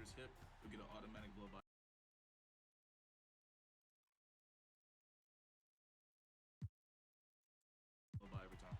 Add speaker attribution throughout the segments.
Speaker 1: his hip, he'll get an automatic blow by every time.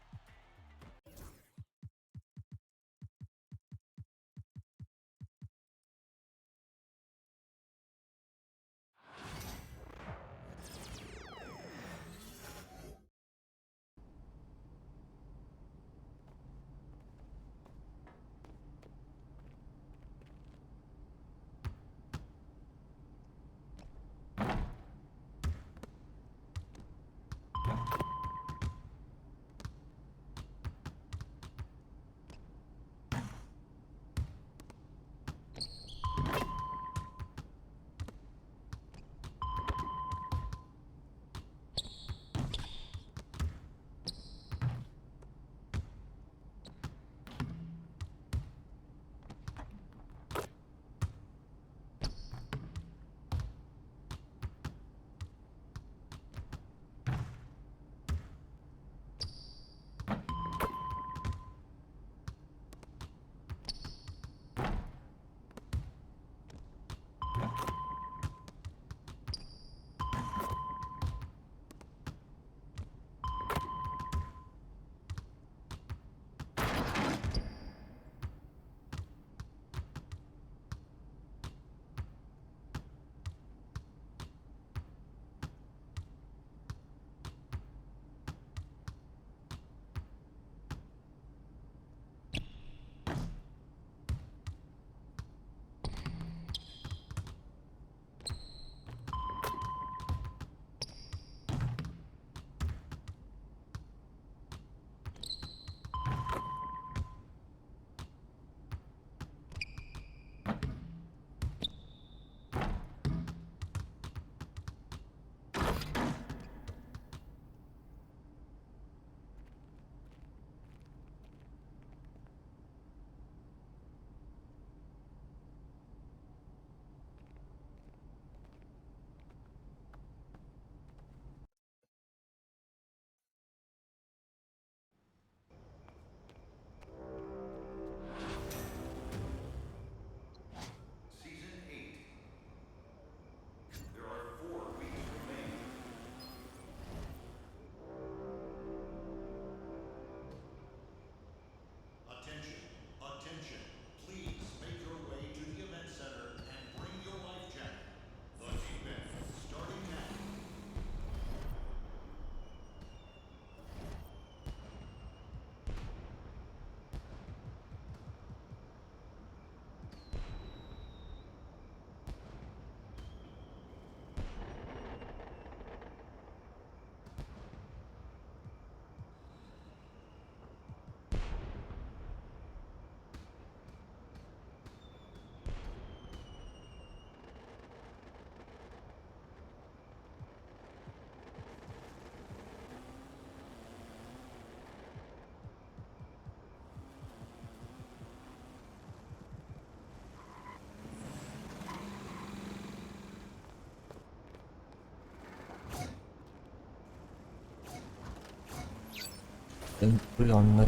Speaker 2: 소리 안 나요.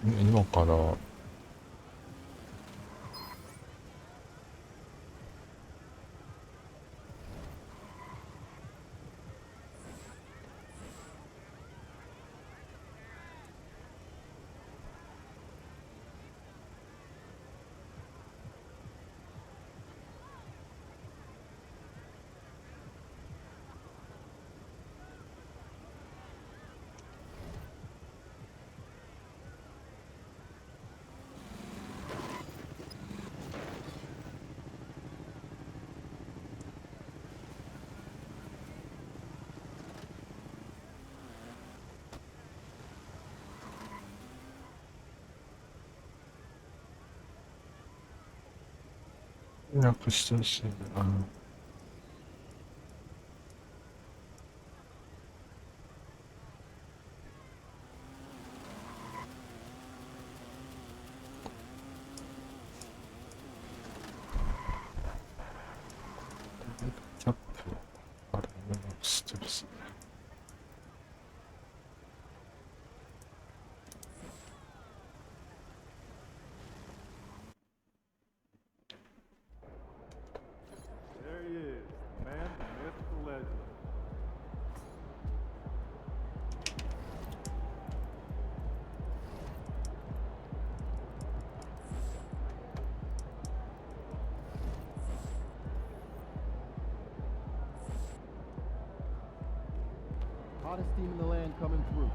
Speaker 2: 今から、なくしてほしいな。キャップ。
Speaker 3: Hottest team in the land coming through.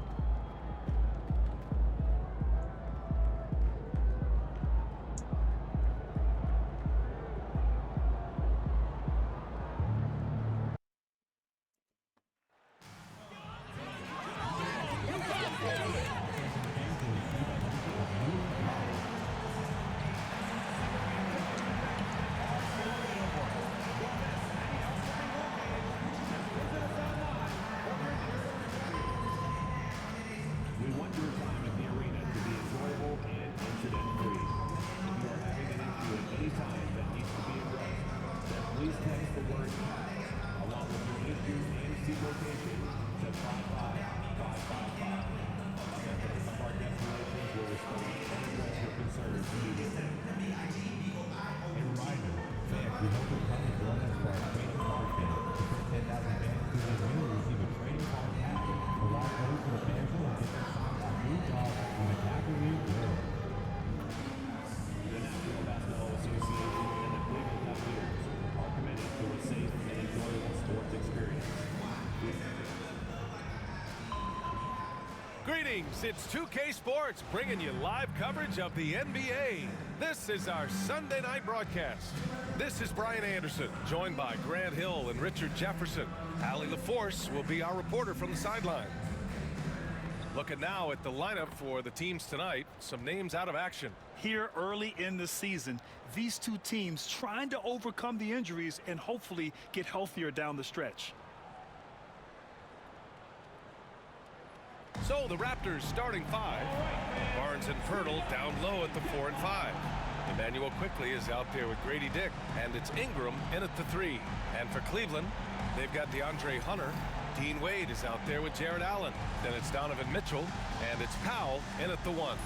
Speaker 4: Greetings, it's 2K Sports bringing you live coverage of the NBA. This is our Sunday night broadcast. This is Brian Anderson, joined by Grant Hill and Richard Jefferson. Allie LaForce will be our reporter from the sideline. Looking now at the lineup for the teams tonight, some names out of action.
Speaker 5: Here early in the season, these two teams trying to overcome the injuries and hopefully get healthier down the stretch.
Speaker 4: So the Raptors starting five. Barnes and Pirtle down low at the 4 and 5. Emmanuel Quickly is out there with Grady Dick, and it's Ingram in at the 3. And for Cleveland, they've got DeAndre Hunter. Dean Wade is out there with Jared Allen. Then it's Donovan Mitchell, and it's Powell in at the 1.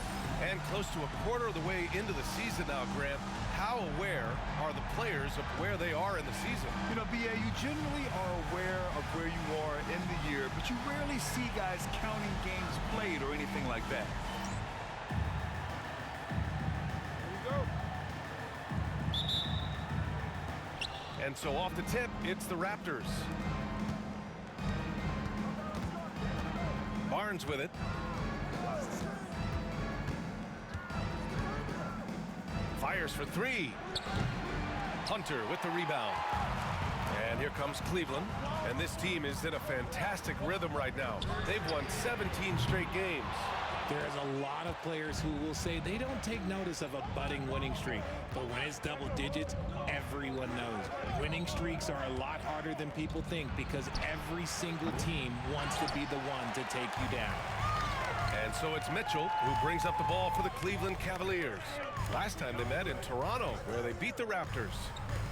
Speaker 4: And close to a quarter of the way into the season now, Grant, how aware are the players of where they are in the season?
Speaker 5: You know, BA, you generally are aware of where you are in the year, but you rarely see guys counting games played or anything like that.
Speaker 4: There you go. And so off the tip, it's the Raptors. Barnes with it. Fires for 3. Hunter with the rebound. And here comes Cleveland. And this team is in a fantastic rhythm right now. They've won 17 straight games.
Speaker 6: There's a lot of players who will say they don't take notice of a budding winning streak. But when it's double digits, everyone knows. Winning streaks are a lot harder than people think because every single team wants to be the one to take you down.
Speaker 4: And so it's Mitchell who brings up the ball for the Cleveland Cavaliers. Last time they met in Toronto, where they beat the Raptors.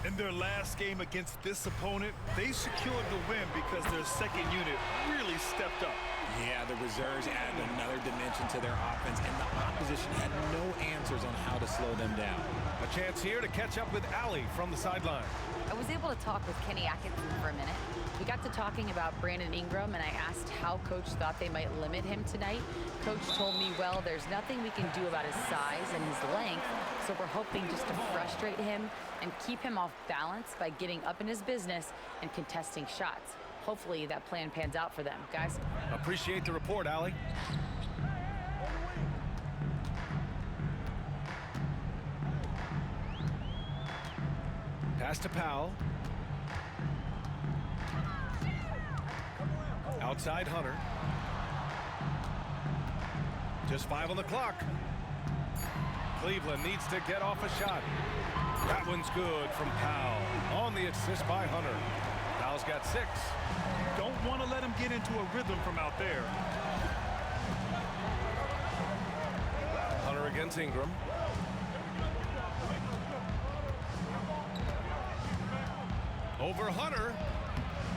Speaker 5: In their last game against this opponent, they secured the win because their second unit really stepped up.
Speaker 6: Yeah, the reserves added another dimension to their offense, and the opposition had no answers on how to slow them down.
Speaker 4: A chance here to catch up with Allie from the sideline.
Speaker 7: I was able to talk with Kenny Atkinson for a minute. We got to talking about Brandon Ingram, and I asked how Coach thought they might limit him tonight. Coach told me, well, there's nothing we can do about his size and his length, so we're hoping just to frustrate him and keep him off balance by getting up in his business and contesting shots. Hopefully that plan pans out for them, guys.
Speaker 4: Appreciate the report, Allie. Pass to Powell. Outside Hunter. Just 5 on the clock. Cleveland needs to get off a shot. That one's good from Powell. On the assist by Hunter. Powell's got 6.
Speaker 5: Don't want to let him get into a rhythm from out there.
Speaker 4: Hunter against Ingram. Over Hunter.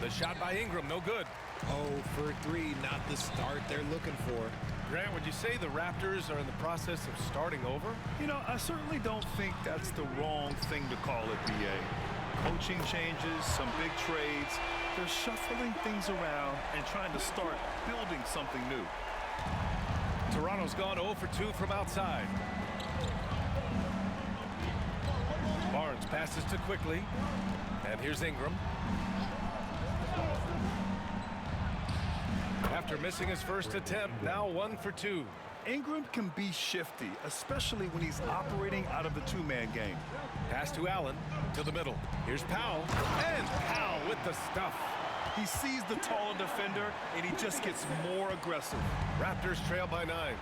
Speaker 4: The shot by Ingram, no good.
Speaker 6: Oh, for 3, not the start they're looking for.
Speaker 4: Grant, would you say the Raptors are in the process of starting over?
Speaker 5: You know, I certainly don't think that's the wrong thing to call it, BA. Coaching changes, some big trades. They're shuffling things around and trying to start building something new.
Speaker 4: Toronto's gone 0 for 2 from outside. Barnes passes to Quickly. And here's Ingram. After missing his first attempt, now 1 for 2.
Speaker 5: Ingram can be shifty, especially when he's operating out of the two-man game.
Speaker 4: Pass to Allen, to the middle. Here's Powell, and Powell with the stuff.
Speaker 5: He sees the taller defender, and he just gets more aggressive.
Speaker 4: Raptors trail by 9.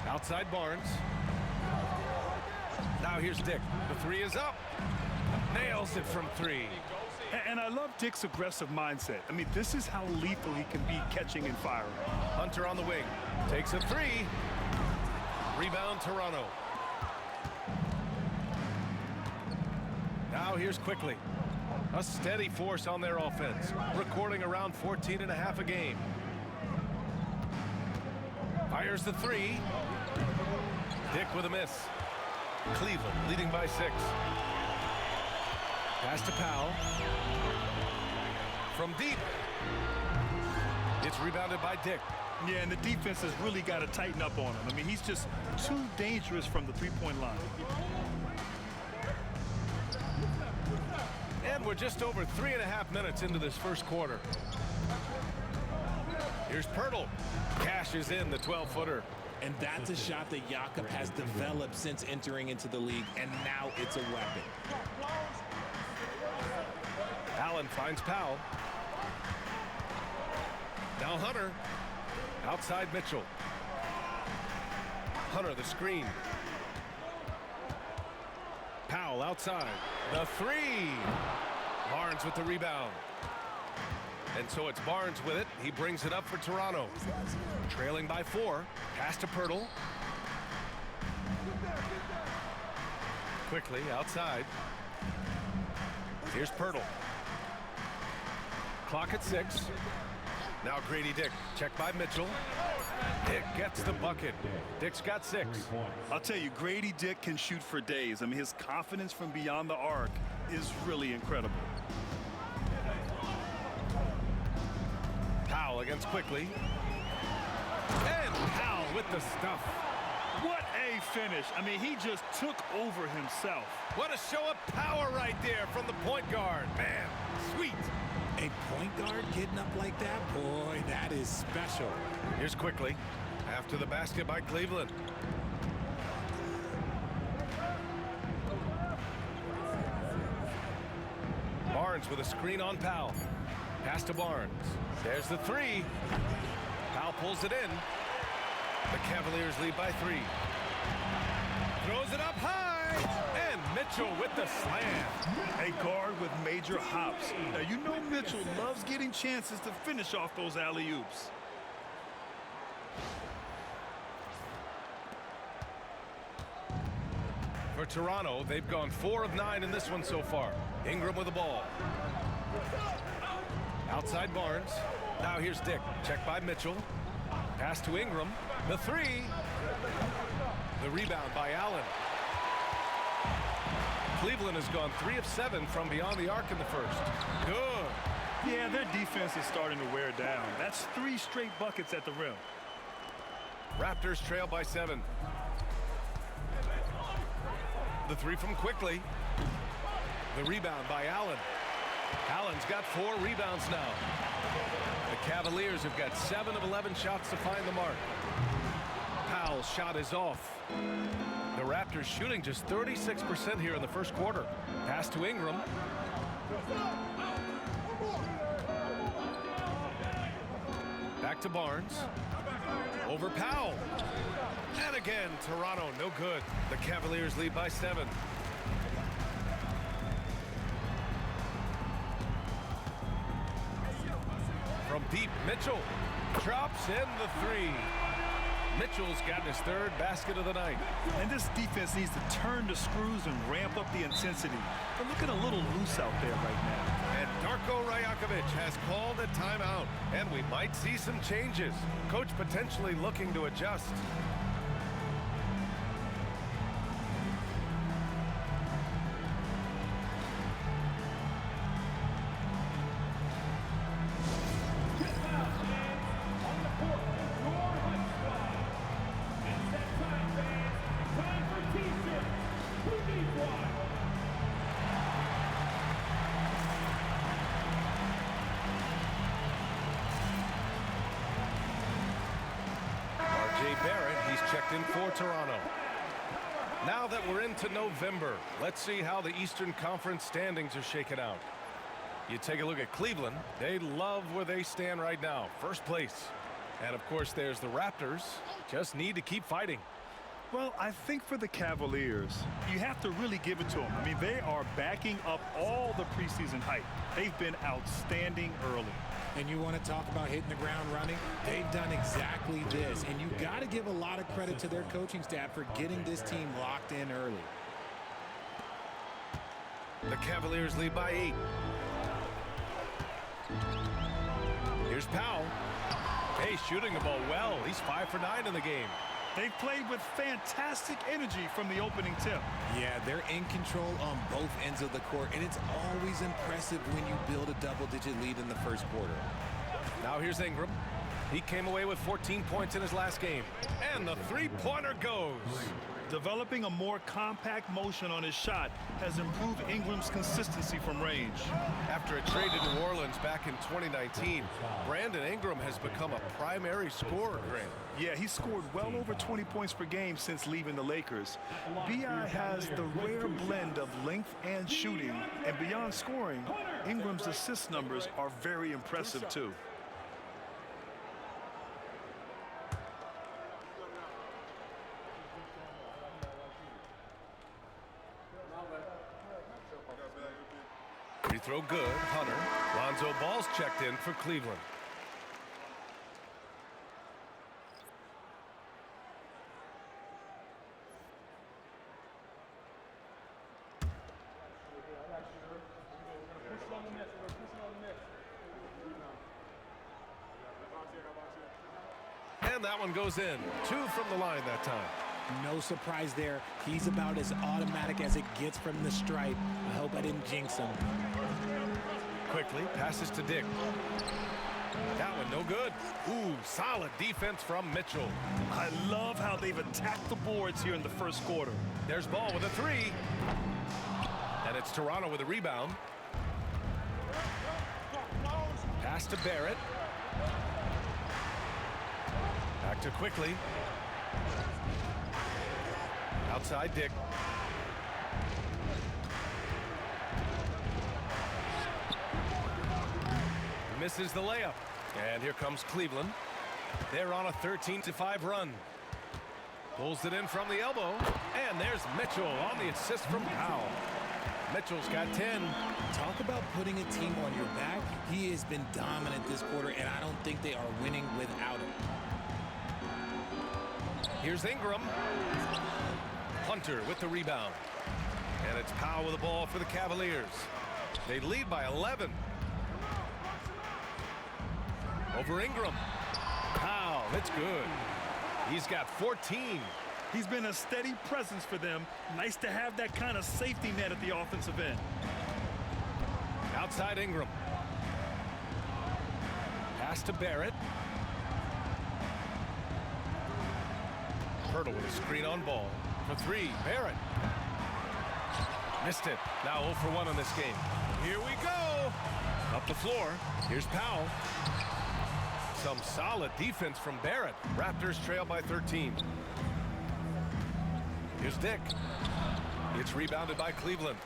Speaker 4: Outside Barnes. Now here's Dick. The three is up. Nails it from 3.
Speaker 5: And I love Dick's aggressive mindset. I mean, this is how lethal he can be catching and firing.
Speaker 4: Hunter on the wing. Takes a 3. Rebound Toronto. Now here's Quickly. A steady force on their offense. Recording around 14.5 a game. Fires the 3. Dick with a miss. Cleveland leading by 6. Pass to Powell. From deep. It's rebounded by Dick.
Speaker 5: Yeah, and the defense has really got to tighten up on him. I mean, he's just too dangerous from the three-point line.
Speaker 4: And we're just over 3.5 minutes into this first quarter. Here's Pirtle. Cashes in the 12-footer.
Speaker 6: And that's a shot that Jakob has developed since entering into the league, and now it's a weapon.
Speaker 4: Allen finds Powell. Now Hunter. Outside Mitchell. Hunter the screen. Powell outside. The 3. Barnes with the rebound. And so it's Barnes with it. He brings it up for Toronto. Trailing by 4. Pass to Pirtle. Quickly outside. Here's Pirtle. Clock at 6. Now Grady Dick. Check by Mitchell. Dick gets the bucket. Dick's got 6.
Speaker 5: I'll tell you, Grady Dick can shoot for days. I mean, his confidence from beyond the arc is really incredible.
Speaker 4: Powell against Quickly. And Powell with the stuff.
Speaker 5: What a finish. I mean, he just took over himself.
Speaker 4: What a show of power right there from the point guard. Man, sweet.
Speaker 6: A point guard getting up like that? Boy, that is special.
Speaker 4: Here's Quickly. After the basket by Cleveland. Barnes with a screen on Powell. Pass to Barnes. There's the 3. Powell pulls it in. The Cavaliers lead by 3. Throws it up high. And Mitchell with the slam.
Speaker 5: A guard with major hops. Now, you know Mitchell loves getting chances to finish off those alley-oops.
Speaker 4: For Toronto, they've gone 4 of 9 in this one so far. Ingram with the ball. Outside Barnes. Now here's Dick. Check by Mitchell. Pass to Ingram. The 3. The rebound by Allen. Cleveland has gone 3 of 7 from beyond the arc in the first. Good.
Speaker 5: Yeah, their defense is starting to wear down. That's 3 straight buckets at the rim.
Speaker 4: Raptors trail by 7. The 3 from Quickly. The rebound by Allen. Allen's got 4 rebounds now. The Cavaliers have got 7 of 11 shots to find the mark. Powell's shot is off. The Raptors shooting just 36% here in the first quarter. Pass to Ingram. Back to Barnes. Over Powell. And again, Toronto, no good. The Cavaliers lead by 7. From deep, Mitchell drops in the 3. Mitchell's gotten his 3rd basket of the night.
Speaker 5: And this defense needs to turn the screws and ramp up the intensity. They're looking a little loose out there right now.
Speaker 4: And Darko Rajakovic has called a timeout. And we might see some changes. Coach potentially looking to adjust. for Toronto. Now that we're into November, let's see how the Eastern Conference standings are shaken out. You take a look at Cleveland. They love where they stand right now, first place. And of course, there's the Raptors. Just need to keep fighting.
Speaker 5: Well, I think for the Cavaliers, you have to really give it to them. I mean, they are backing up all the preseason hype. They've been outstanding early.
Speaker 6: And you want to talk about hitting the ground running? They've done exactly this. And you got to give a lot of credit to their coaching staff for getting this team locked in early.
Speaker 4: The Cavaliers lead by 8. Here's Powell. Hey, shooting the ball well. He's 5 for 9 in the game.
Speaker 5: They've played with fantastic energy from the opening tip.
Speaker 6: Yeah, they're in control on both ends of the court, and it's always impressive when you build a double-digit lead in the first quarter.
Speaker 4: Now here's Ingram. He came away with 14 points in his last game. And the three-pointer goes.
Speaker 5: Developing a more compact motion on his shot has improved Ingram's consistency from range.
Speaker 4: After a trade to New Orleans back in 2019, Brandon Ingram has become a primary scorer, Grant.
Speaker 5: Yeah, he scored well over 20 points per game since leaving the Lakers. B.I. has the rare blend of length and shooting, and beyond scoring, Ingram's assist numbers are very impressive too.
Speaker 4: Free throw good. Hunter. Lonzo Ball's checked in for Cleveland. And that one goes in. 2 from the line that time.
Speaker 6: No surprise there. He's about as automatic as it gets from the stripe. I hope I didn't jinx him.
Speaker 4: Quickly passes to Dick. That one no good. Ooh, solid defense from Mitchell.
Speaker 5: I love how they've attacked the boards here in the first quarter.
Speaker 4: There's Ball with a 3. And it's Toronto with a rebound. Pass to Barrett. Back to Quickly. Outside Dick. Misses the layup. And here comes Cleveland. They're on a 13-5 run. Pulls it in from the elbow. And there's Mitchell on the assist from Powell. Mitchell's got 10.
Speaker 6: Talk about putting a team on your back. He has been dominant this quarter, and I don't think they are winning without him.
Speaker 4: Here's Ingram. Hunter with the rebound. And it's Powell with the ball for the Cavaliers. They lead by 11. Over Ingram. Powell, it's good. He's got 14.
Speaker 5: He's been a steady presence for them. Nice to have that kind of safety net at the offensive end.
Speaker 4: Outside Ingram. Pass to Barrett. Hurdle with a screen on Ball. For 3, Barrett. Missed it. Now 0 for 1 in this game. Here we go. Up the floor. Here's Powell. Some solid defense from Barrett. Raptors trail by 13. Here's Dick. It's rebounded by Cleveland.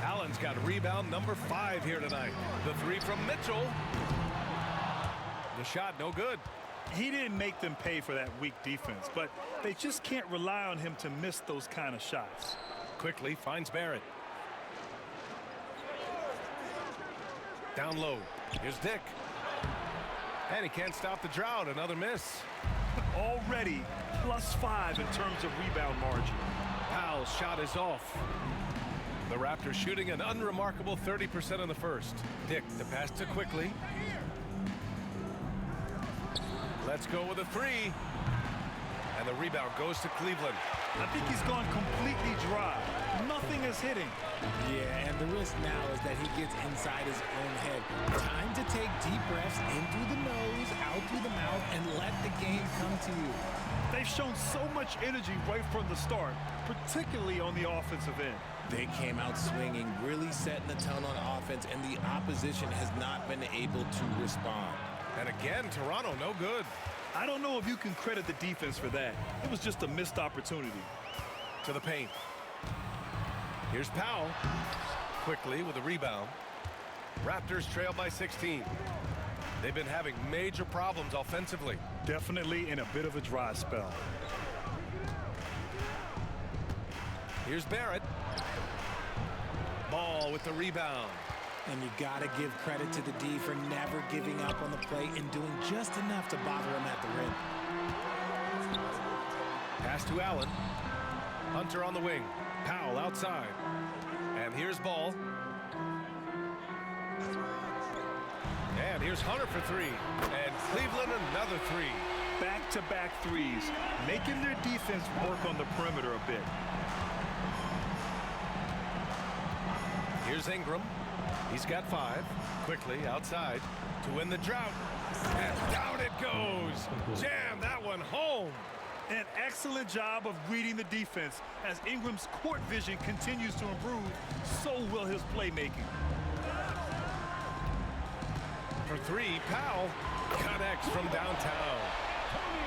Speaker 4: Allen's got rebound number 5 here tonight. The 3 from Mitchell. The shot no good.
Speaker 5: He didn't make them pay for that weak defense, but they just can't rely on him to miss those kind of shots.
Speaker 4: Quickly finds Barrett. Down low. Here's Dick. And he can't stop the drought. Another miss.
Speaker 5: Already +5 in terms of rebound margin.
Speaker 4: Powell's shot is off. The Raptors shooting an unremarkable 30% in the first. Dick, the pass to Quickly. Let's go with a 3. And the rebound goes to Cleveland.
Speaker 5: I think he's gone completely dry. Nothing is hitting.
Speaker 6: Yeah, and the risk now is that he gets inside his own head. Time to take deep breaths in through the nose, out through the mouth, and let the game come to you.
Speaker 5: They've shown so much energy right from the start, particularly on the offensive end.
Speaker 6: They came out swinging, really setting the tone on offense, and the opposition has not been able to respond.
Speaker 4: And again, Toronto no good.
Speaker 5: I don't know if you can credit the defense for that. It was just a missed opportunity.
Speaker 4: To the paint. Here's Powell. Quickly with a rebound. Raptors trail by 16. They've been having major problems offensively.
Speaker 5: Definitely in a bit of a dry spell.
Speaker 4: Here's Barrett. Ball with the rebound.
Speaker 6: And you got to give credit to the D for never giving up on the play and doing just enough to bother him at the rim.
Speaker 4: Pass to Allen. Hunter on the wing. Powell outside. And here's Ball. And here's Hunter for three. And Cleveland another three.
Speaker 5: Back-to-back threes, making their defense work on the perimeter a bit.
Speaker 4: Here's Ingram. He's got 5. Quickly outside to win the drought. And down it goes. Jam that one home.
Speaker 5: An excellent job of reading the defense. As Ingram's court vision continues to improve, so will his playmaking.
Speaker 4: For 3, Powell connects from downtown.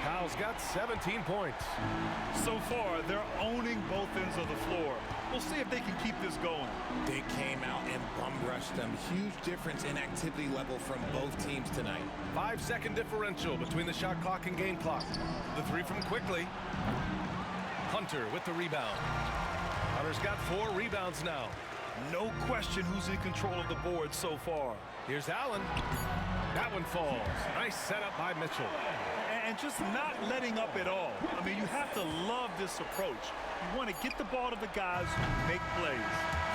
Speaker 4: Powell's got 17 points.
Speaker 5: So far, they're owning both ends of the floor. We'll see if they can keep this going.
Speaker 6: They came out and bum rushed them. Huge difference in activity level from both teams tonight.
Speaker 4: 5-second differential between the shot clock and game clock. The 3 from Quickly. Hunter with the rebound. Hunter's got 4 rebounds now.
Speaker 5: No question who's in control of the board so far.
Speaker 4: Here's Allen. That one falls. Nice setup by Mitchell.
Speaker 5: And just not letting up at all. I mean, you have to love this approach. You want to get the ball to the guys who make plays.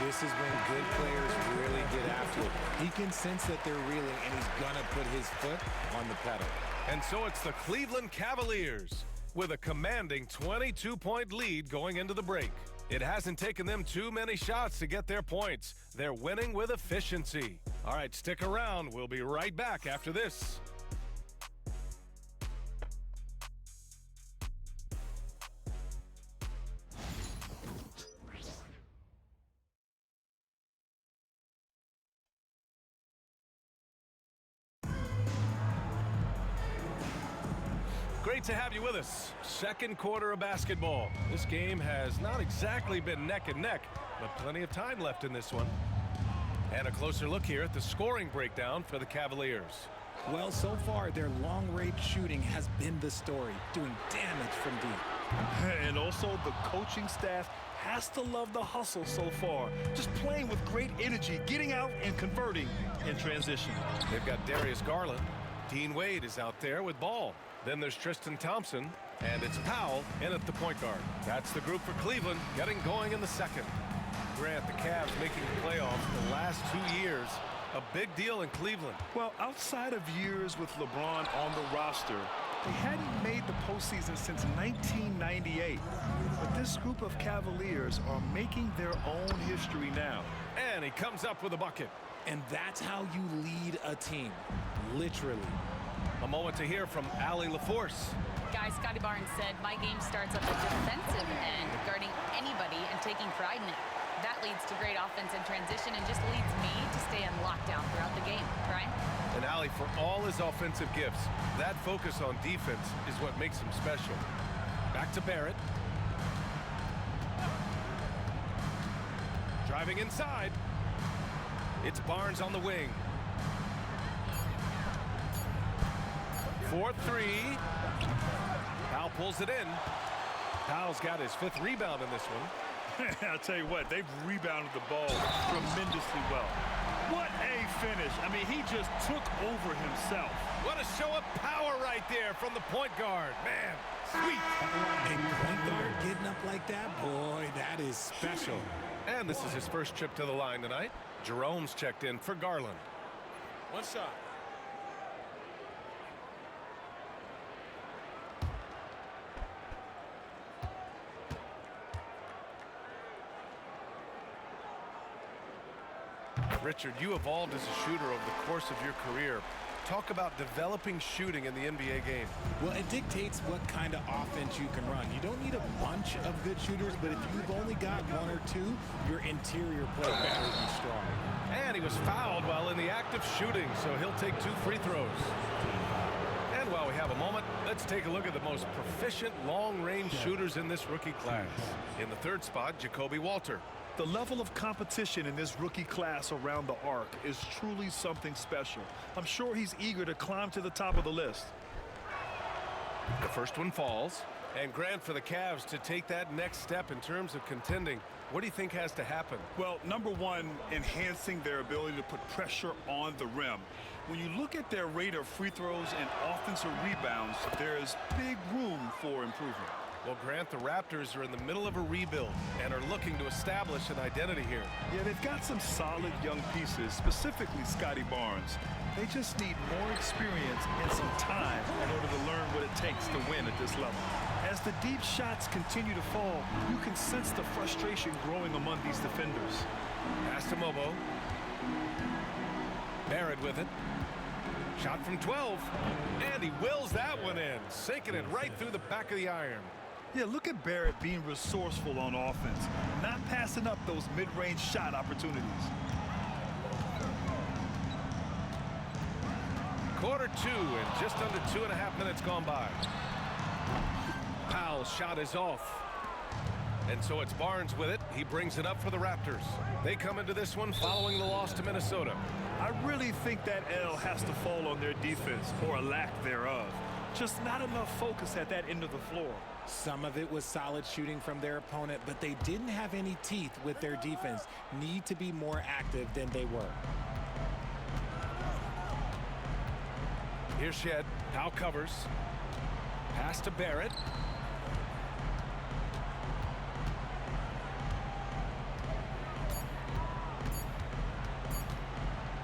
Speaker 6: This is when good players really get after it. He can sense that they're reeling, and he's going to put his foot on the pedal.
Speaker 4: And so it's the Cleveland Cavaliers with a commanding 22-point lead going into the break. It hasn't taken them too many shots to get their points. They're winning with efficiency. All right, stick around. We'll be right back after this. Great to have you with us. Second quarter of basketball. This game has not exactly been neck and neck, but plenty of time left in this one. And a closer look here at the scoring breakdown for the Cavaliers.
Speaker 6: Well, so far, their long-range shooting has been the story, doing damage from deep.
Speaker 5: And also, the coaching staff has to love the hustle so far. Just playing with great energy, getting out and converting in transition.
Speaker 4: They've got Darius Garland. Dean Wade is out there with Ball. Then there's Tristan Thompson, and it's Powell in at the point guard. That's the group for Cleveland, getting going in the second. Grant, the Cavs making the playoffs the last 2 years. A big deal in Cleveland.
Speaker 5: Well, outside of years with LeBron on the roster, they hadn't made the postseason since 1998. But this group of Cavaliers are making their own history now.
Speaker 4: And he comes up with a bucket.
Speaker 6: And that's how you lead a team, literally.
Speaker 4: A moment to hear from Allie LaForce.
Speaker 7: Guys, Scotty Barnes said, my game starts at the defensive end, guarding anybody and taking pride in it. That leads to great offense in transition and just leads me to stay on lockdown throughout the game. Brian?
Speaker 4: And Allie, for all his offensive gifts, that focus on defense is what makes him special. Back to Barrett. Driving inside. It's Barnes on the wing. 4-3. Powell pulls it in. Powell's got his 5th rebound in this one.
Speaker 5: I'll tell you what, they've rebounded the ball tremendously well. What a finish. I mean, he just took over himself.
Speaker 4: What a show of power right there from the point guard. Man, sweet.
Speaker 6: A point guard getting up like that, boy, that is special.
Speaker 4: And this is his first trip to the line tonight. Jerome's checked in for Garland.
Speaker 3: One shot.
Speaker 4: Richard, you evolved as a shooter over the course of your career. Talk about developing shooting in the NBA game.
Speaker 6: Well, it dictates what kind of offense you can run. You don't need a bunch of good shooters, but if you've only got 1 or 2, your interior play better be strong.
Speaker 4: And he was fouled while in the act of shooting, so he'll take 2 free throws. And while we have a moment, the Let's take a look at the most proficient long-range shooters in this rookie class. In the third spot, Jacoby Walter.
Speaker 5: The level of competition in this rookie class around the arc is truly something special. I'm sure he's eager to climb to the top of the list.
Speaker 4: The first one falls. And Grant, for the Cavs to take that next step in terms of contending, what do you think has to happen?
Speaker 5: Well, number one, enhancing their ability to put pressure on the rim. When you look at their rate of free throws and offensive rebounds, there is big room for improvement.
Speaker 4: Well, Grant, the Raptors are in the middle of a rebuild and are looking to establish an identity here.
Speaker 5: Yeah, they've got some solid young pieces, specifically Scotty Barnes. They just need more experience and some time in order to learn what it takes to win at this level. As the deep shots continue to fall, you can sense the frustration growing among these defenders.
Speaker 4: Pass to Mobo. Barrett with it. Shot from 12. And he wills that one in, sinking it right through the back of the iron.
Speaker 5: Yeah, look at Barrett being resourceful on offense, not passing up those mid-range shot opportunities.
Speaker 4: Quarter two and just under 2.5 minutes gone by. Powell's shot is off. And so it's Barnes with it. He brings it up for the Raptors. They come into this one following the loss to Minnesota.
Speaker 5: I really think that L has to fall on their defense, or a lack thereof. Just not enough focus at that end of the floor.
Speaker 6: Some of it was solid shooting from their opponent, but they didn't have any teeth with their defense. Need to be more active than they were.
Speaker 4: Here's Shed. Powell covers. Pass to Barrett.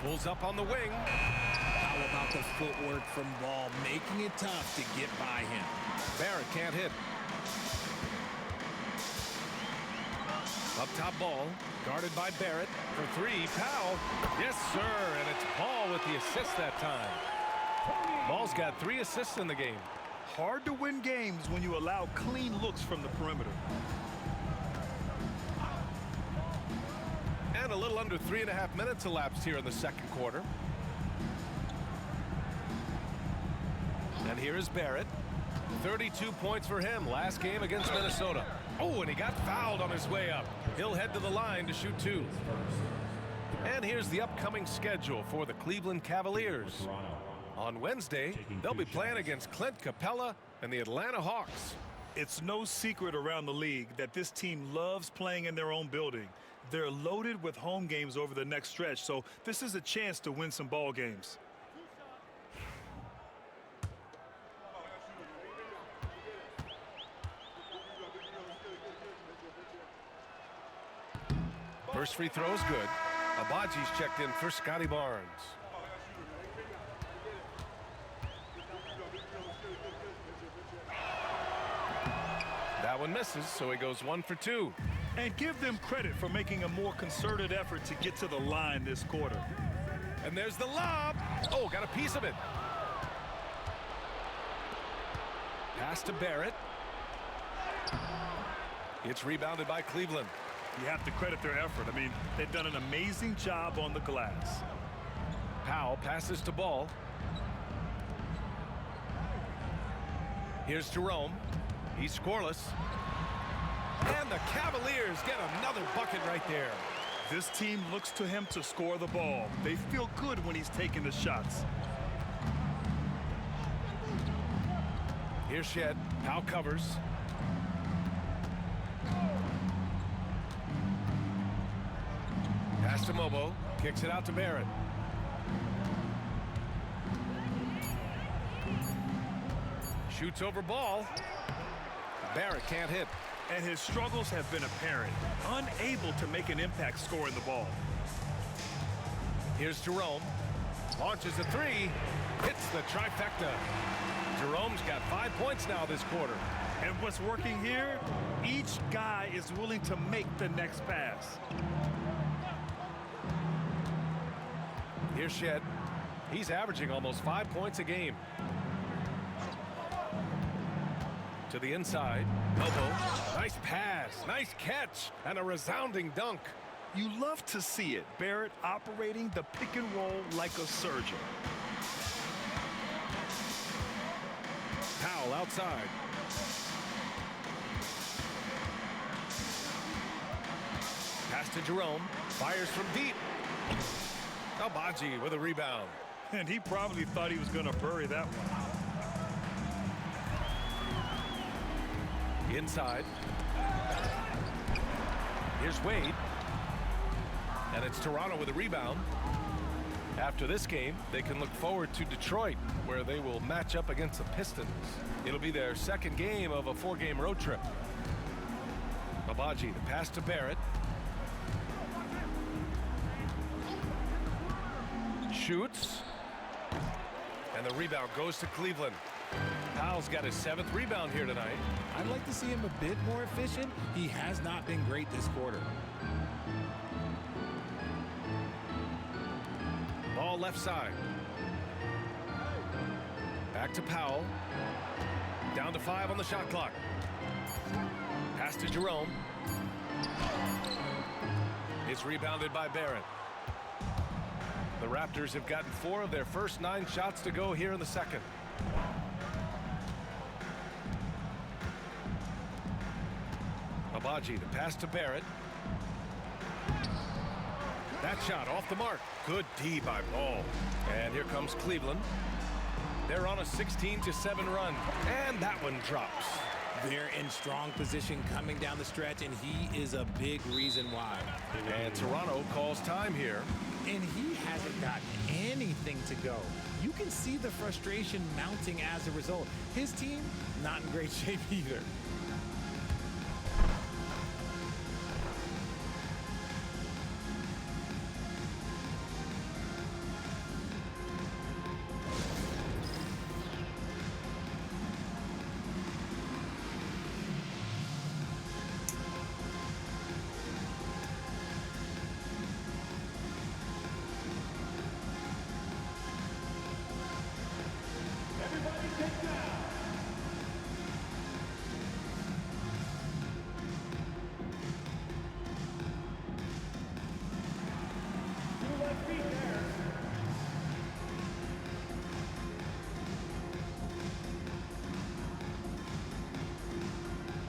Speaker 4: Pulls up on the wing.
Speaker 6: How about the footwork from Ball, making it tough to get by him?
Speaker 4: Barrett can't hit. Up top Ball, guarded by Barrett for three. Powell. Yes, sir, and it's Ball with the assist that time. Ball's got 3 assists in the game.
Speaker 5: Hard to win games when you allow clean looks from the perimeter.
Speaker 4: And a little under 3.5 minutes elapsed here in the second quarter. And here is Barrett. 32 points for him last game against Minnesota. Oh, and he got fouled on his way up. He'll head to the line to shoot 2. And here's the upcoming schedule for the Cleveland Cavaliers. On Wednesday, they'll be playing against Clint Capella and the Atlanta Hawks.
Speaker 5: It's no secret around the league that this team loves playing in their own building. They're loaded with home games over the next stretch, so this is a chance to win some ball games.
Speaker 4: First free throw is good. Abaji's checked in for Scotty Barnes. That one misses, so he goes 1 for 2.
Speaker 5: And give them credit for making a more concerted effort to get to the line this quarter.
Speaker 4: And there's the lob. Oh, got a piece of it. Pass to Barrett. It's rebounded by Cleveland.
Speaker 5: You have to credit their effort. I mean, they've done an amazing job on the glass.
Speaker 4: Powell passes to Ball. Here's Jerome. He's scoreless. And the Cavaliers get another bucket right there.
Speaker 5: This team looks to him to score the ball. They feel good when he's taking the shots.
Speaker 4: Here's Shed. Powell covers. Pass to Mobo. Kicks it out to Barrett. Shoots over Ball. Barrett can't hit.
Speaker 5: And his struggles have been apparent. Unable to make an impact scoring the ball.
Speaker 4: Here's Jerome. Launches a 3. Hits the trifecta. Jerome's got 5 points now this quarter.
Speaker 5: And what's working here? Each guy is willing to make the next pass.
Speaker 4: Here's Shed. He's averaging almost 5 points a game. To the inside. Mobo. Nice pass. Nice catch. And a resounding dunk.
Speaker 5: You love to see it. Barrett operating the pick and roll like a surgeon.
Speaker 4: Powell Powell outside. Pass to Jerome. Fires from deep. Abaji with a rebound.
Speaker 5: And he probably thought he was going to bury that one.
Speaker 4: Inside. Here's Wade. And it's Toronto with a rebound. After this game, they can look forward to Detroit, where they will match up against the Pistons. It'll be their second game of a 4-game road trip. Abaji, the pass to Barrett. Shoots. And the rebound goes to Cleveland. Powell's got his 7th rebound here tonight.
Speaker 6: I'd like to see him a bit more efficient. He has not been great this quarter.
Speaker 4: Ball left side. Back to Powell. Down to 5 on the shot clock. Pass to Jerome. It's rebounded by Barrett. The Raptors have gotten 4 of their first 9 shots to go here in the second. Abaji, the pass to Barrett. That shot off the mark. Good D by Ball. And here comes Cleveland. They're on a 16-7 run. And that one drops.
Speaker 6: They're in strong position coming down the stretch, and he is a big reason why.
Speaker 4: And Toronto calls time here.
Speaker 6: And he hasn't gotten anything to go. You can see the frustration mounting as a result. His team, not in great shape either.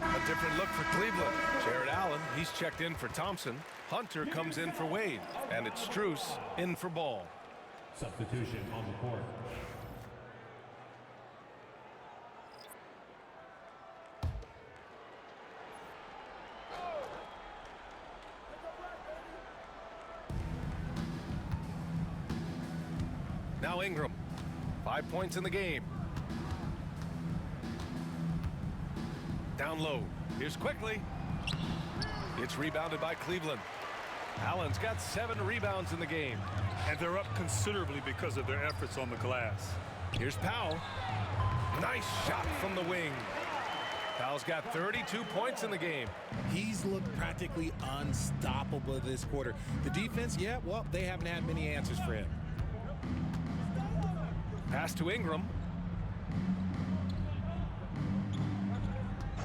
Speaker 4: A different look for Cleveland. Jared Allen, he's checked in for Thompson. Hunter comes in for Wade. And it's Strus in for Ball.
Speaker 3: Substitution on the court.
Speaker 4: Now Ingram. 5 points in the game. Down low. Here's quickly. It's rebounded by Cleveland. Allen's got 7 rebounds in the game.
Speaker 5: And they're up considerably because of their efforts on the glass.
Speaker 4: Here's Powell. Nice shot from the wing. Powell's got 32 points in the game.
Speaker 6: He's looked practically unstoppable this quarter. The defense, yeah, well, they haven't had many answers for him.
Speaker 4: Pass to Ingram.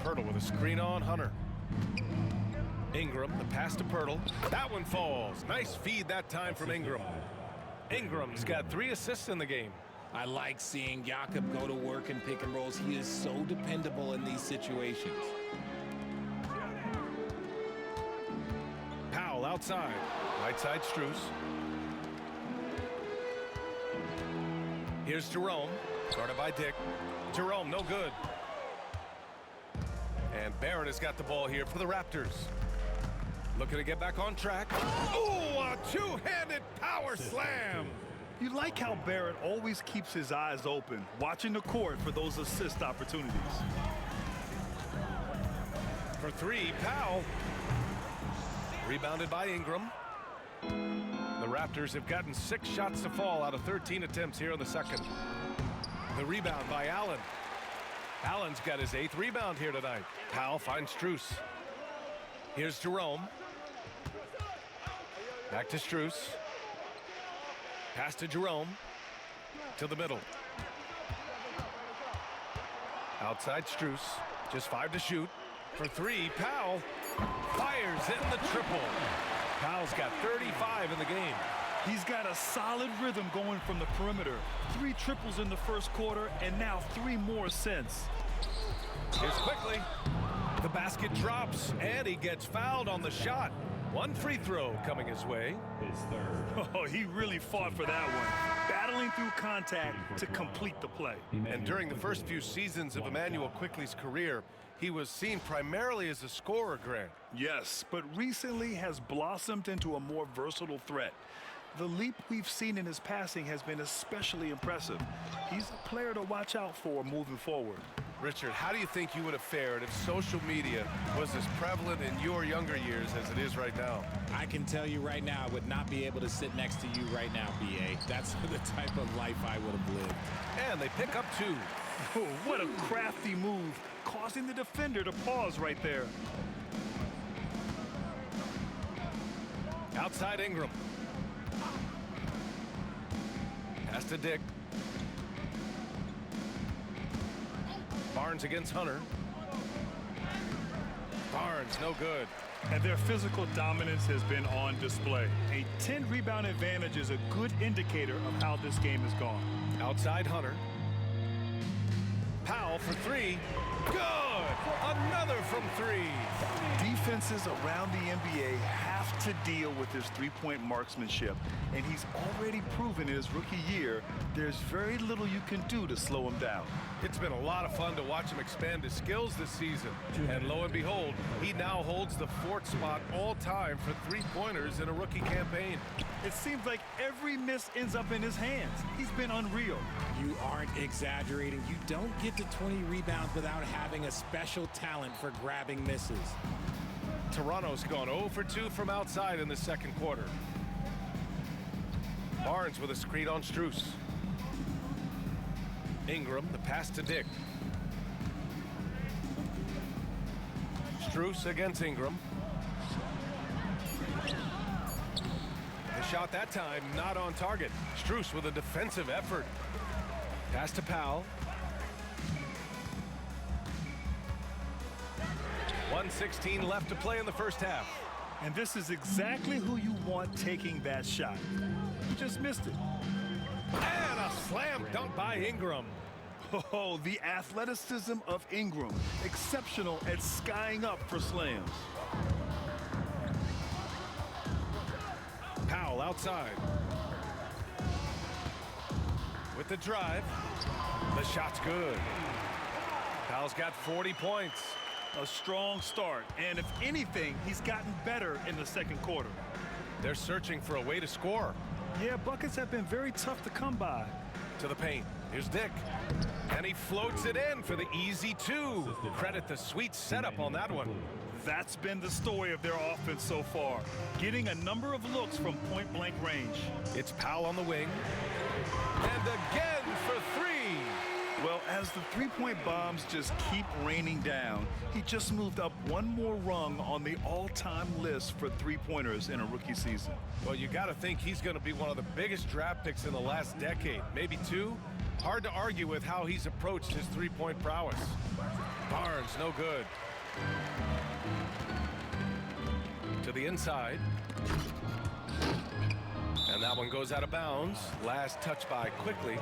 Speaker 4: Pirtle with a screen on Hunter. Ingram, the pass to Pirtle. That one falls. Nice feed that time from Ingram. Ingram's got 3 assists in the game.
Speaker 6: I like seeing Jakob go to work in pick and rolls. He is so dependable in these situations.
Speaker 4: Powell outside. Right side Strus. Here's Jerome. Guarded by Dick. Jerome, no good. And Barrett has got the ball here for the Raptors. Looking to get back on track. Oh, a two-handed power slam.
Speaker 5: You like how Barrett always keeps his eyes open, watching the court for those assist opportunities.
Speaker 4: For 3, Powell. Rebounded by Ingram. The Raptors have gotten 6 shots to fall out of 13 attempts here in the second. The rebound by Allen. Allen's got his 8th rebound here tonight. Powell finds Strus. Here's Jerome. Back to Strus. Pass to Jerome. To the middle. Outside Strus. Just 5 to shoot. For 3, Powell fires in the triple. Powell's got 35 in the game.
Speaker 5: He's got a solid rhythm going from the perimeter. 3 triples in the first quarter, and now 3 more since.
Speaker 4: Here's quickly. The basket drops, and he gets fouled on the shot. One free throw coming his way.
Speaker 3: His third.
Speaker 5: Oh, he really fought for that one. Battling through contact to complete the play.
Speaker 4: And during the first few seasons of Emmanuel Quickly's career, he was seen primarily as a scorer, Grant.
Speaker 5: Yes, but recently has blossomed into a more versatile threat. The leap we've seen in his passing has been especially impressive. He's a player to watch out for moving forward.
Speaker 4: Richard, how do you think you would have fared if social media was as prevalent in your younger years as it is right now?
Speaker 6: I can tell you right now, I would not be able to sit next to you right now, BA. That's the type of life I would have lived.
Speaker 4: And they pick up 2.
Speaker 5: Oh, what a crafty move, causing the defender to pause right there.
Speaker 4: Outside Ingram. Pass to Dick. Barnes against Hunter. Barnes, no good.
Speaker 5: And their physical dominance has been on display. A 10-rebound advantage is a good indicator of how this game has gone.
Speaker 4: Outside Hunter. Powell for 3. Good! Another from 3.
Speaker 5: Defenses around the NBA have to deal with his three-point marksmanship, and he's already proven in his rookie year there's very little you can do to slow him down.
Speaker 4: It's been a lot of fun to watch him expand his skills this season. And lo and behold, he now holds the 4th spot all time for three-pointers in a rookie campaign.
Speaker 5: It seems like every miss ends up in his hands. He's been unreal.
Speaker 6: You aren't exaggerating. You don't get to 20 rebounds without having a special talent for grabbing misses.
Speaker 4: Toronto's gone 0 for 2 from outside in the second quarter. Barnes with a screen on Strus. Ingram, the pass to Dick. Strus against Ingram. The shot that time not on target. Strus with a defensive effort. Pass to Powell. 1:16 left to play in the first half.
Speaker 5: And this is exactly who you want taking that shot. You just missed it.
Speaker 4: And a slam dunk by Ingram.
Speaker 5: Oh, the athleticism of Ingram. Exceptional at skying up for slams.
Speaker 4: Powell outside. With the drive. The shot's good. Powell's got 40 points.
Speaker 5: A strong start, and if anything, he's gotten better in the second quarter.
Speaker 4: They're searching for a way to score.
Speaker 5: Yeah, buckets have been very tough to come by.
Speaker 4: To the paint. Here's Dick. And he floats it in for the easy 2. Credit the sweet setup on that one.
Speaker 5: That's been the story of their offense so far, getting a number of looks from point-blank range.
Speaker 4: It's Powell on the wing. And again for 3.
Speaker 5: Well, as the three-point bombs just keep raining down, he just moved up one more rung on the all-time list for three-pointers in a rookie season.
Speaker 4: Well, you got to think he's going to be one of the biggest draft picks in the last decade, maybe 2. Hard to argue with how he's approached his three-point prowess. Barnes, no good. To the inside. And that one goes out of bounds. Last touch by Quickly.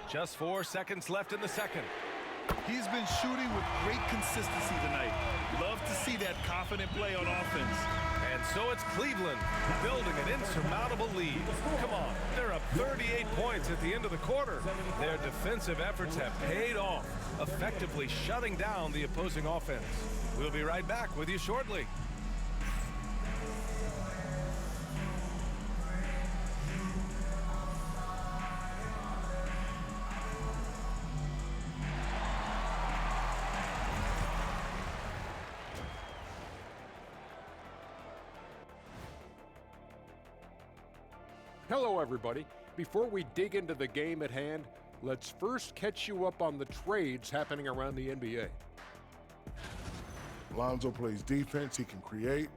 Speaker 4: Just 4 seconds left in the second.
Speaker 5: He's been shooting with great consistency tonight. Love to see that confident play on offense.
Speaker 4: And so it's Cleveland building an insurmountable lead. Come on, they're up 38 points at the end of the quarter. Their defensive efforts have paid off, effectively shutting down the opposing offense. We'll be right back with you shortly.
Speaker 8: Hello, everybody. Before we dig into the game at hand, let's first catch you up on the trades happening around the NBA.
Speaker 9: Lonzo plays defense, he can create.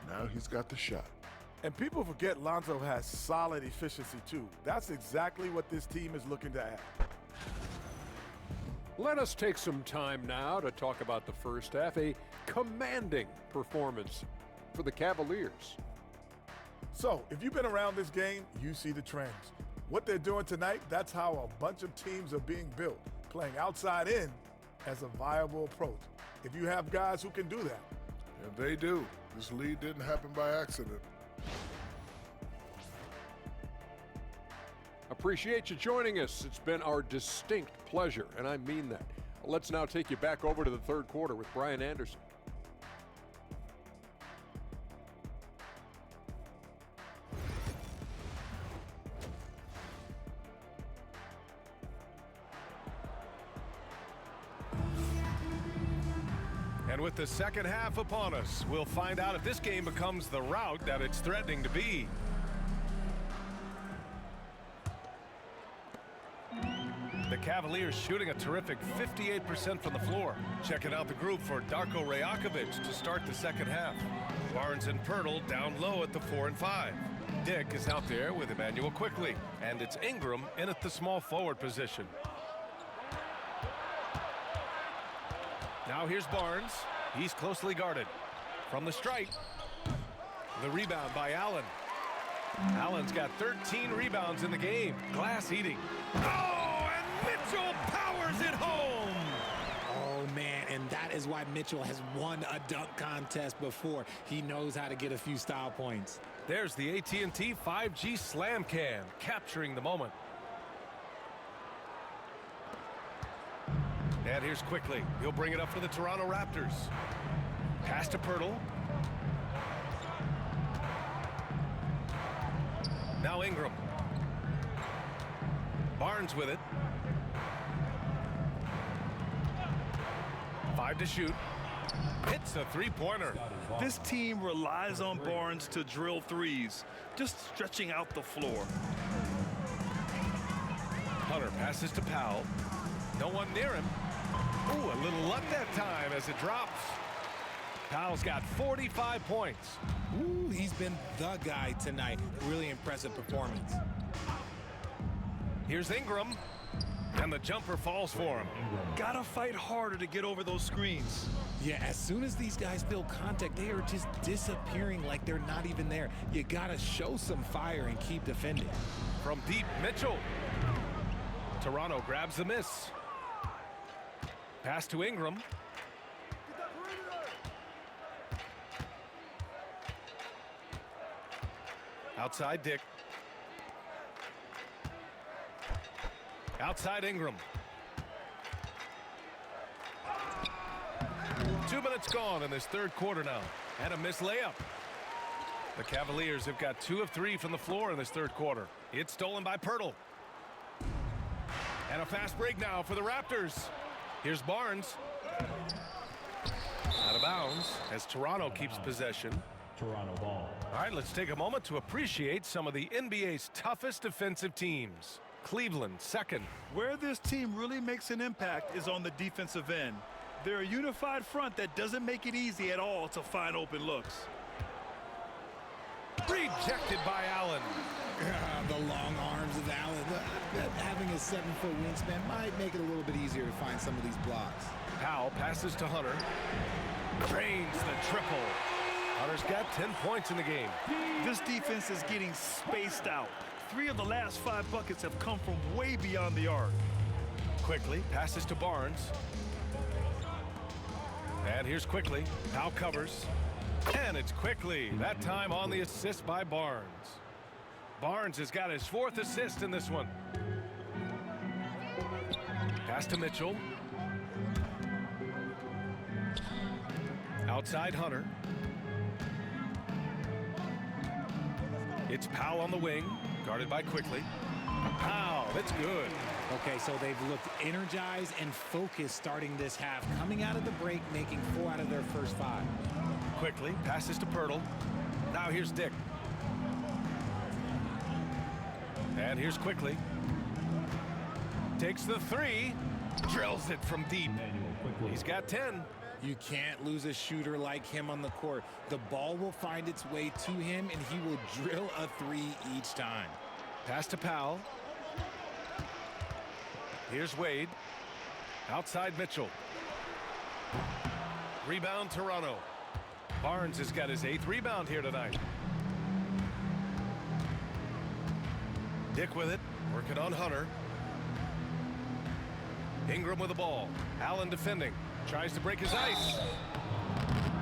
Speaker 9: Now he's got the shot.
Speaker 10: And people forget Lonzo has solid efficiency too. That's exactly what this team is looking to add.
Speaker 8: Let us take some time now to talk about the first half, a commanding performance for the Cavaliers.
Speaker 10: So, if you've been around this game, you see the trends. What they're doing tonight, that's how a bunch of teams are being built, playing outside in as a viable approach. If you have guys who can do that.
Speaker 9: And they do. This lead didn't happen by accident.
Speaker 8: Appreciate you joining us. It's been our distinct pleasure, and I mean that. Let's now take you back over to the third quarter with Brian Anderson.
Speaker 4: And with the second half upon us, we'll find out if this game becomes the rout that it's threatening to be. The Cavaliers shooting a terrific 58% from the floor. Checking out the group for Darko Rajakovic to start the second half. Barnes and Pirtle down low at the 4 and 5. Dick is out there with Emmanuel quickly, and it's Ingram in at the small forward position. Now here's Barnes. He's closely guarded. From the stripe, the rebound by Allen. Allen's got 13 rebounds in the game. Glass eating. Oh, and Mitchell powers it home.
Speaker 6: Oh, man, and that is why Mitchell has won a dunk contest before. He knows how to get a few style points.
Speaker 4: There's the AT&T 5G Slam Cam, capturing the moment. And here's quickly. He'll bring it up for the Toronto Raptors. Pass to Pirtle. Now Ingram. Barnes with it. 5 to shoot. Hits a three-pointer.
Speaker 5: This team relies on Barnes to drill threes, just stretching out the floor.
Speaker 4: Hunter passes to Powell. No one near him. Ooh, a little luck that time as it drops. Powell's got 45 points.
Speaker 6: Ooh, he's been the guy tonight. Really impressive performance.
Speaker 4: Here's Ingram, and the jumper falls for him.
Speaker 5: Gotta fight harder to get over those screens.
Speaker 6: Yeah, as soon as these guys feel contact, they are just disappearing like they're not even there. You gotta show some fire and keep defending.
Speaker 4: From deep, Mitchell. Toronto grabs the miss. Pass to Ingram. Outside Dick. Outside Ingram. 2 minutes gone in this third quarter now. And a missed layup. The Cavaliers have got 2 of 3 from the floor in this third quarter. It's stolen by Pirtle. And a fast break now for the Raptors. Here's Barnes. Out of bounds as Toronto keeps possession.
Speaker 3: Toronto ball.
Speaker 4: All right, let's take a moment to appreciate some of the NBA's toughest defensive teams. Cleveland, second.
Speaker 5: Where this team really makes an impact is on the defensive end. They're a unified front that doesn't make it easy at all to find open looks.
Speaker 4: Rejected by Allen.
Speaker 6: The long arms of Allen. Having a 7-foot wingspan might make it a little bit easier to find some of these blocks.
Speaker 4: Powell passes to Hunter. Drains the triple. Hunter's got 10 points in the game.
Speaker 5: This defense is getting spaced out. 3 of the last 5 buckets have come from way beyond the arc.
Speaker 4: Quickly passes to Barnes. And here's Quickly. Powell covers. And it's Quickly. That time on the assist by Barnes. Barnes has got his 4th assist in this one. Pass to Mitchell. Outside Hunter. It's Powell on the wing, guarded by Quickly. Powell, that's good.
Speaker 6: Okay, so they've looked energized and focused starting this half, coming out of the break, making 4 out of their first 5.
Speaker 4: Quickly passes to Pirtle. Now here's Dick. And here's Quickly. Takes the 3. Drills it from deep. He's got 10.
Speaker 6: You can't lose a shooter like him on the court. The ball will find its way to him, and he will drill a 3 each time.
Speaker 4: Pass to Powell. Here's Wade. Outside Mitchell. Rebound Toronto. Barnes has got his 8th rebound here tonight. Dick with it, working on Hunter. Ingram with the ball. Allen defending. Tries to break his ice.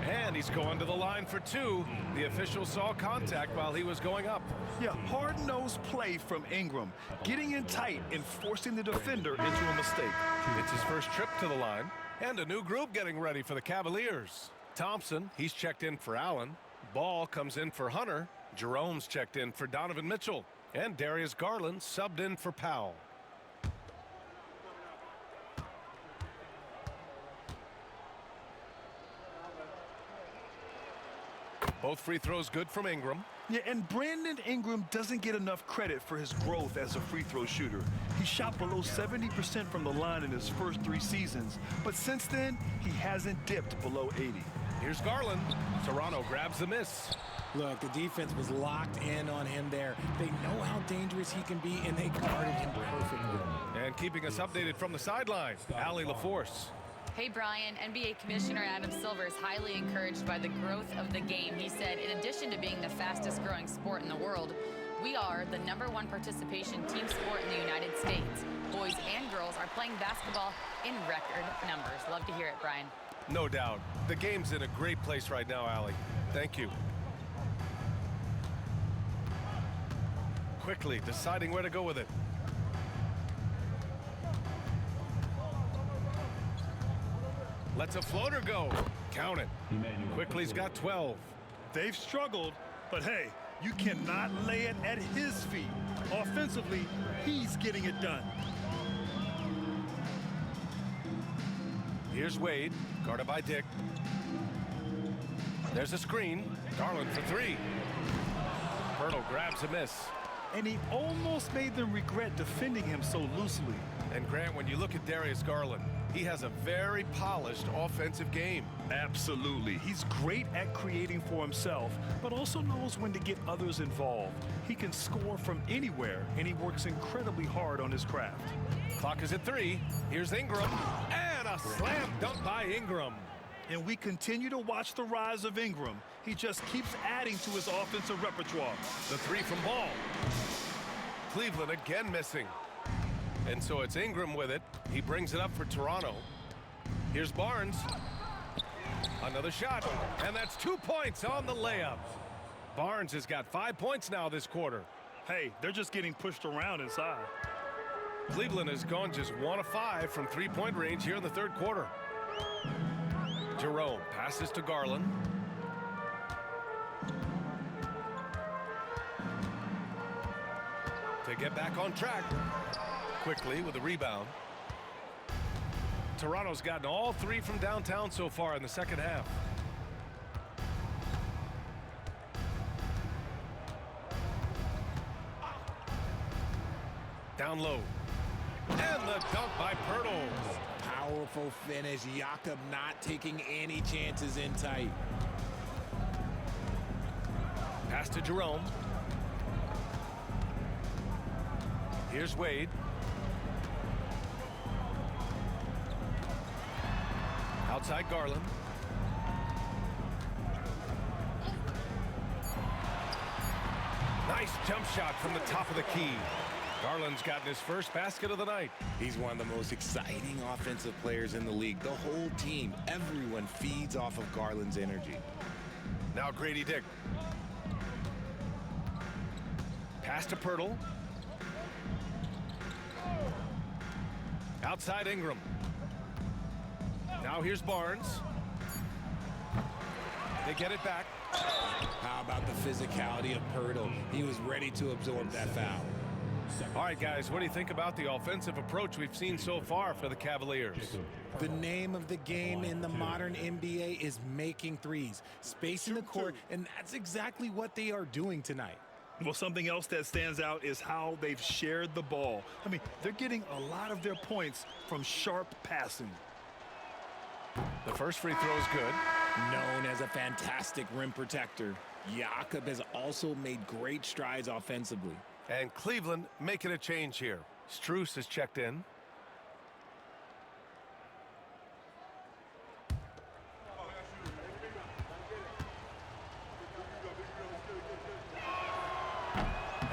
Speaker 4: And he's going to the line for two. The official saw contact while he was going up.
Speaker 5: Yeah, hard-nosed play from Ingram, getting in tight and forcing the defender into a mistake.
Speaker 4: It's his first trip to the line. And a new group getting ready for the Cavaliers. Thompson, he's checked in for Allen. Ball comes in for Hunter. Jerome's checked in for Donovan Mitchell. And Darius Garland subbed in for Powell. Both free throws good from Ingram.
Speaker 5: Yeah, and Brandon Ingram doesn't get enough credit for his growth as a free throw shooter. He shot below 70% from the line in his first 3 seasons, but since then, he hasn't dipped below 80.
Speaker 4: Here's Garland. Toronto grabs the miss.
Speaker 6: Look, the defense was locked in on him there. They know how dangerous he can be, and they guarded him perfectly.
Speaker 4: And keeping us updated from the sideline, Allie LaForce.
Speaker 7: Hey, Brian, NBA Commissioner Adam Silver is highly encouraged by the growth of the game. He said, in addition to being the fastest growing sport in the world, we are the #1 participation team sport in the United States. Boys and girls are playing basketball in record numbers. Love to hear it, Brian.
Speaker 4: No doubt. The game's in a great place right now, Allie. Thank you. Quickly deciding where to go with it. Lets a floater go. Count it. Quickly's got 12.
Speaker 5: They've struggled, but hey, you cannot lay it at his feet. Offensively, he's getting it done.
Speaker 4: Here's Wade, guarded by Dick. There's a screen. Garland for 3. Pirtle grabs a miss.
Speaker 5: And he almost made them regret defending him so loosely.
Speaker 4: And Grant, when you look at Darius Garland, he has a very polished offensive game.
Speaker 5: Absolutely. He's great at creating for himself, but also knows when to get others involved. He can score from anywhere, and he works incredibly hard on his craft.
Speaker 4: Clock is at 3. Here's Ingram. And a slam dunk by Ingram.
Speaker 5: And we continue to watch the rise of Ingram. He just keeps adding to his offensive repertoire.
Speaker 4: The 3 from Ball. Cleveland again missing. And so it's Ingram with it. He brings it up for Toronto. Here's Barnes. Another shot. And that's 2 points on the layup. Barnes has got 5 points now this quarter.
Speaker 5: Hey, they're just getting pushed around inside.
Speaker 4: Cleveland has gone just 1 of 5 from 3-point range here in the third quarter. Jerome passes to Garland. To get back on track. Quickly with a rebound. Toronto's gotten all 3 from downtown so far in the second half. Down low. And the dunk by Pirtle.
Speaker 6: Powerful finish. Jakob not taking any chances in tight.
Speaker 4: Pass to Jerome. Here's Wade. Outside Garland. Nice jump shot from the top of the key. Garland's gotten his first basket of the night.
Speaker 6: He's one of the most exciting offensive players in the league. The whole team, everyone feeds off of Garland's energy.
Speaker 4: Now Grady Dick. Pass to Pirtle. Outside Ingram. Now here's Barnes. They get it back.
Speaker 6: How about the physicality of Pirtle? He was ready to absorb that foul.
Speaker 4: All right, guys, what do you think about the offensive approach we've seen so far for the Cavaliers?
Speaker 6: The name of the game in the modern NBA is making threes, spacing the court, and that's exactly what they are doing tonight.
Speaker 5: Well, something else that stands out is how they've shared the ball. I mean, they're getting a lot of their points from sharp passing.
Speaker 4: The first free throw is good.
Speaker 6: Known as a fantastic rim protector, Jakob has also made great strides offensively.
Speaker 4: And Cleveland making a change here. Strus is checked in.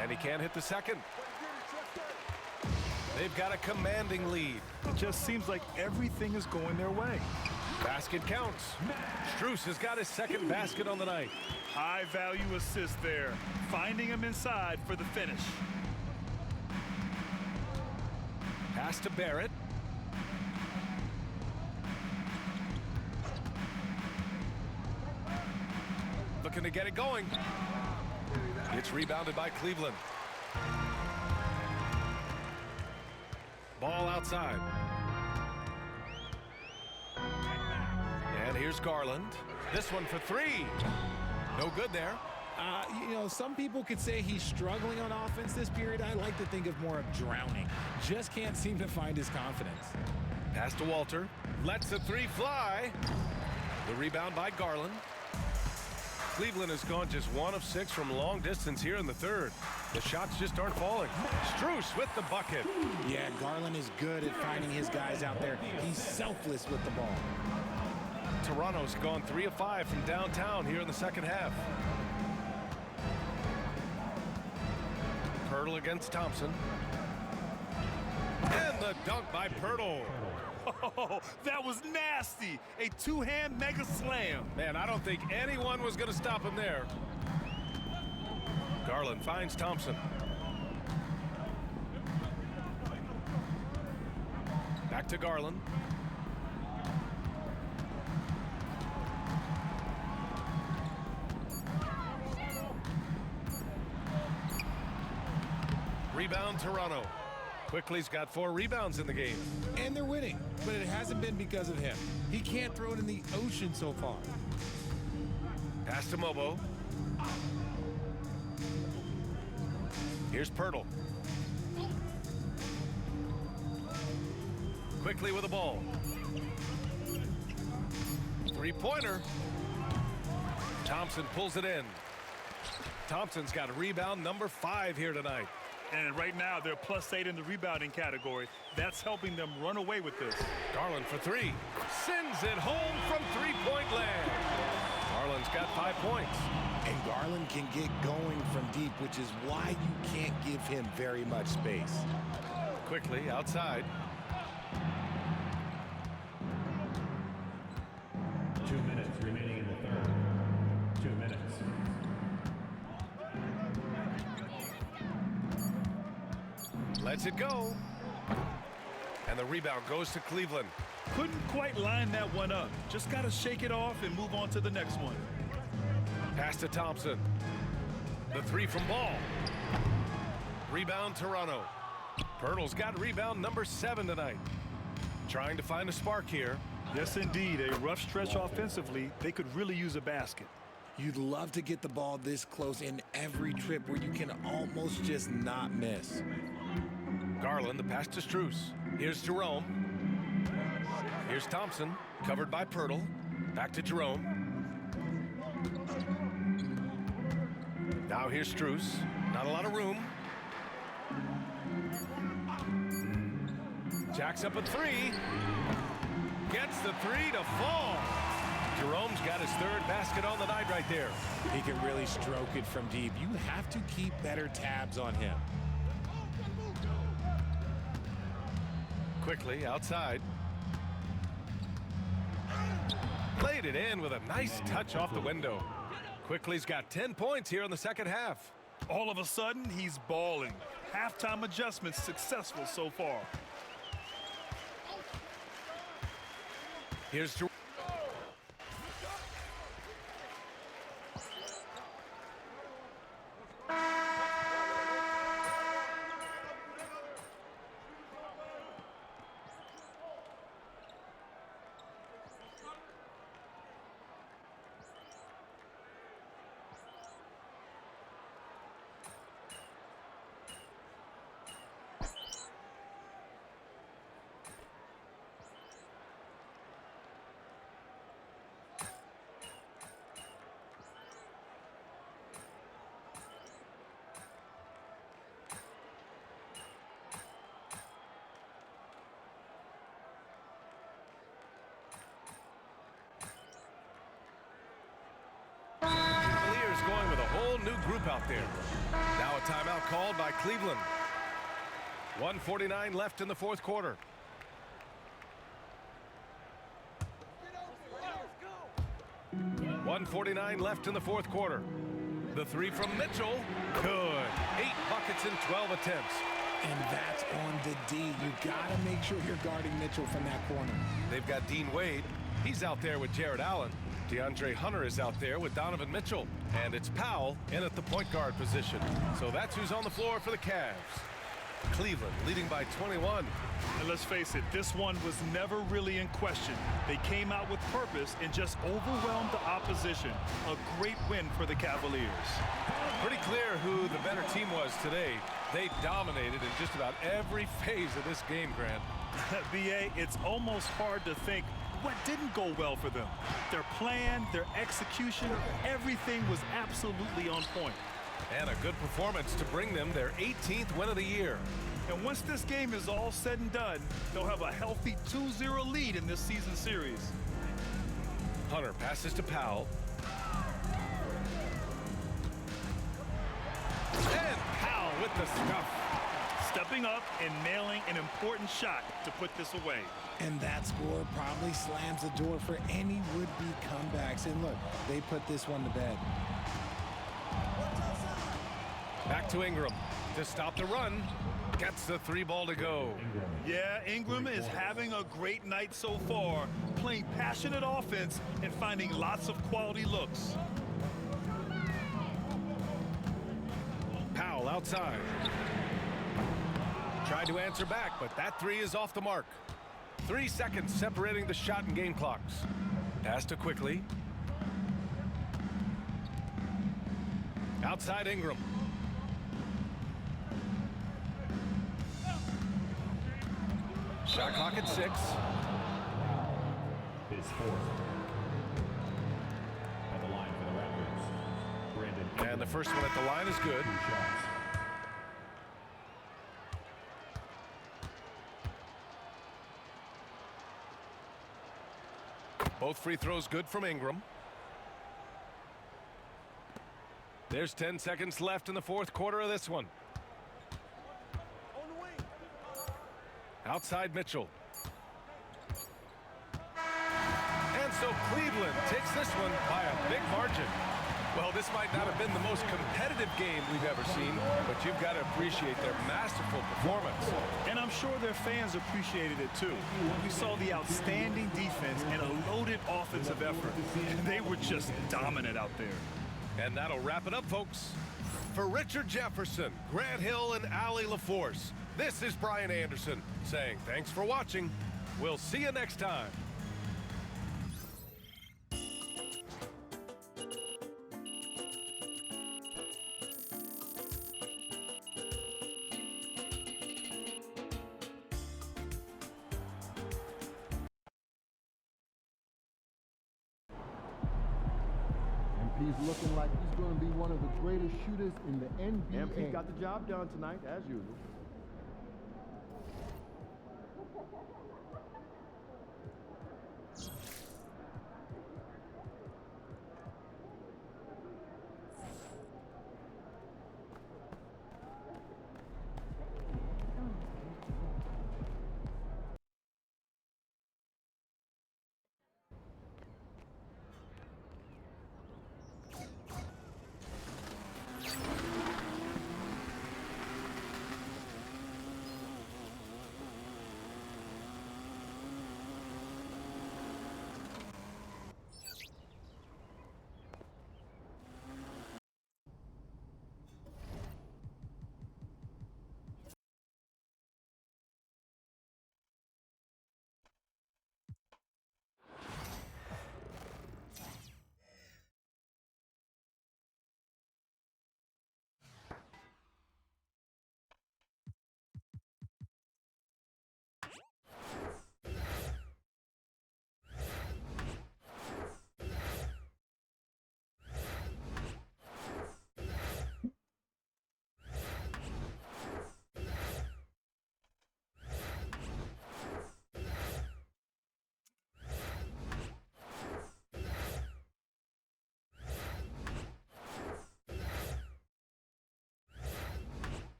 Speaker 4: And he can't hit the second. They've got a commanding lead.
Speaker 5: It just seems like everything is going their way.
Speaker 4: Basket counts. Strus has got his second basket on the night.
Speaker 5: High-value assist there. Finding him inside for the finish.
Speaker 4: Pass to Barrett. Looking to get it going. It's rebounded by Cleveland. Ball outside. And here's Garland. This one for three. No good there.
Speaker 6: You know, some people could say he's struggling on offense this period. I like to think of more of drowning. Just can't seem to find his confidence.
Speaker 4: Pass to Walter. Lets the three fly. The rebound by Garland. Cleveland has gone just 1 of 6 from long distance here in the third. The shots just aren't falling. Strus with the bucket.
Speaker 6: Yeah, Garland is good at finding his guys out there. He's selfless with the ball.
Speaker 4: Toronto's gone 3 of 5 from downtown here in the second half. Pirtle against Thompson. And the dunk by Pirtle.
Speaker 5: Oh, that was nasty. A two-hand mega slam.
Speaker 4: Man, I don't think anyone was going to stop him there. Garland finds Thompson. Back to Garland. Rebound Toronto. Quickly's got 4 rebounds in the game.
Speaker 6: And they're winning, but it hasn't been because of him. He can't throw it in the ocean so far.
Speaker 4: Pass to Mobo. Here's Pirtle. Quickly with the ball. Three-pointer. Thompson pulls it in. Thompson's got a rebound number 5 here tonight.
Speaker 5: And right now, they're +8 in the rebounding category. That's helping them run away with this.
Speaker 4: Garland for 3. Sends it home from three-point land. Garland's got 5 points.
Speaker 6: And Garland can get going from deep, which is why you can't give him very much space.
Speaker 4: Quickly outside.
Speaker 3: 2 minutes remaining in the third. 2 minutes.
Speaker 4: Lets it go. And the rebound goes to Cleveland.
Speaker 5: Couldn't quite line that one up. Just got to shake it off and move on to the next one.
Speaker 4: Pass to Thompson. The 3 from Ball. Rebound Toronto. Pirtle's got rebound number 7 tonight. Trying to find a spark here.
Speaker 5: Yes, indeed. A rough stretch offensively. They could really use a basket.
Speaker 6: You'd love to get the ball this close in every trip where you can almost just not miss.
Speaker 4: Garland, the pass to Strus. Here's Jerome. Here's Thompson, covered by Pirtle. Back to Jerome. Now here's Strus. Not a lot of room. Jacks up a 3. Gets the 3 to fall. Jerome's got his 3rd basket on the night right there.
Speaker 6: He can really stroke it from deep. You have to keep better tabs on him.
Speaker 4: Quickly outside. Played it in with a nice touch off the window. Quickly's got 10 points here in the second half.
Speaker 5: All of a sudden, he's balling. Halftime adjustments successful so far.
Speaker 4: Here's Jerome. Going with a whole new group out there. Now a timeout called by Cleveland. 1:49 left in the fourth quarter. .149 left in the fourth quarter. The three from Mitchell. Good. 8 buckets in 12 attempts.
Speaker 6: And that's on the D. You got to make sure you're guarding Mitchell from that corner.
Speaker 4: They've got Dean Wade. He's out there with Jared Allen. DeAndre Hunter is out there with Donovan Mitchell. And it's Powell in at the point guard position. So that's who's on the floor for the Cavs. Cleveland leading by 21.
Speaker 5: And let's face it, this one was never really in question. They came out with purpose and just overwhelmed the opposition. A great win for the Cavaliers.
Speaker 4: Pretty clear who the better team was today. They dominated in just about every phase of this game, Grant.
Speaker 5: B.A., it's almost hard to think what didn't go well for them. Their plan, their execution, everything was absolutely on point.
Speaker 4: And a good performance to bring them their 18th win of the year.
Speaker 5: And once this game is all said and done, they'll have a healthy 2-0 lead in this season series.
Speaker 4: Hunter passes to Powell. And Powell with the stuff.
Speaker 5: Stepping up and nailing an important shot to put this away.
Speaker 6: And that score probably slams the door for any would-be comebacks. And look, they put this one to bed.
Speaker 4: Back to Ingram to stop the run. Gets the 3 ball to go.
Speaker 5: Yeah, Ingram is having a great night so far, playing passionate offense and finding lots of quality looks.
Speaker 4: Powell outside. Tried to answer back, but that 3 is off the mark. 3 seconds separating the shot and game clocks. Pass to quickly. Outside Ingram. Shot clock at 6.
Speaker 3: His fourth. At the line for the Raptors, Brandon.
Speaker 4: And the first one at the line is good.
Speaker 3: 2 shots.
Speaker 4: Both free throws good from Ingram. There's 10 seconds left in the fourth quarter of this one. Outside Mitchell. And so Cleveland takes this one by a big margin. Well, this might not have been the most competitive game we've ever seen, but you've got to appreciate their masterful performance.
Speaker 5: And I'm sure their fans appreciated it too. We saw the outstanding defense and a loaded offensive effort. And they were just dominant out there.
Speaker 4: And that'll wrap it up, folks. For Richard Jefferson, Grant Hill, and Allie LaForce, this is Brian Anderson saying thanks for watching. We'll see you next time.
Speaker 11: He's looking like he's going to be one of the greatest shooters in the NBA.
Speaker 12: MP got the job done tonight, as usual.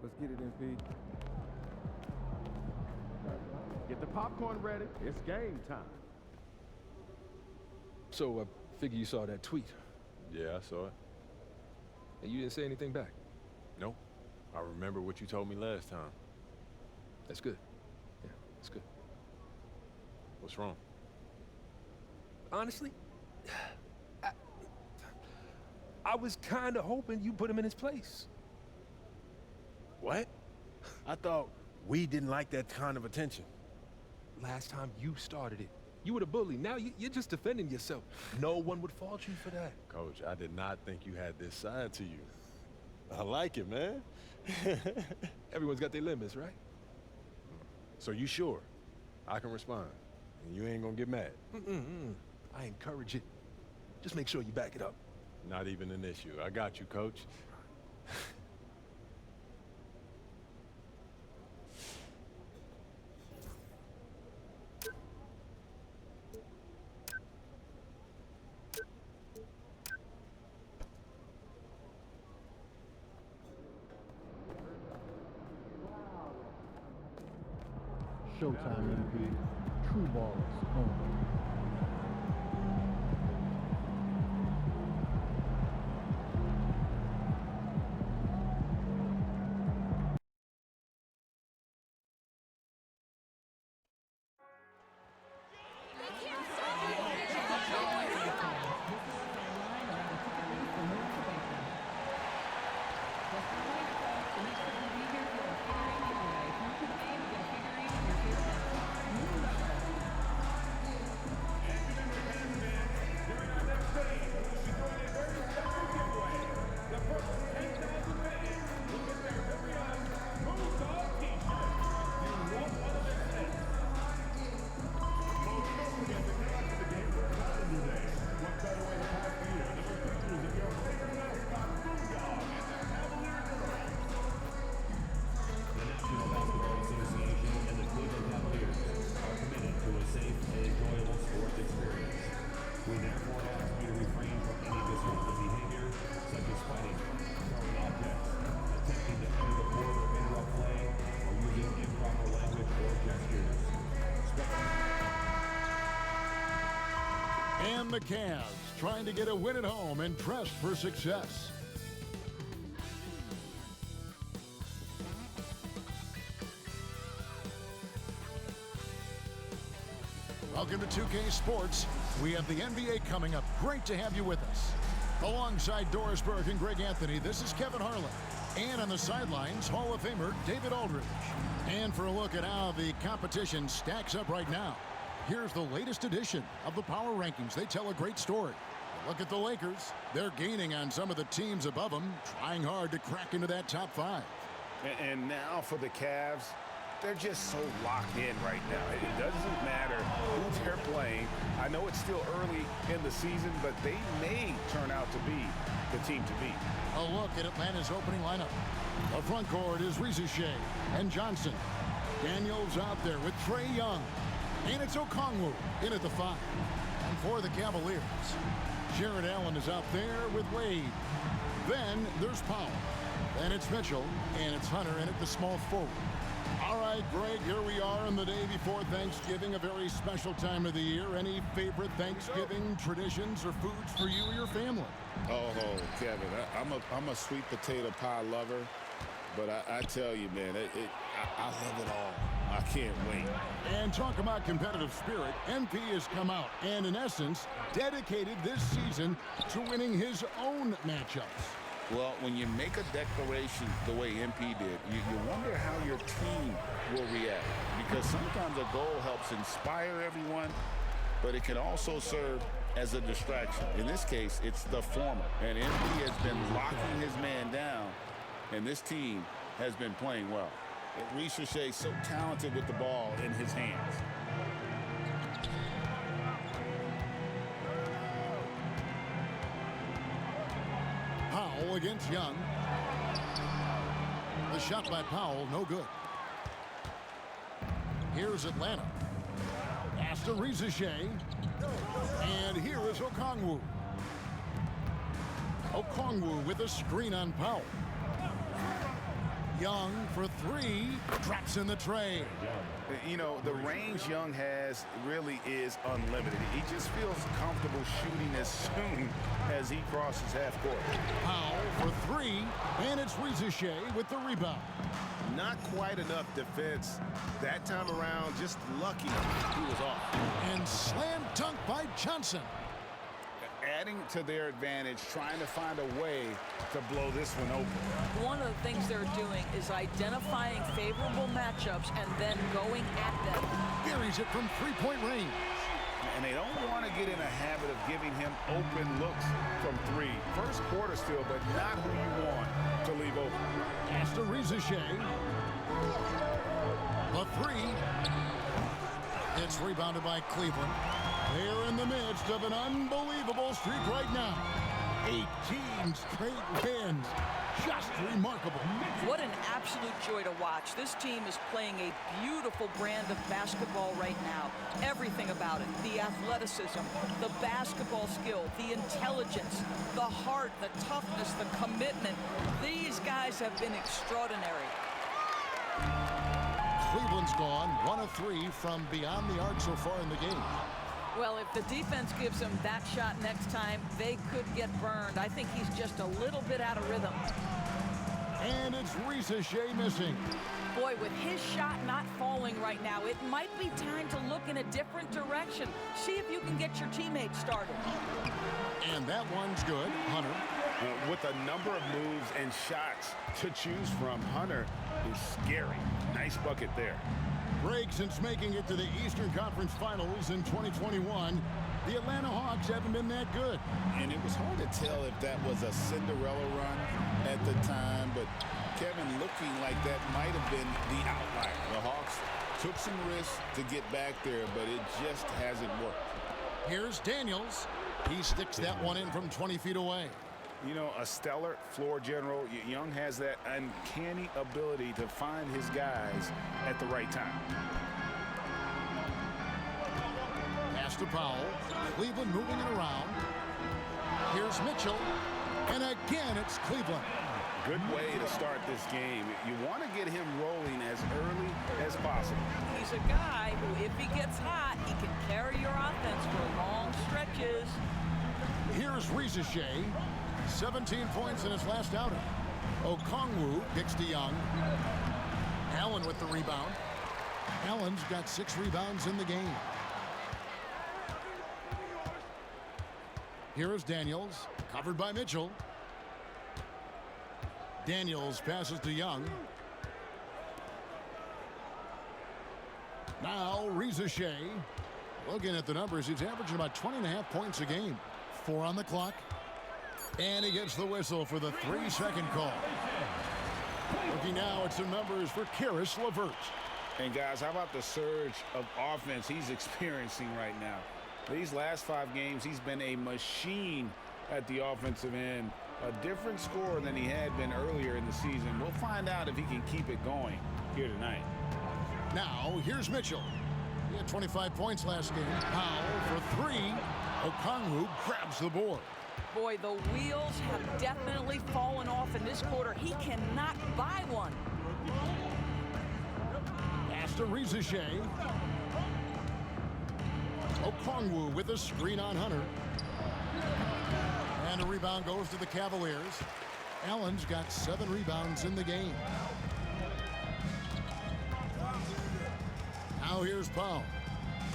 Speaker 12: Let's get it, MP. Get the popcorn ready. It's game time.
Speaker 13: So I figure you saw that tweet.
Speaker 5: Yeah, I saw it.
Speaker 13: And you didn't say anything back.
Speaker 5: Nope. I remember what you told me last time.
Speaker 13: That's good. Yeah, that's good.
Speaker 5: What's wrong?
Speaker 13: Honestly, I was kind of hoping you put him in his place.
Speaker 5: What? I thought we didn't like that kind of attention.
Speaker 13: Last time you started it, you were the bully. Now you're just defending yourself. No one would fault you for that.
Speaker 5: Coach, I did not think you had this side to you. I like it, man.
Speaker 13: Everyone's got their limits, right?
Speaker 5: So you sure I can respond and you ain't gonna get mad?
Speaker 13: I encourage it. Just make sure you back it up.
Speaker 5: Not even an issue. I got you, Coach.
Speaker 11: Showtime, MP. True balls only.
Speaker 14: And the Cavs trying to get a win at home and pressed for success. Welcome to 2K Sports. We have the NBA coming up. Great to have you with us. Alongside Doris Burke and Greg Anthony, this is Kevin Harlan. And on the sidelines, Hall of Famer David Aldridge. And for a look at how the competition stacks up right now, here's the latest edition of the Power Rankings. They tell a great story. Look at the Lakers. They're gaining on some of the teams above them, trying hard to crack into that top 5.
Speaker 15: And now for the Cavs, they're just so locked in right now. It doesn't matter who they're playing. I know it's still early in the season, but they may turn out to be the team to beat.
Speaker 14: A look at Atlanta's opening lineup. The front court is Shea and Johnson. Daniels out there with Trae Young. And it's Okongwu in at the 5. And for the Cavaliers, Jared Allen is out there with Wade. Then there's Powell. Then it's Mitchell, and it's Hunter in at the small forward. All right, Greg, here we are on the day before Thanksgiving, a very special time of the year. Any favorite Thanksgiving traditions or foods for you or your family?
Speaker 15: Oh, Kevin, I'm a sweet potato pie lover, but I tell you, man, I love it all. I can't wait.
Speaker 14: And talk about competitive spirit. MP has come out and, in essence, dedicated this season to winning his own matchups.
Speaker 15: Well, when you make a declaration the way MP did, you wonder how your team will react. Because sometimes a goal helps inspire everyone, but it can also serve as a distraction. In this case, it's the former. And MP has been locking his man down, and this team has been playing well. Shea is so talented with the ball in his hands.
Speaker 14: Powell against Young. The shot by Powell, no good. Here's Atlanta. Pass to Shea. And here is Okongwu. Okongwu with a screen on Powell. Young for three. Drops in the tray.
Speaker 15: You know, the range Young has really is unlimited. He just feels comfortable shooting as soon as he crosses half court.
Speaker 14: Powell for three, and it's Rizachet with the rebound.
Speaker 12: Not quite enough defense that time around. Just lucky he was off.
Speaker 14: And slam dunk by Johnson.
Speaker 15: Adding to their advantage, trying to find a way to blow this one open.
Speaker 16: One of the things they're doing is identifying favorable matchups and then going at them.
Speaker 14: Buries it from three-point range.
Speaker 15: And they don't want to get in a habit of giving him open looks from three. First quarter still, but not who you want to leave open.
Speaker 14: Pass to Rizachet. The three. It's rebounded by Cleveland. They're in the midst of an unbelievable streak right now. 18 straight wins. Just remarkable.
Speaker 16: What an absolute joy to watch. This team is playing a beautiful brand of basketball right now. Everything about it. The athleticism, the basketball skill, the intelligence, the heart, the toughness, the commitment. These guys have been extraordinary.
Speaker 14: Cleveland's gone 1 of 3 from beyond the arc so far in the game.
Speaker 16: Well, if the defense gives him that shot next time, they could get burned. I think he's just a little bit out of rhythm.
Speaker 14: And it's Rizachet missing.
Speaker 16: Boy, with his shot not falling right now, it might be time to look in a different direction. See if you can get your teammates started.
Speaker 14: And that one's good. Hunter.
Speaker 15: With a number of moves and shots to choose from, Hunter is scary. Nice bucket there.
Speaker 14: Greg, since making it to the Eastern Conference Finals in 2021, the Atlanta Hawks haven't been that good.
Speaker 15: And it was hard to tell if that was a Cinderella run at the time, but Kevin, looking like that might have been the outlier. The Hawks took some risks to get back there, but it just hasn't worked.
Speaker 14: Here's Daniels. He sticks that one in from 20 feet away.
Speaker 15: You know, a stellar floor general. Young has that uncanny ability to find his guys at the right time.
Speaker 14: Pass to Powell. Cleveland moving it around. Here's Mitchell. And again, it's Cleveland.
Speaker 15: Good way to start this game. You want to get him rolling as early as possible.
Speaker 16: He's a guy who, if he gets hot, he can carry your offense for long stretches.
Speaker 14: Here's Rizachet. 17 points in his last outing. Okongwu kicks to Young. Allen with the rebound. Allen's got 6 rebounds in the game. Here is Daniels, covered by Mitchell. Daniels passes to Young. Now Rizachet. Looking at the numbers, he's averaging about 20.5 points a game. 4 on the clock. And he gets the whistle for the 3-second call. Looking now at some numbers for Karis LeVert.
Speaker 15: And guys, how about the surge of offense he's experiencing right now? These last 5 games, he's been a machine at the offensive end. A different score than he had been earlier in the season. We'll find out if he can keep it going here tonight.
Speaker 14: Now, here's Mitchell. He had 25 points last game. Powell for 3. Okongwu grabs the board.
Speaker 16: Boy, the wheels have definitely fallen off in this quarter. He cannot buy one.
Speaker 14: Pass to Rizachet. Okongwu with a screen on Hunter. And a rebound goes to the Cavaliers. Allen's got 7 rebounds in the game. Now here's Powell.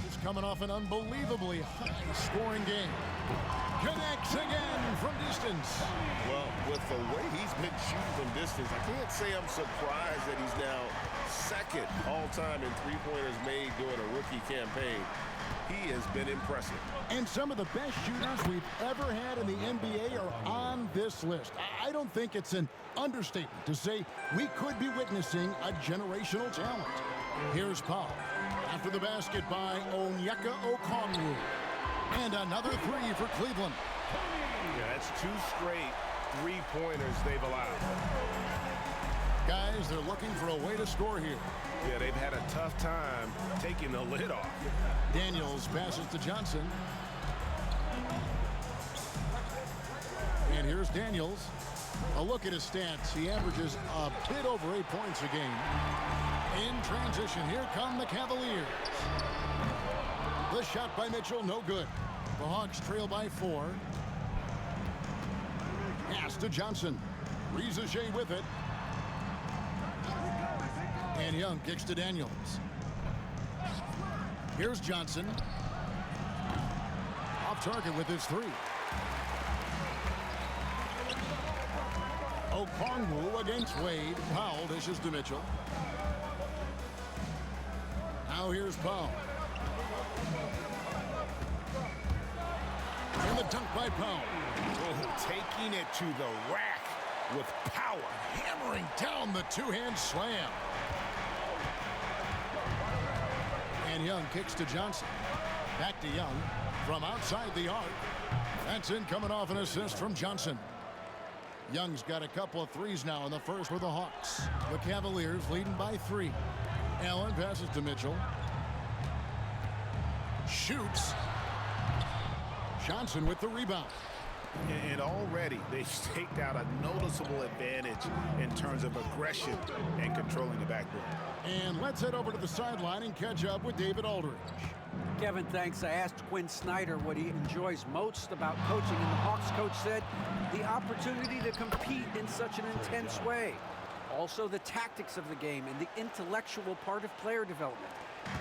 Speaker 14: He's coming off an unbelievably high-scoring game. Connects again from distance.
Speaker 12: Well, with the way he's been shooting from distance, I can't say I'm surprised that he's now second all-time in three-pointers made during a rookie campaign. He has been impressive.
Speaker 14: And some of the best shooters we've ever had in the NBA are on this list. I don't think it's an understatement to say we could be witnessing a generational talent. Here's Powell. After the basket by Onyeka Okongwu. And another 3 for Cleveland.
Speaker 12: Yeah, that's 2 straight three-pointers they've allowed.
Speaker 14: Guys, they're looking for a way to score here.
Speaker 12: Yeah, they've had a tough time taking the lid off.
Speaker 14: Daniels passes to Johnson. And here's Daniels. A look at his stats. He averages a bit over 8 points a game. In transition, here come the Cavaliers. The shot by Mitchell, no good. The Hawks trail by 4. Pass to Johnson. Rizachet with it. And Young kicks to Daniels. Here's Johnson. Off target with his 3. Okongwu against Wade. Powell dishes to Mitchell. Now here's Powell. And the dunk by Powell.
Speaker 12: Oh, taking it to the rack with power.
Speaker 14: Hammering down the two-hand slam. And Young kicks to Johnson. Back to Young from outside the arc. That's in, coming off an assist from Johnson. Young's got a couple of threes now in the first with the Hawks. The Cavaliers leading by 3. Allen passes to Mitchell. Shoots. Johnson with the rebound.
Speaker 17: And already they've staked out a noticeable advantage in terms of aggression and controlling the backboard.
Speaker 14: And let's head over to the sideline and catch up with David Aldridge.
Speaker 18: Kevin, thanks. I asked Quinn Snyder what he enjoys most about coaching, and the Hawks coach said the opportunity to compete in such an intense way. Also the tactics of the game and the intellectual part of player development.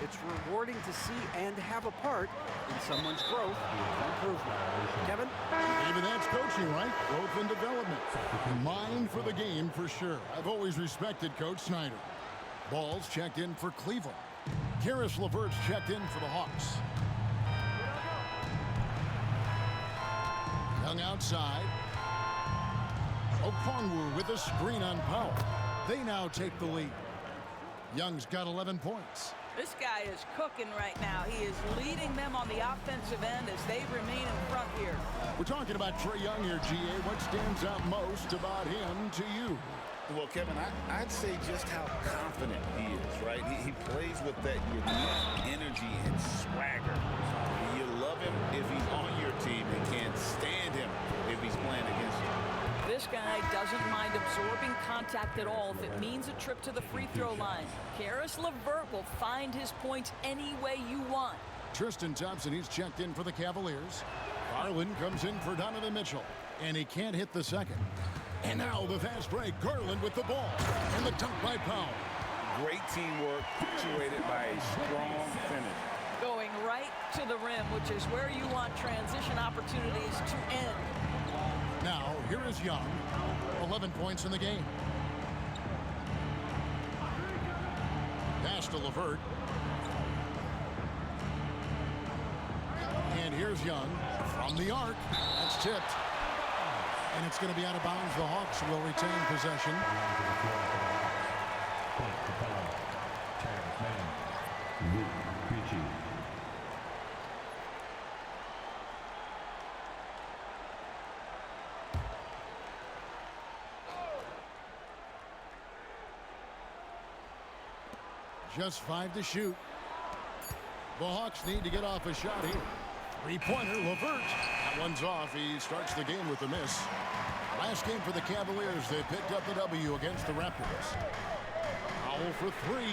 Speaker 18: It's rewarding to see and have a part in someone's growth and improvement. Kevin?
Speaker 14: Maybe that's coaching, right? Growth and development. Mind for the game for sure. I've always respected Coach Snyder. Ball's checked in for Cleveland. Karis LeVert's checked in for the Hawks. Young outside. Okongwu with a screen on Powell. They now take the lead. Young's got 11 points.
Speaker 16: This guy is cooking right now. He is leading them on the offensive end as they remain in front here.
Speaker 14: We're talking about Trae Young here, GA. What stands out most about him to you?
Speaker 15: Well, Kevin, I'd say just how confident he is, right? He plays with that unique energy and swagger. You love him if he's on your team and can't stand him if he's playing against you.
Speaker 16: This guy doesn't mind absorbing contact at all if it means a trip to the free throw line. Karis LeVert will find his points any way you want.
Speaker 14: Tristan Thompson, he's checked in for the Cavaliers. Garland comes in for Donovan Mitchell, and he can't hit the second. And now the fast break. Garland with the ball. And the dunk by Powell.
Speaker 17: Great teamwork punctuated by a strong finish.
Speaker 16: Going right to the rim, which is where you want transition opportunities to end.
Speaker 14: Now, here is Young. 11 points in the game. Pass to LeVert. And here's Young from the arc. That's tipped. And it's going to be out of bounds. The Hawks will retain possession. Just 5 to shoot. The Hawks need to get off a shot here. Three-pointer, LeVert. That one's off. He starts the game with a miss. Last game for the Cavaliers, they picked up the W against the Raptors. Powell for 3.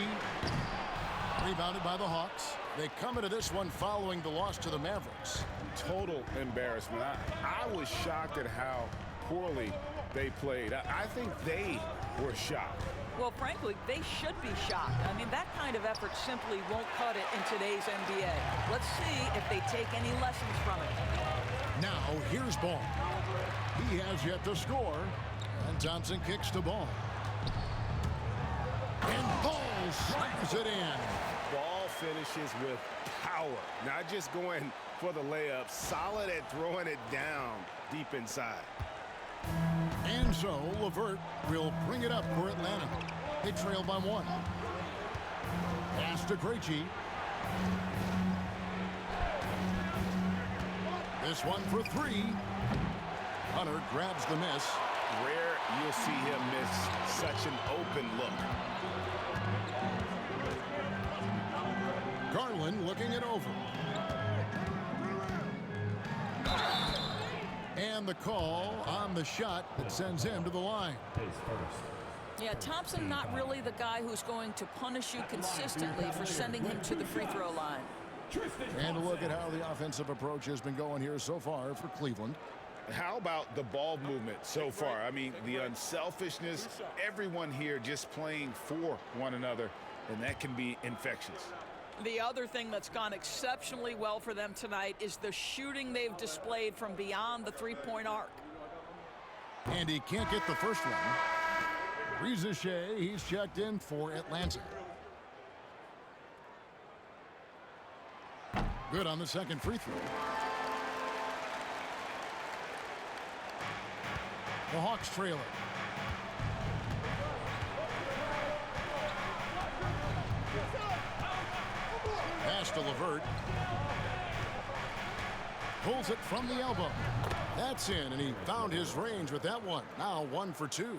Speaker 14: Rebounded by the Hawks. They come into this one following the loss to the Mavericks.
Speaker 17: Total embarrassment. I was shocked at how poorly they played. I think they were shocked.
Speaker 16: Well, frankly, they should be shocked. I mean, that kind of effort simply won't cut it in today's NBA. Let's see if they take any lessons from it.
Speaker 14: Now, here's Ball. He has yet to score. And Thompson kicks to Ball. And Ball slams it in.
Speaker 17: Ball finishes with power. Not just going for the layup. Solid at throwing it down deep inside.
Speaker 14: And so, LeVert will bring it up for Atlanta. They trail by 1. Pass to Krejci. This one for 3. Hunter grabs the miss.
Speaker 17: Rare you'll see him miss such an open look.
Speaker 14: Garland looking it over. And And the call on the shot that sends him to the line.
Speaker 16: Yeah, Thompson not really the guy who's going to punish you consistently for sending him to the free throw line.
Speaker 14: And a look at how the offensive approach has been going here so far for Cleveland.
Speaker 15: How about the ball movement so far? I mean, the unselfishness, everyone here just playing for one another, and that can be infectious.
Speaker 16: The other thing that's gone exceptionally well for them tonight is the shooting they've displayed from beyond the three-point arc.
Speaker 14: And he can't get the first one. Rizachet, he's checked in for Atlanta. Good on the second free throw. The Hawks trail it. Pass to LeVert. Pulls it from the elbow. That's in, and he found his range with that one. Now 1 for 2.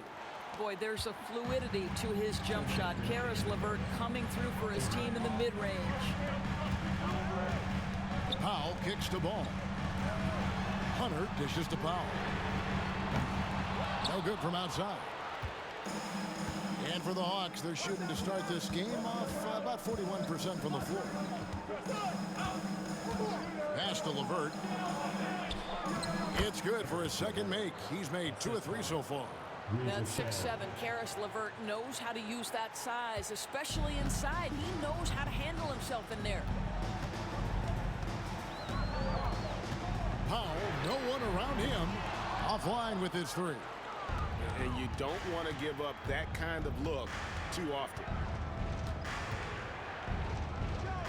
Speaker 16: Boy, there's a fluidity to his jump shot. Karis LeVert coming through for his team in the mid-range.
Speaker 14: Powell kicks the ball. Hunter dishes to Powell. No good from outside. And for the Hawks, they're shooting to start this game off about 41% from the floor. Pass to LeVert. It's good for his second make. He's made 2 of 3 so far.
Speaker 16: That's 6'7". Karis LeVert knows how to use that size, especially inside. He knows how to handle himself in there.
Speaker 14: Powell, no one around him. Offline with his 3.
Speaker 17: And you don't want to give up that kind of look too often.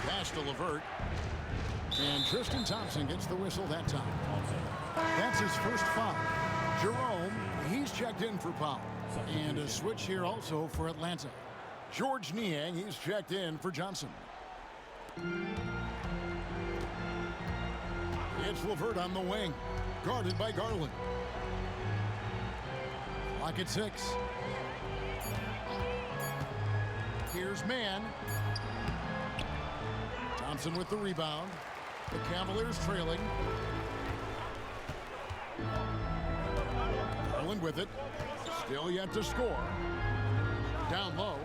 Speaker 14: Pass to LeVert. And Tristan Thompson gets the whistle that time. That's his first foul. Jerome, he's checked in for Powell. And a switch here also for Atlanta. George Niang, he's checked in for Johnson. It's LeVert on the wing, guarded by Garland. Clock at 6. Here's Mann. Thompson with the rebound. The Cavaliers trailing. Garland with it. Still yet to score. Down low.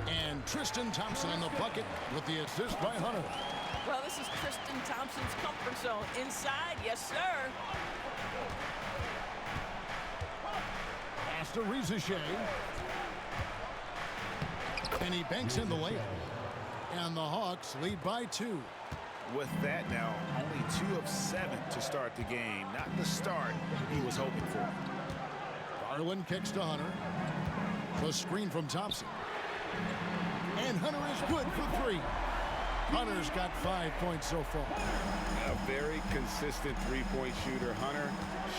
Speaker 14: And Tristan Thompson in the bucket with the assist by Hunter.
Speaker 16: Well, this is Tristan Thompson's comfort zone. Inside, yes, sir.
Speaker 14: Pass to Rizachet. And he banks in the layup. And the Hawks lead by 2.
Speaker 15: With that now, only 2 of 7 to start the game. Not the start he was hoping for.
Speaker 14: Garland kicks to Hunter. The screen from Thompson. And Hunter is good for 3. Hunter's got 5 points so far.
Speaker 17: A very consistent three-point shooter. Hunter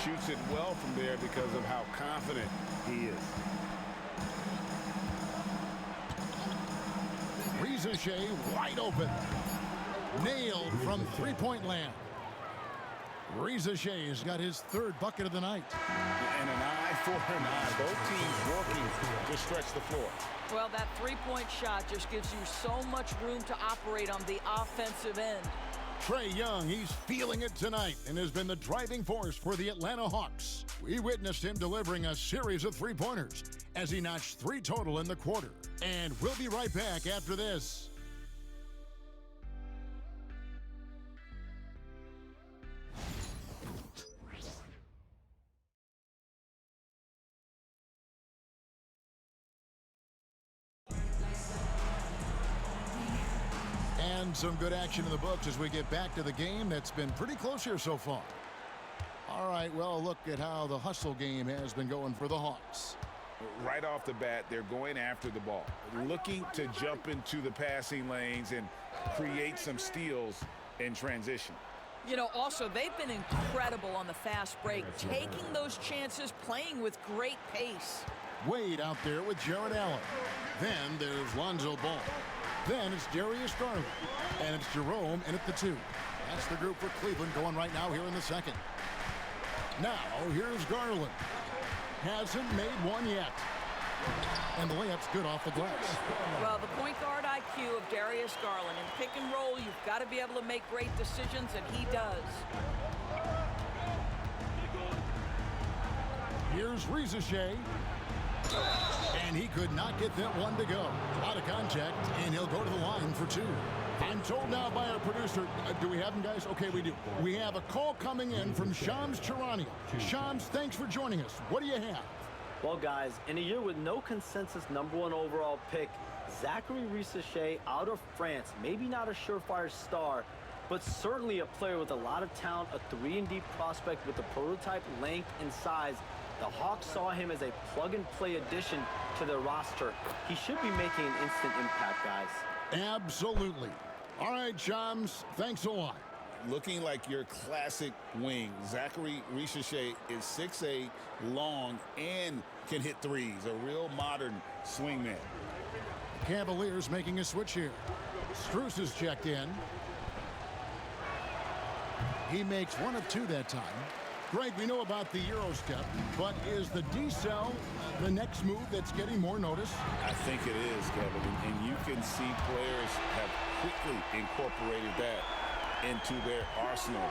Speaker 17: shoots it well from there because of how confident he is.
Speaker 14: Rizachet wide open. Nailed from three-point land. Rizachet has got his 3rd bucket of the night.
Speaker 15: And an eye for an eye. Both teams working to stretch the floor.
Speaker 16: Well, that three-point shot just gives you so much room to operate on the offensive end.
Speaker 14: Trae Young, he's feeling it tonight and has been the driving force for the Atlanta Hawks. We witnessed him delivering a series of three-pointers as he notched 3 total in the quarter. And we'll be right back after this. And some good action in the books as we get back to the game that's been pretty close here so far. All right, well, look at how the hustle game has been going for the Hawks.
Speaker 15: Right off the bat, they're going after the ball, looking to jump into the passing lanes and create some steals in transition.
Speaker 16: You know, also, they've been incredible on the fast break, taking those chances, playing with great pace.
Speaker 14: Wade out there with Jared Allen. Then there's Lonzo Ball. Then it's Darius Garland. And it's Jerome in at the 2. That's the group for Cleveland going right now here in the second. Now, here's Garland. Hasn't made one yet. And the layup's good off the glass.
Speaker 16: Well, the point guard IQ of Darius Garland. In pick and roll, you've got to be able to make great decisions, and he does.
Speaker 14: Here's Rizachet. And he could not get that one to go. Out of contact, and he'll go to the line for two. I'm told now by our producer, do we have him, guys? Okay, we do. We have a call coming in from Shams Charania. Shams, thanks for joining us. What do you have?
Speaker 19: Well, guys, in a year with no consensus #1 overall pick, Zachary Rizachet out of France, maybe not a surefire star, but certainly a player with a lot of talent, a 3-and-D prospect with the prototype length and size. The Hawks saw him as a plug-and-play addition to their roster. He should be making an instant impact, guys.
Speaker 14: Absolutely. All right, Shams, thanks a lot.
Speaker 15: Looking like your classic wing. Zachary Rizachet is 6'8", long, and can hit threes. A real modern swingman.
Speaker 14: Cavaliers making a switch here. Strus is checked in. He makes 1 of 2 that time. Greg, we know about the Euro step, but is the decel the next move that's getting more notice?
Speaker 15: I think it is, Kevin, and you can see players have quickly incorporated that into their arsenal.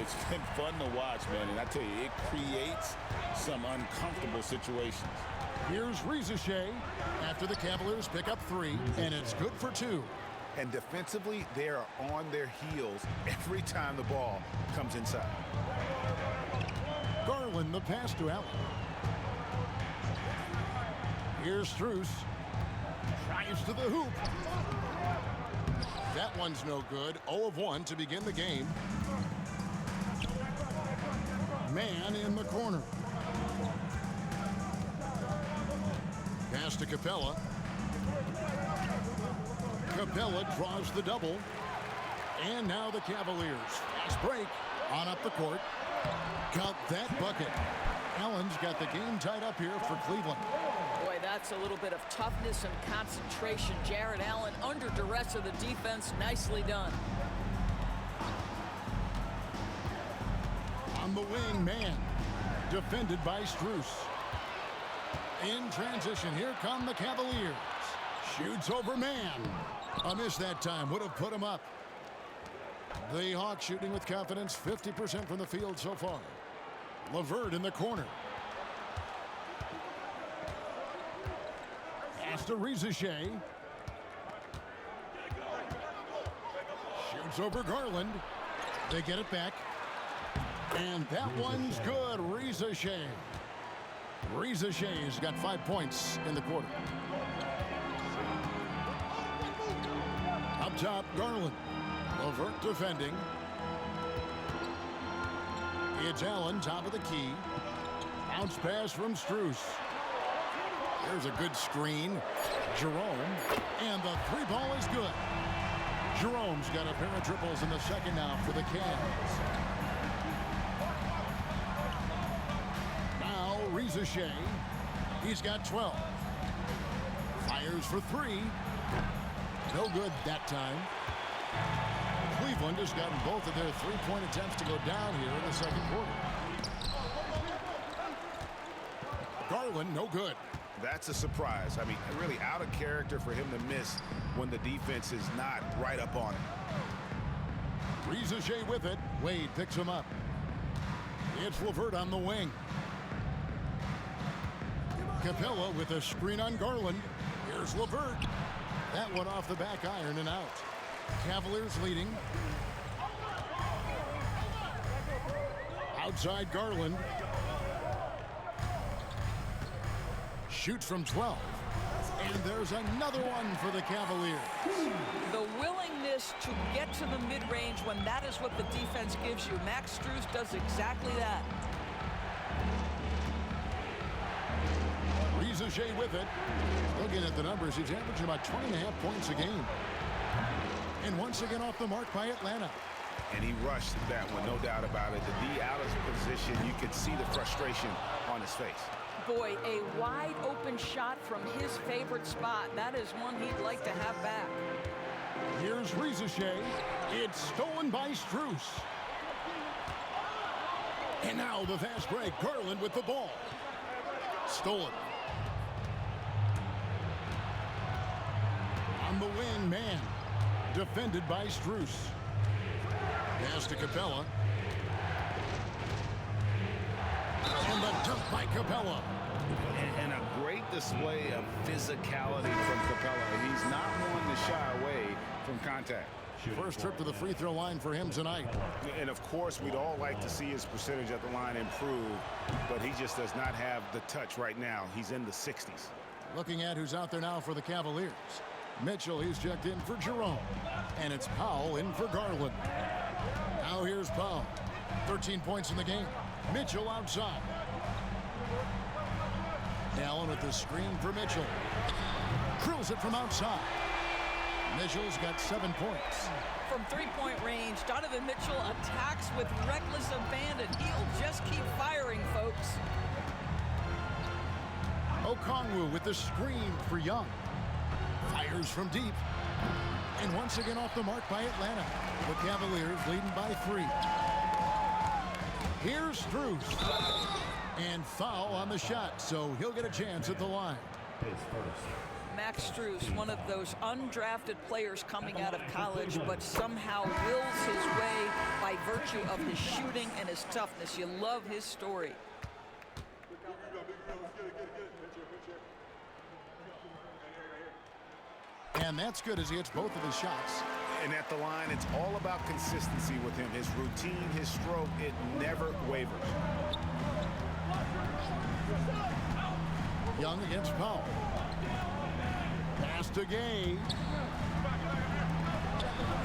Speaker 15: It's been fun to watch, man, and I tell you, it creates some uncomfortable situations.
Speaker 14: Here's Rizachet after the Cavaliers pick up 3, and it's good for 2.
Speaker 17: And defensively, they are on their heels every time the ball comes inside.
Speaker 14: Garland, the pass to Allen. Here's Strus. Drives to the hoop. That one's no good. 0 of 1 to begin the game. Man in the corner. Pass to Capella. Capella draws the double. And now the Cavaliers. Fast break on up the court. Count that bucket. Allen's got the game tied up here for Cleveland.
Speaker 16: Boy, that's a little bit of toughness and concentration. Jared Allen under duress of the defense. Nicely done.
Speaker 14: On the wing, man. Defended by Strus. In transition, here come the Cavaliers. Shoots over man. A miss that time. Would have put him up. The Hawks shooting with confidence. 50% from the field so far. LeVert in the corner. Pass to Rizachet. Shoots over Garland. They get it back. And that one's good. Rizachet. Rizachet's got 5 points in the quarter. Up top, Garland. LeVert defending. It's Allen, top of the key. Bounce pass from Strus. There's a good screen. Jerome. And the 3 ball is good. Jerome's got a pair of triples in the second now for the Cavs. Now Rizachet. He's got 12. Fires for 3. No good that time. Cleveland has gotten both of their 3-point attempts to go down here in the second quarter. Garland, no good.
Speaker 17: That's a surprise. I mean, really out of character for him to miss when the defense is not right up on him.
Speaker 14: Rizachet with it. Wade picks him up. It's LeVert on the wing. Capella with a screen on Garland. Here's LeVert. That one off the back iron and out. Cavaliers leading. Outside Garland. Shoots from 12. And there's another one for the Cavaliers.
Speaker 16: The willingness to get to the mid-range when that is what the defense gives you. Max Strus does exactly that.
Speaker 14: Rizachet with it. Looking at the numbers, he's averaging about 20.5 points a game. And once again off the mark by Atlanta.
Speaker 17: And he rushed that one, no doubt about it. The D out of position, you could see the frustration on his face.
Speaker 16: Boy, a wide open shot from his favorite spot. That is one he'd like to have back.
Speaker 14: Here's Rizachet. It's stolen by Strus. And now the fast break. Garland with the ball. Stolen. On the wing, man. Defended by Strus. Pass to Capella. And the dunk by Capella.
Speaker 17: And a great display of physicality from Capella. He's not one to shy away from contact.
Speaker 14: First trip to the free throw line for him tonight.
Speaker 17: And of course, we'd all like to see his percentage at the line improve, but he just does not have the touch right now. He's in the 60s.
Speaker 14: Looking at who's out there now for the Cavaliers. Mitchell, he's checked in for Jerome. And it's Powell in for Garland. Now here's Powell. 13 points in the game. Mitchell outside. Allen with the screen for Mitchell. Drills it from outside. Mitchell's got 7 points.
Speaker 16: From three-point range, Donovan Mitchell attacks with reckless abandon. He'll just keep firing, folks.
Speaker 14: Okongwu with the screen for Young. Fires from deep. And once again off the mark by Atlanta. The Cavaliers leading by 3. Here's Strus. And foul on the shot, so he'll get a chance at the line.
Speaker 16: Max Strus, one of those undrafted players coming out of college, but somehow wills his way by virtue of his shooting and his toughness. You love his story.
Speaker 14: And that's good as he hits both of his shots.
Speaker 17: And at the line, it's all about consistency with him. His routine, his stroke, it never wavers.
Speaker 14: Young against Powell. Pass to Gay.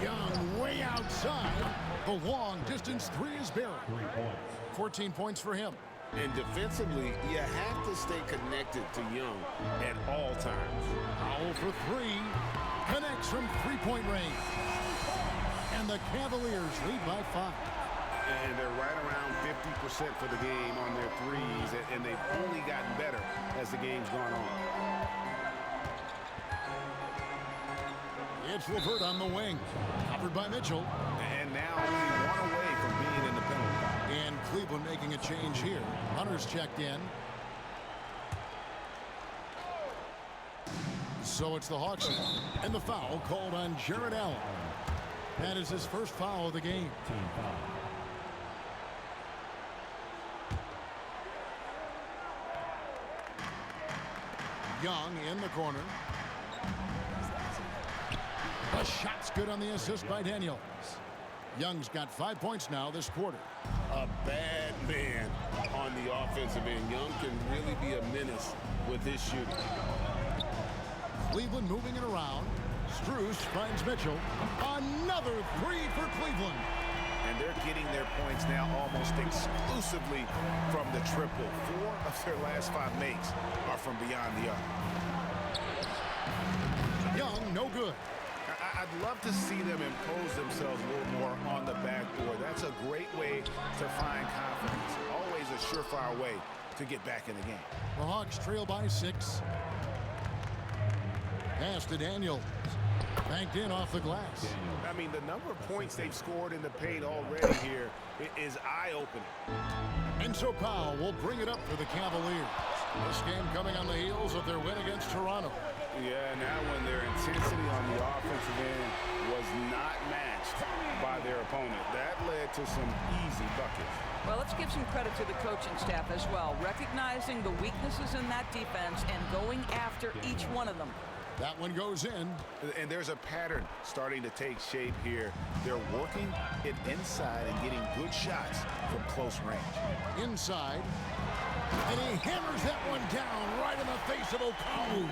Speaker 14: Young way outside. The long distance three is buried. 14 points for him.
Speaker 12: And defensively, you have to stay connected to Young at all times.
Speaker 14: Powell for three. Connects from three-point range. And the Cavaliers lead by 5.
Speaker 17: And they're right around 50% for the game on their threes, and they've only gotten better as the game's gone on.
Speaker 14: It's LeVert on the wing. Covered by Mitchell.
Speaker 17: And now only one away from being in the penalty.
Speaker 14: And Cleveland making a change here. Hunter's checked in. So it's the Hawks. And the foul called on Jared Allen. That is his first foul of the game.
Speaker 3: Team foul.
Speaker 14: Young in the corner. The shot's good on the assist by Daniels. Young's got 5 points now this quarter.
Speaker 12: A bad man on the offensive end. Young can really be a menace with his shooting.
Speaker 14: Cleveland moving it around. Strus finds Mitchell. Another three for Cleveland.
Speaker 17: And they're getting their points now almost exclusively from the triple. 4 of their last 5 makes are from beyond the arc.
Speaker 14: Young, no good.
Speaker 17: I'd love to see them impose themselves a little more on the backboard. That's a great way to find confidence. Always a surefire way to get back in the game.
Speaker 14: The Hawks trail by 6. Pass to Daniels. Banked in off the glass.
Speaker 17: I mean, the number of points they've scored in the paint already here is eye-opening.
Speaker 14: And so Powell will bring it up for the Cavaliers. This game coming on the heels of their win against Toronto.
Speaker 17: Yeah, now when their intensity on the offensive end was not matched by their opponent, that led to some easy buckets.
Speaker 16: Well, let's give some credit to the coaching staff as well, recognizing the weaknesses in that defense and going after each one of them.
Speaker 14: That one goes in.
Speaker 17: And there's a pattern starting to take shape here. They're working it inside and getting good shots from close range.
Speaker 14: Inside. And he hammers that one down right in the face of Okongwu.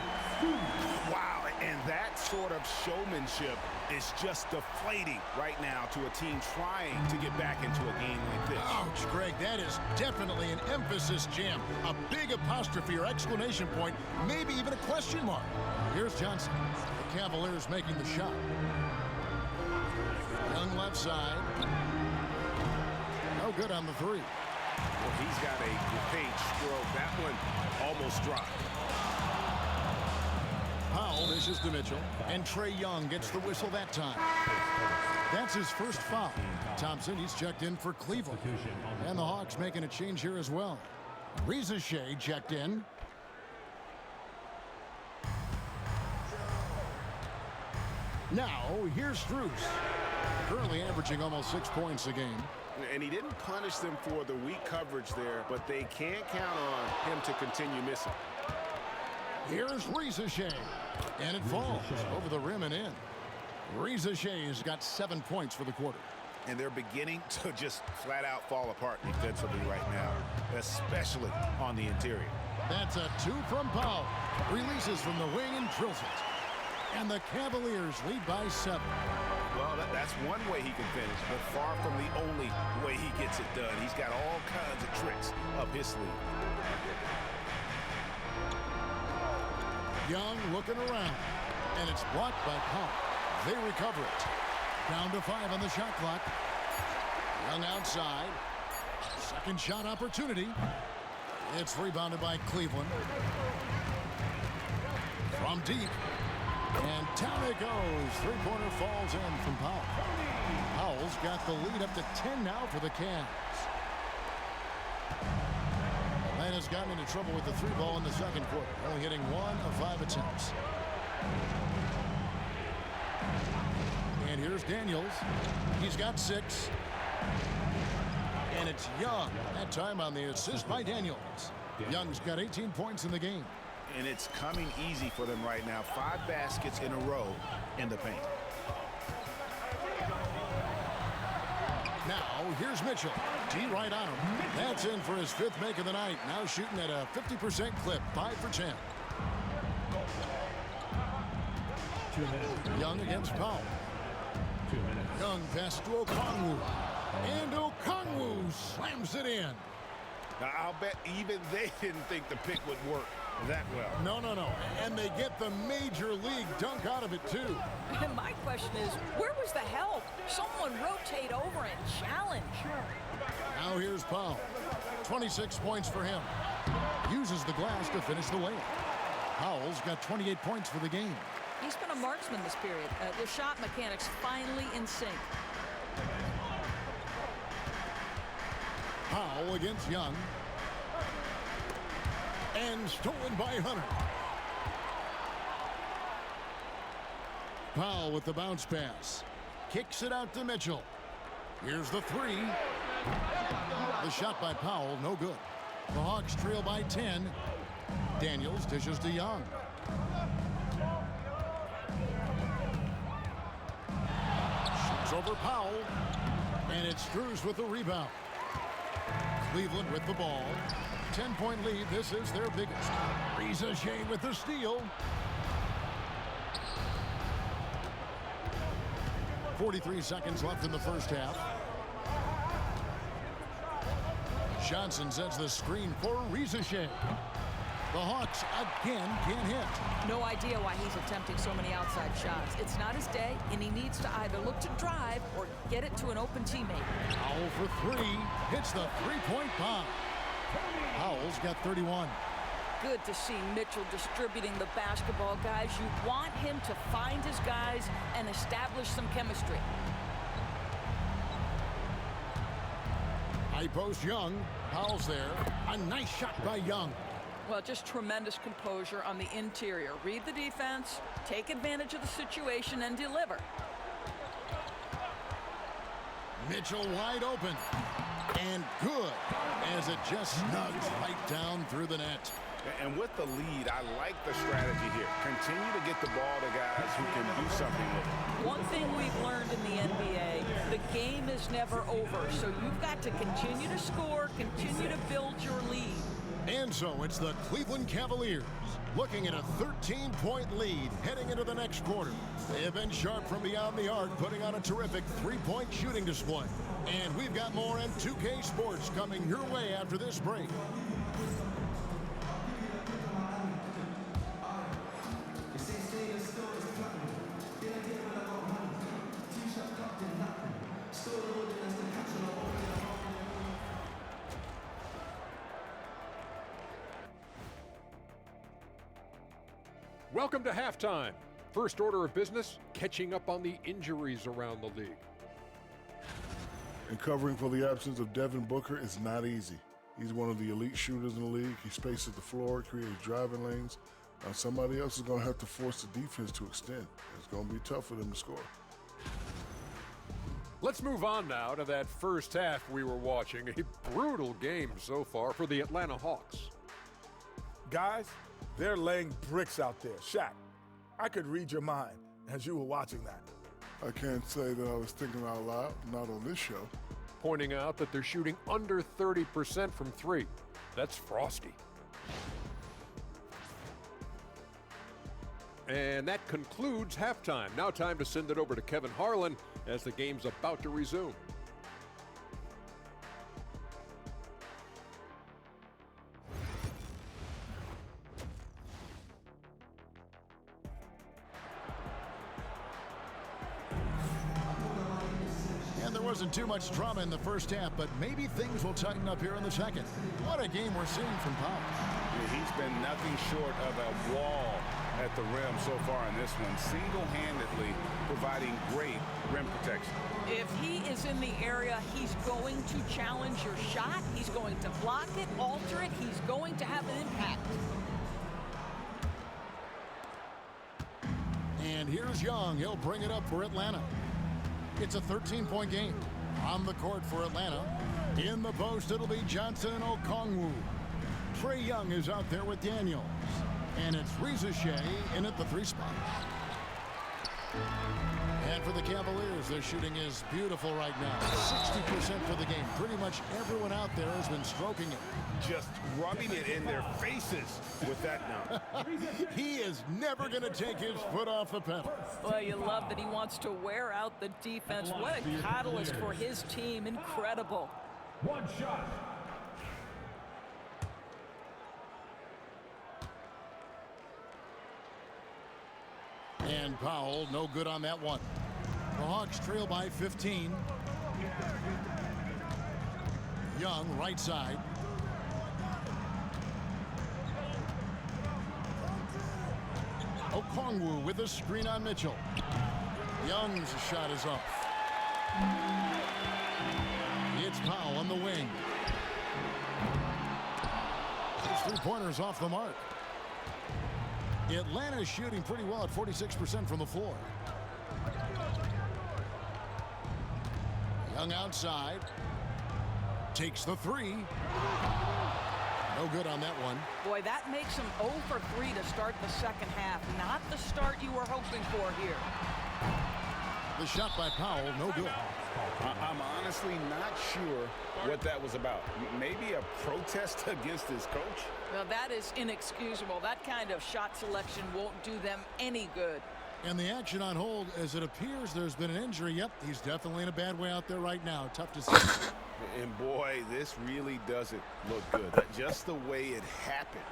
Speaker 17: Wow, and that sort of showmanship is just deflating right now to a team trying to get back into a game like this.
Speaker 14: Ouch, Greg, that is definitely an emphasis jam. A big apostrophe or exclamation point, maybe even a question mark. Here's Johnson. The Cavaliers making the shot. Young left side. No good on the three.
Speaker 17: Well, he's got a paint stroke. That one almost dropped.
Speaker 14: Powell dishes to Mitchell, and Trae Young gets the whistle that time. That's his first foul. Thompson, he's checked in for Cleveland. And the Hawks making a change here as well. Risache checked in. Now, here's Strus. Currently averaging almost 6 points a game.
Speaker 17: And he didn't punish them for the weak coverage there, but they can't count on him to continue missing.
Speaker 14: Here's Risache. And it falls over the rim and in. Risache's got 7 points for the quarter.
Speaker 17: And they're beginning to just flat out fall apart defensively right now, especially on the interior.
Speaker 14: That's a 2 from Powell. Releases from the wing and drills it. And the Cavaliers lead by 7.
Speaker 17: Well, that's one way he can finish, but far from the only way he gets it done. He's got all kinds of tricks up his sleeve.
Speaker 14: Young looking around, and it's blocked by Powell. They recover it. Down to 5 on the shot clock. Young outside. Second shot opportunity. It's rebounded by Cleveland. From deep. And down it goes. Three-pointer falls in from Powell. Powell's got the lead up to 10 now for the Cavs. Atlanta's gotten into trouble with the 3 ball in the second quarter, only hitting 1 of 5 attempts. And here's Daniels. He's got 6. And it's Young. That time on the assist by Daniels. Young's got 18 points in the game.
Speaker 17: And it's coming easy for them right now. 5 baskets in a row in the paint.
Speaker 14: Now, here's Mitchell. D right on him. That's in for his 5th make of the night. Now shooting at a 50% clip, 5 for 10.
Speaker 3: 2 minutes.
Speaker 14: Young against Powell.
Speaker 3: 2 minutes.
Speaker 14: Young pass to Okongwu. And Okongwu slams it in.
Speaker 17: Now, I'll bet even they didn't think the pick would work that well.
Speaker 14: No. And they get the major league dunk out of it, too.
Speaker 16: And my question is, where was the help? Someone rotate over and challenge.
Speaker 14: Now here's Powell. 26 points for him. Uses the glass to finish the layup. Powell's got 28 points for the game.
Speaker 16: He's been a marksman this period. The shot mechanics finally in sync.
Speaker 14: Powell against Young. And stolen by Hunter. Powell with the bounce pass. Kicks it out to Mitchell. Here's the 3. The shot by Powell, no good. The Hawks trail by 10. Daniels dishes to Young. Shoots over Powell. And it's Strus with the rebound. Cleveland with the ball. 10-point lead. This is their biggest. Risacher with the steal. 43 seconds left in the first half. Johnson sets the screen for Risacher. The Hawks again can't hit.
Speaker 16: No idea why he's attempting so many outside shots. It's not his day, and he needs to either look to drive or get it to an open teammate.
Speaker 14: Powell for 3. Hits the 3-point bomb. Powell's got 31.
Speaker 16: Good to see Mitchell distributing the basketball, guys. You want him to find his guys and establish some chemistry.
Speaker 14: High post Young. Powell's there. A nice shot by Young.
Speaker 16: Well, just tremendous composure on the interior. Read the defense, take advantage of the situation, and deliver.
Speaker 14: Mitchell wide open. And good, as it just snugs right down through the net.
Speaker 17: And with the lead, I like the strategy here. Continue to get the ball to guys who can do something with it.
Speaker 16: One thing we've learned in the NBA, the game is never over. So you've got to continue to score, continue to build your lead.
Speaker 14: And so it's the Cleveland Cavaliers looking at a 13-point lead heading into the next quarter. They have been sharp from beyond the arc, putting on a terrific 3-point shooting display. And we've got more M2K Sports coming your way after this break.
Speaker 8: Welcome to halftime. First order of business, catching up on the injuries around the league.
Speaker 9: And covering for the absence of Devin Booker is not easy. He's one of the elite shooters in the league. He spaces the floor, creates driving lanes. Now somebody else is going to have to force the defense to extend. It's going to be tough for them to score.
Speaker 8: Let's move on now to that first half we were watching. A brutal game so far for the Atlanta Hawks.
Speaker 10: Guys, they're laying bricks out there. Shaq, I could read your mind as you were watching that.
Speaker 9: I can't say that I was thinking out loud, not on this show.
Speaker 8: Pointing out that they're shooting under 30% from 3. That's frosty. And that concludes halftime. Now time to send it over to Kevin Harlan as the game's about to resume.
Speaker 14: Wasn't too much drama in the first half, but maybe things will tighten up here in the second. What a game we're seeing from Powell.
Speaker 17: Yeah, he's been nothing short of a wall at the rim so far in this one, single-handedly providing great rim protection.
Speaker 16: If he is in the area, he's going to challenge your shot. He's going to block it, alter it. He's going to have an impact.
Speaker 14: And here's Young. He'll bring it up for Atlanta. It's a 13-point game. On the court for Atlanta. In the post, it'll be Johnson and Okongwu. Trae Young is out there with Daniels. And it's Reza Shea in at the 3 spot. And for the Cavaliers, their shooting is beautiful right now. 60% for the game. Pretty much everyone out there has been stroking it.
Speaker 17: Just rubbing it in their faces with that now.
Speaker 14: He is never going to take his foot off the pedal.
Speaker 16: Well, you love that he wants to wear out the defense. What a catalyst for his team. Incredible.
Speaker 3: One shot.
Speaker 14: And Powell, no good on that one. The Hawks trail by 15. Young, right side. Okongwu with a screen on Mitchell. Young's shot is up. It's Powell on the wing. His 3-pointers off the mark. Atlanta's shooting pretty well at 46% from the floor. Young outside. Takes the 3. No good on that one.
Speaker 16: Boy, that makes him 0 for 3 to start the second half. Not the start you were hoping for here.
Speaker 14: The shot by Powell, no good.
Speaker 17: I'm honestly not sure what that was about. Maybe a protest against his coach?
Speaker 16: Well, that is inexcusable. That kind of shot selection won't do them any good.
Speaker 14: And the action on hold, as it appears there's been an injury. Yep, he's definitely in a bad way out there right now. Tough to see.
Speaker 17: And boy, this really doesn't look good. Just the way it happened.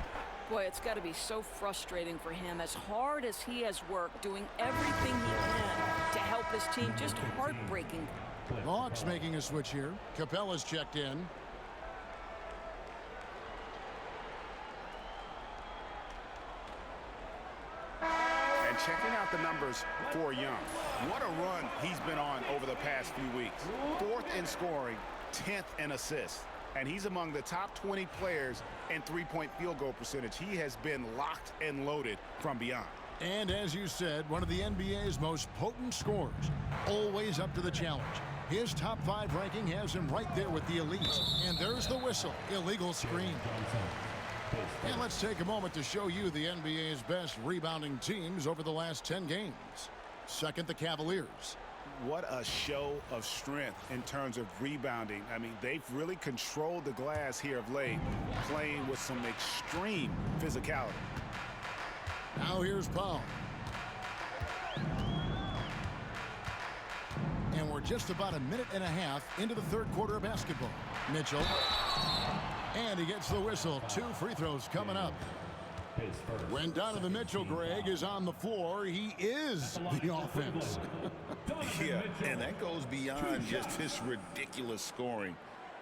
Speaker 16: Boy, it's got to be so frustrating for him. As hard as he has worked, doing everything he can to help his team, just heartbreaking.
Speaker 14: Hawks making a switch here. Capella's checked in.
Speaker 17: And checking out the numbers for Young. What a run he's been on over the past few weeks. 4th in scoring, 10th in assists. And he's among the top 20 players in 3-point field goal percentage. He has been locked and loaded from beyond.
Speaker 14: And as you said, one of the NBA's most potent scorers. Always up to the challenge. His top 5 ranking has him right there with the elite. And there's the whistle. Illegal screen. And let's take a moment to show you the NBA's best rebounding teams over the last 10 games. Second, the Cavaliers.
Speaker 17: What a show of strength in terms of rebounding. I mean, they've really controlled the glass here of late, playing with some extreme physicality.
Speaker 14: Now here's Powell. And we're just about a minute and a half into the 3rd quarter of basketball. Mitchell. And he gets the whistle. 2 free throws coming up. When Donovan Mitchell, Greg, is on the floor, he is the offense.
Speaker 15: Yeah, and that goes beyond just his ridiculous scoring.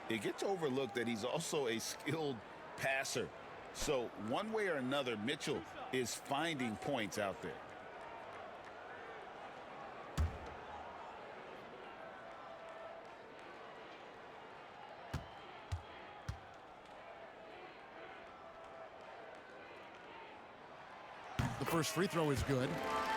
Speaker 15: It gets overlooked that he's also a skilled passer. So one way or another, Mitchell is finding points out there.
Speaker 14: The first free throw is good.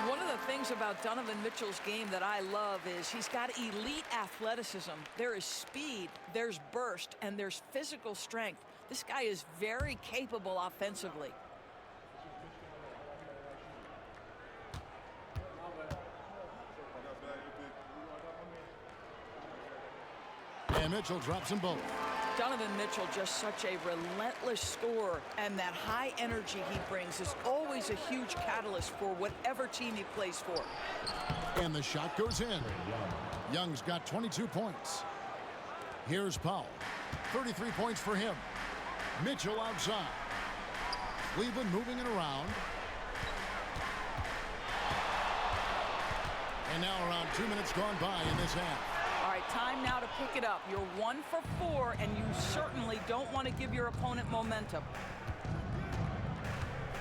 Speaker 16: One of the things about Donovan Mitchell's game that I love is he's got elite athleticism. There is speed, there's burst, and there's physical strength. This guy is very capable offensively.
Speaker 14: And Mitchell drops them both.
Speaker 16: Donovan Mitchell, just such a relentless scorer, and that high energy he brings is always a huge catalyst for whatever team he plays for.
Speaker 14: And the shot goes in. Young's got 22 points. Here's Powell. 33 points for him. Mitchell outside. Cleveland moving it around. And now around 2 minutes gone by in this half.
Speaker 16: All right, time now to pick it up. You're 1 for 4, and you certainly don't want to give your opponent momentum.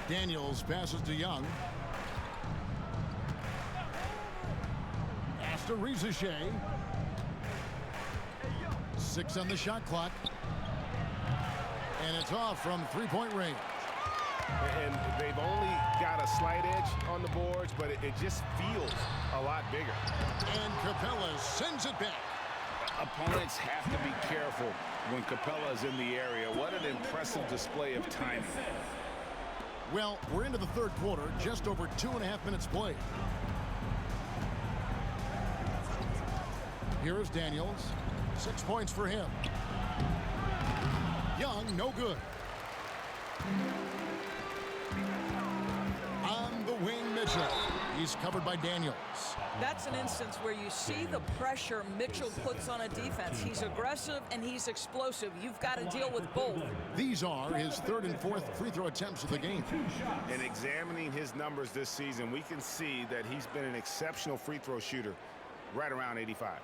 Speaker 14: Daniels passes to Young. Pass to Reza Shea. 6 on the shot clock. And it's off from 3-point range.
Speaker 17: And they've only got a slight edge on the boards, but it just feels a lot bigger.
Speaker 14: And Capella sends it back.
Speaker 17: Opponents have to be careful when Capella is in the area. What an impressive display of timing.
Speaker 14: Well, we're into the third quarter, just over 2.5 minutes played. Here is Daniels. 6 points for him. Young, no good. On the wing, Mitchell. He's covered by Daniels.
Speaker 16: That's an instance where you see the pressure Mitchell puts on a defense. He's aggressive and he's explosive. You've got to deal with both.
Speaker 14: These are his third and fourth free throw attempts of the game.
Speaker 17: And examining his numbers this season, we can see that he's been an exceptional free throw shooter, right around 85.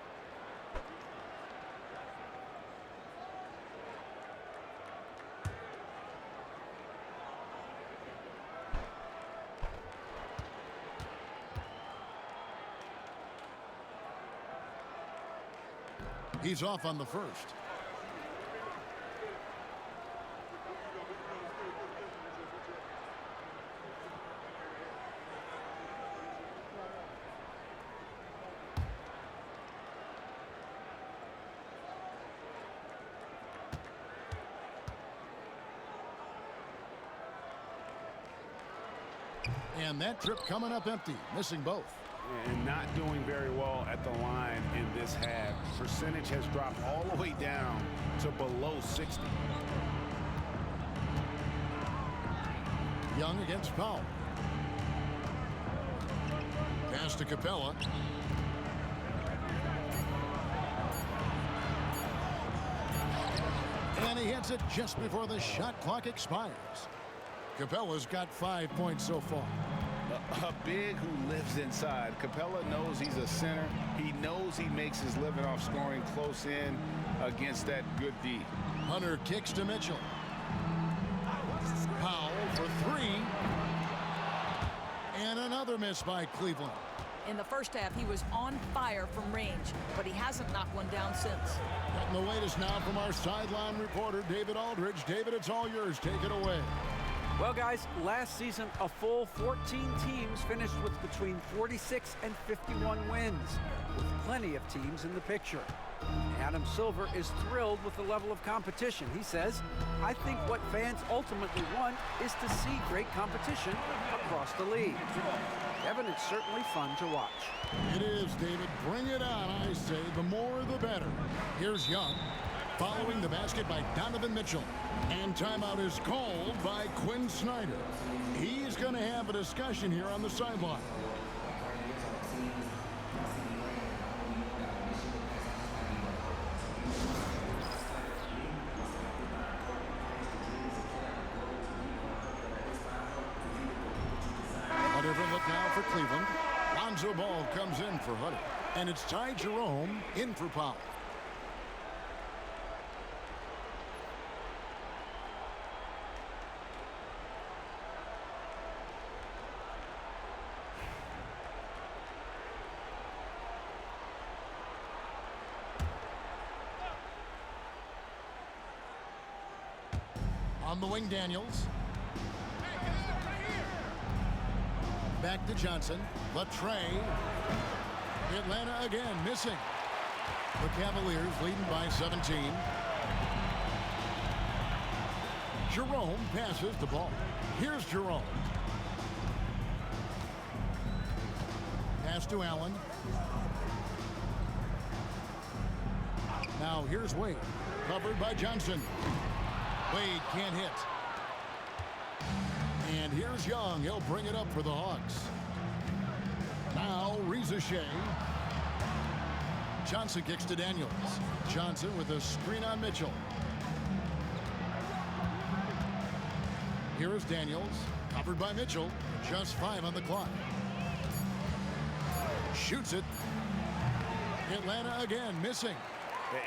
Speaker 14: He's off on the first. And that trip coming up empty, missing both.
Speaker 17: And not doing very well at the line in this half. Percentage has dropped all the way down to below 60.
Speaker 14: Young against Powell. Pass to Capella. And he hits it just before the shot clock expires. Capella's got 5 points so far.
Speaker 17: A big who lives inside. Capella knows he's a center. He knows he makes his living off scoring close in against that good D.
Speaker 14: Hunter kicks to Mitchell. Powell for three. And another miss by Cleveland.
Speaker 16: In the first half, he was on fire from range, but he hasn't knocked one down since.
Speaker 14: Getting the latest now from our sideline reporter, David Aldridge. David, it's all yours. Take it away.
Speaker 18: Well, guys, last season, a full 14 teams finished with between 46 and 51 wins, with plenty of teams in the picture. Adam Silver is thrilled with the level of competition. He says, I think what fans ultimately want is to see great competition across the league. Kevin, it's certainly fun to watch.
Speaker 14: It is, David. Bring it on, I say. The more, the better. Here's Young, following the basket by Donovan Mitchell. And timeout is called by Quinn Snyder. He's going to have a discussion here on the sideline. A different look now for Cleveland. Lonzo Ball comes in for Hutter. And it's Ty Jerome in for Powell. On the wing, Daniels. Back to Johnson. Latre. Atlanta again missing. The Cavaliers leading by 17. Jerome passes the ball. Here's Jerome. Pass to Allen. Now here's Wade. Covered by Johnson. Wade can't hit. And here's Young. He'll bring it up for the Hawks. Now Rizachet. Johnson kicks to Daniels. Johnson with a screen on Mitchell. Here is Daniels. Covered by Mitchell. Just 5 on the clock. Shoots it. Atlanta again missing.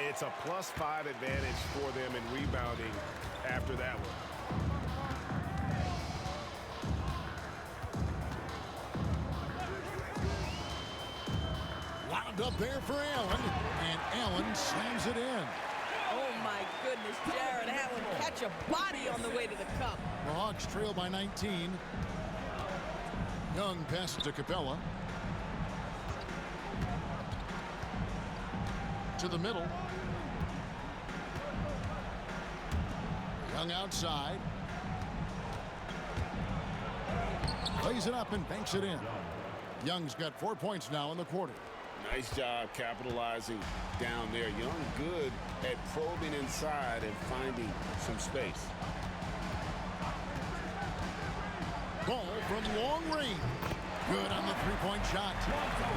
Speaker 17: It's a +5 advantage for them in rebounding after that one.
Speaker 14: Wound up there for Allen, and Allen slams it in.
Speaker 16: Oh, my goodness. goodness, Jared Allen catch a body on the way to the cup.
Speaker 14: The Hawks trail by 19. Young passes to Capella. To the middle. Young outside. Plays it up and banks it in. Young's got 4 points now in the quarter.
Speaker 15: Nice job capitalizing down there. Young good at probing inside and finding some space.
Speaker 14: Ball from long range. Good on the three-point shot.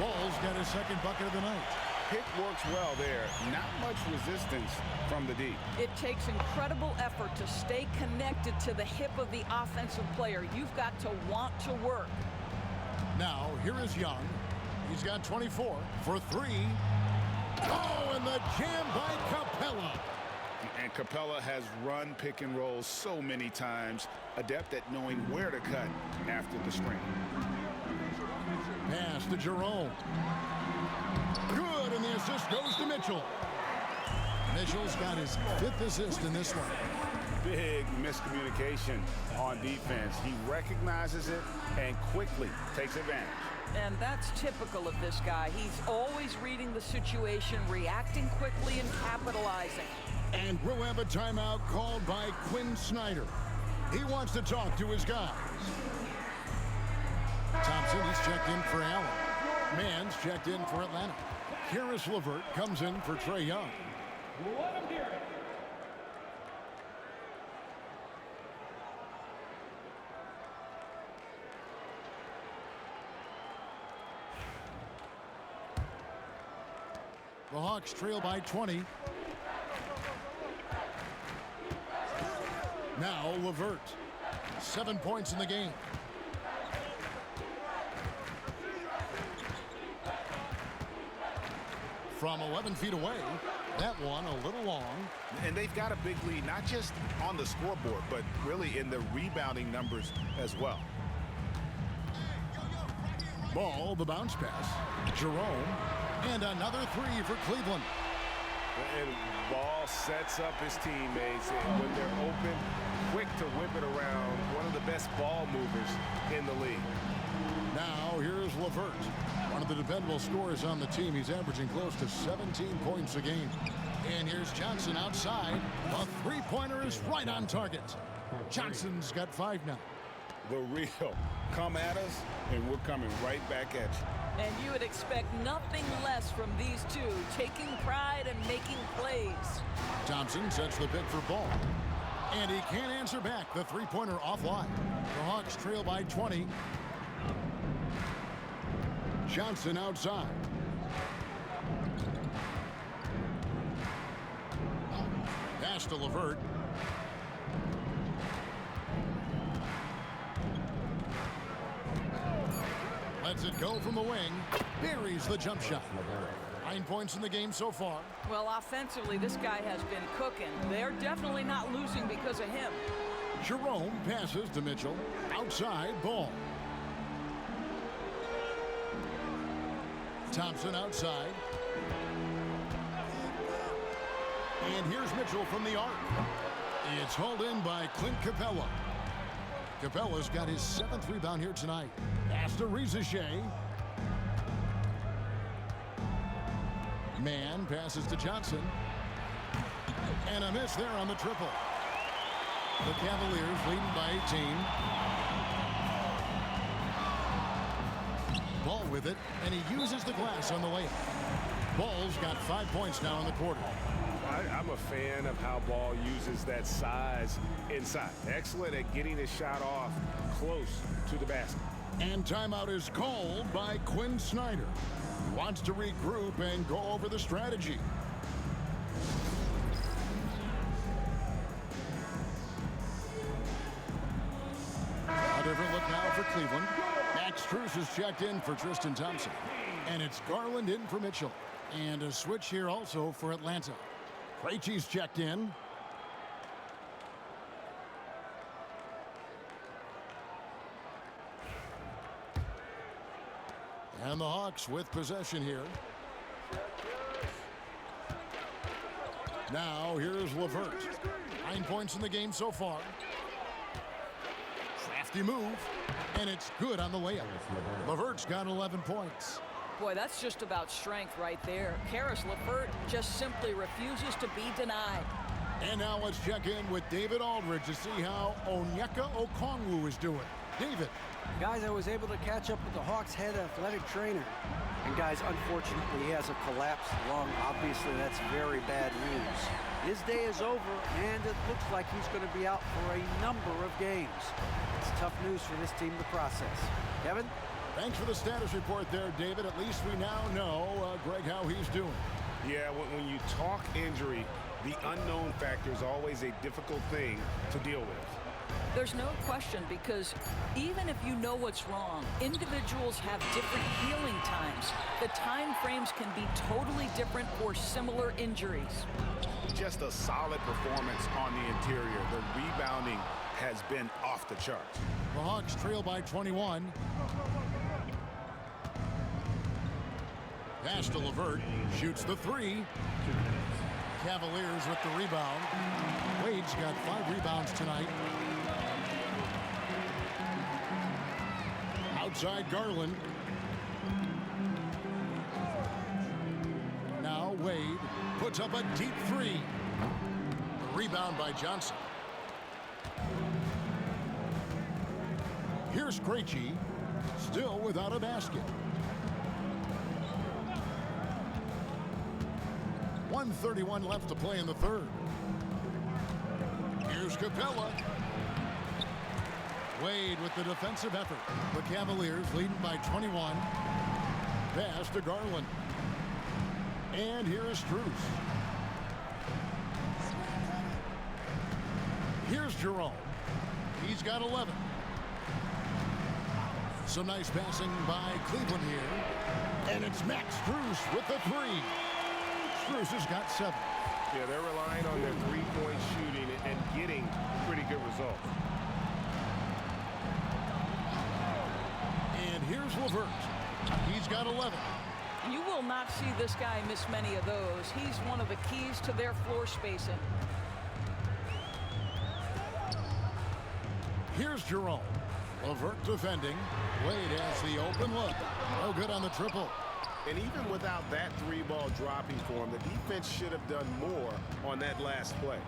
Speaker 14: Ball's got his second bucket of the night.
Speaker 15: Pick works well there. Not much resistance from the D.
Speaker 16: It takes incredible effort to stay connected to the hip of the offensive player. You've got to want to work.
Speaker 14: Now, here is Young. He's got 24 for three. Oh, and the jam by Capella.
Speaker 17: And Capella has run pick and rolls so many times, adept at knowing where to cut after the screen.
Speaker 14: Pass to Jerome. Good, and the assist goes to Mitchell. Mitchell's got his 5th assist in this one.
Speaker 17: Big miscommunication on defense. He recognizes it and quickly takes advantage.
Speaker 16: And that's typical of this guy. He's always reading the situation, reacting quickly, and capitalizing.
Speaker 14: And we'll have a timeout called by Quinn Snyder. He wants to talk to his guys. Thompson, he's checked in for Allen. Mann's checked in for Atlanta. Karis LeVert comes in for Trae Young.
Speaker 3: Let him hear it.
Speaker 14: The Hawks trail by 20. Now LeVert. 7 points in the game. From 11 feet away. That one a little long.
Speaker 17: And they've got a big lead, not just on the scoreboard, but really in the rebounding numbers as well.
Speaker 14: Ball, the bounce pass. Jerome. And another three for Cleveland.
Speaker 4: And Ball sets up his teammates, and when they're open, quick to whip it around. One of the best ball movers in the league.
Speaker 14: Now here's LeVert. One of the dependable scorers on the team. He's averaging close to 17 points a game. And here's Johnson outside. A three-pointer is right on target. Johnson's got 5 now.
Speaker 17: The real come at us, and we're coming right back at you.
Speaker 16: And you would expect nothing less from these two, taking pride and making plays.
Speaker 14: Thompson sets the pick for Ball. And he can't answer back. The three-pointer offline. The Hawks trail by 20. Johnson outside. Pass to LeVert. Lets it go from the wing. Buries the jump shot. 9 points in the game so far.
Speaker 16: Well, offensively, this guy has been cooking. They're definitely not losing because of him.
Speaker 14: Jerome passes to Mitchell. Outside, Ball. Thompson outside. And here's Mitchell from the arc. It's hauled in by Clint Capella. Capella's got his 7th rebound here tonight. Pass to Shea. Mann passes to Johnson. And a miss there on the triple. The Cavaliers leading by 18. Ball with it, and he uses the glass on the layup. Ball's got 5 points now in the quarter.
Speaker 4: I'm a fan of how Ball uses that size inside. Excellent at getting his shot off close to the basket.
Speaker 14: And timeout is called by Quinn Snyder. He wants to regroup and go over the strategy. A different look now for Cleveland. Max Strus is checked in for Tristan Thompson. And it's Garland in for Mitchell. And a switch here also for Atlanta. Krejci's checked in. And the Hawks with possession here. Now here's LeVert. 9 points in the game so far. Crafty move, and it's good on the layup. LeVert's got 11 points.
Speaker 16: Boy, that's just about strength right there. Karis LeVert just simply refuses to be denied.
Speaker 14: And now let's check in with David Aldridge to see how Onyeka Okongwu is doing. David.
Speaker 18: Guys, I was able to catch up with the Hawks head athletic trainer. And guys, unfortunately, he has a collapsed lung. Obviously, that's very bad news. His day is over, and it looks like he's going to be out for a number of games. It's tough news for this team to process. Kevin?
Speaker 14: Thanks for the status report there, David. At least we now know, Greg, how he's doing.
Speaker 17: Yeah, when you talk injury, the unknown factor is always a difficult thing to deal with.
Speaker 16: There's no question, because even if you know what's wrong, individuals have different healing times. The time frames can be totally different for similar injuries.
Speaker 17: Just a solid performance on the interior. The rebounding has been off the charts.
Speaker 14: The Hawks trail by 21. Pass to LeVert. Shoots the three. Cavaliers with the rebound. Wade's got 5 rebounds tonight. Outside Garland. Now Wade puts up a deep three. Rebound by Johnson. Here's Krejci, still without a basket. 1:31 left to play in the third. Here's Capella. Wade with the defensive effort. The Cavaliers leading by 21. Pass to Garland. And here is Strus. Here's Jerome. He's got 11. Some nice passing by Cleveland here. And it's Max Strus with the three. Strus has got 7.
Speaker 17: Yeah, they're relying on their three-point shooting and getting pretty good results.
Speaker 14: And here's LeVert. He's got 11.
Speaker 16: You will not see this guy miss many of those. He's one of the keys to their floor spacing.
Speaker 14: Here's Jerome. LeVert defending. Wade has the open look. No good on the triple.
Speaker 17: And even without that three-ball dropping for him, the defense should have done more on that last play.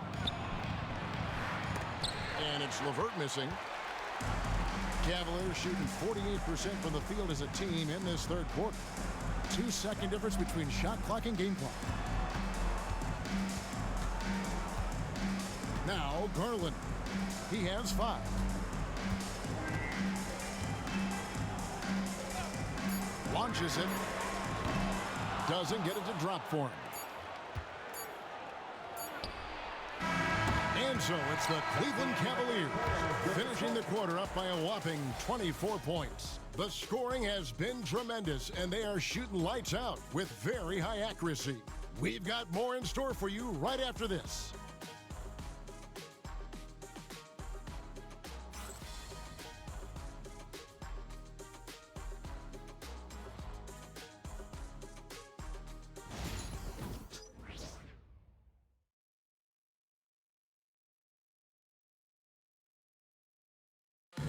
Speaker 14: And it's LeVert missing. Cavaliers shooting 48% from the field as a team in this third quarter. 2-second difference between shot clock and game clock. Now Garland. He has 5. Launches it. Doesn't get it to drop for him. And so it's the Cleveland Cavaliers finishing the quarter up by a whopping 24 points. The scoring has been tremendous, and they are shooting lights out with very high accuracy. We've got more in store for you right after this.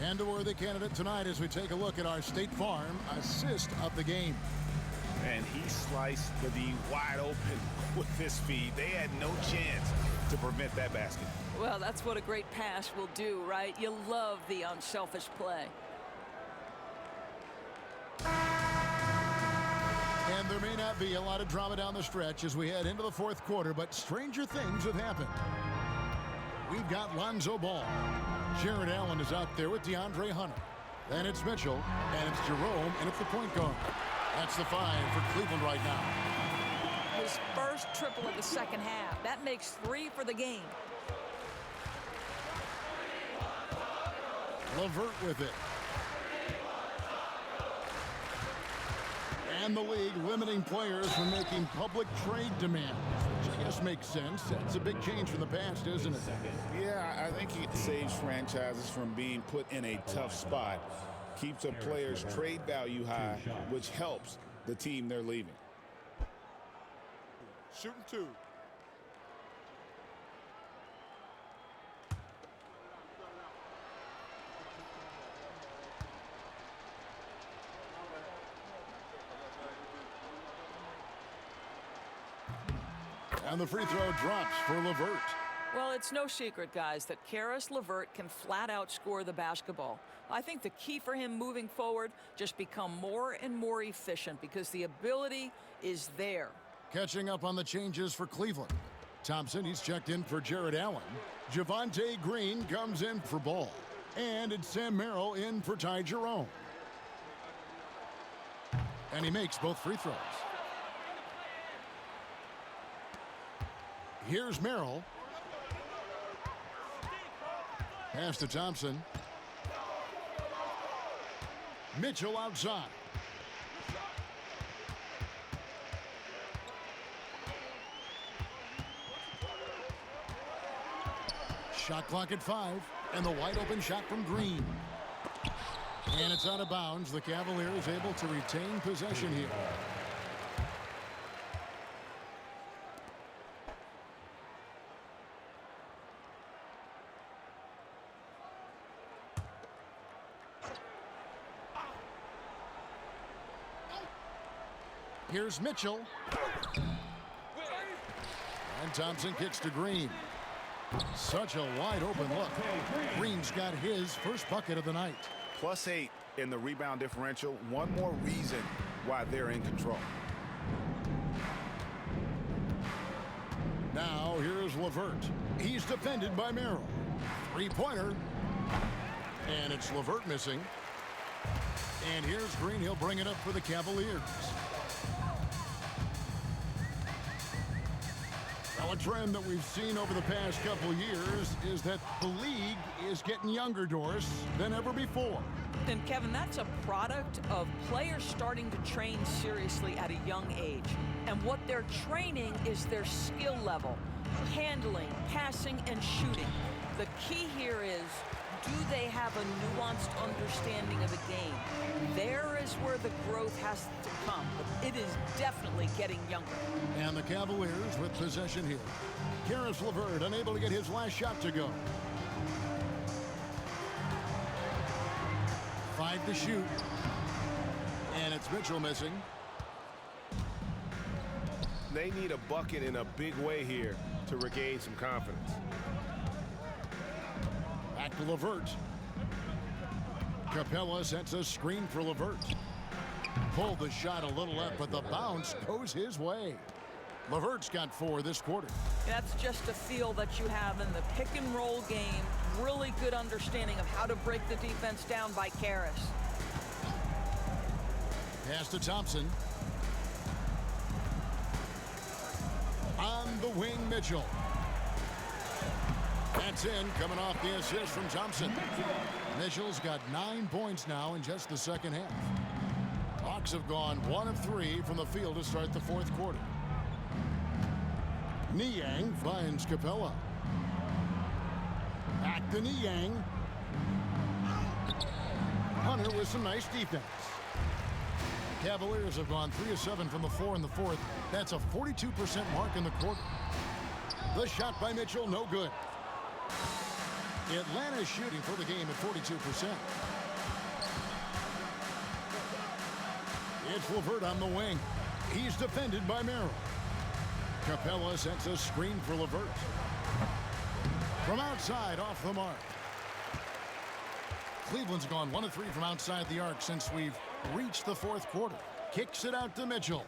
Speaker 14: And a worthy candidate tonight as we take a look at our State Farm assist of the game.
Speaker 17: And he sliced the D wide open with this feed. They had no chance to prevent that basket.
Speaker 16: Well, that's what a great pass will do, right? You love the unselfish play.
Speaker 14: And there may not be a lot of drama down the stretch as we head into the fourth quarter, but stranger things have happened. We've got Lonzo Ball. Jared Allen is out there with DeAndre Hunter. Then it's Mitchell, and it's Jerome, and it's the point guard. That's the 5 for Cleveland right now.
Speaker 16: His first triple of the second half. That makes 3 for the game.
Speaker 14: LeVert with it. And the league limiting players from making public trade demands, which I guess makes sense. That's a big change from the past, isn't it?
Speaker 15: Yeah, I think it saves franchises from being put in a tough spot. Keeps a player's trade value high, which helps the team they're leaving.
Speaker 10: Shooting 2.
Speaker 14: And the free throw drops for LeVert.
Speaker 16: Well, it's no secret, guys, that Karis LeVert can flat out score the basketball. I think the key for him moving forward, just become more and more efficient because the ability is there.
Speaker 14: Catching up on the changes for Cleveland. Thompson, he's checked in for Jared Allen. Javonte Green comes in for Ball. And it's Sam Merrill in for Ty Jerome. And he makes both free throws. Here's Merrill. Pass to Thompson. Mitchell outside. Shot clock at 5, and the wide open shot from Green. And it's out of bounds. The Cavaliers able to retain possession here. Here's Mitchell. And Thompson kicks to Green. Such a wide open look. Green's got his first bucket of the night.
Speaker 17: +8 in the rebound differential. One more reason why they're in control.
Speaker 14: Now here's LeVert. He's defended by Merrill. Three-pointer. And it's LeVert missing. And here's Green. He'll bring it up for the Cavaliers. Well, a trend that we've seen over the past couple years is that the league is getting younger, Doris, than ever before.
Speaker 16: And Kevin, that's a product of players starting to train seriously at a young age. And what they're training is their skill level, handling, passing, and shooting. The key here is, do they have a nuanced understanding of the game? There is where the growth has to come, but it is definitely getting younger.
Speaker 14: And the Cavaliers with possession here. Karis LeVert unable to get his last shot to go. 5 to shoot. And it's Mitchell missing.
Speaker 4: They need a bucket in a big way here to regain some confidence.
Speaker 14: Back to LeVert. Capella sets a screen for LeVert. Pulled the shot a little up, but the bounce goes his way. LeVert's got 4 this quarter.
Speaker 16: That's just a feel that you have in the pick and roll game. Really good understanding of how to break the defense down by Karis.
Speaker 14: Pass to Thompson. On the wing, Mitchell. That's in, coming off the assist from Thompson. Mitchell's got 9 points now in just the second half. Hawks have gone 1 of 3 from the field to start the fourth quarter. Niang finds Capella. Back to Niang. Hunter with some nice defense. Cavaliers have gone 3 of 7 from the floor in the fourth. That's a 42% mark in the quarter. The shot by Mitchell, no good. Atlanta's shooting for the game at 42%. It's LeVert on the wing. He's defended by Merrill. Capella sets a screen for LeVert. From outside, off the mark. Cleveland's gone 1 of 3 from outside the arc since we've reached the fourth quarter. Kicks it out to Mitchell.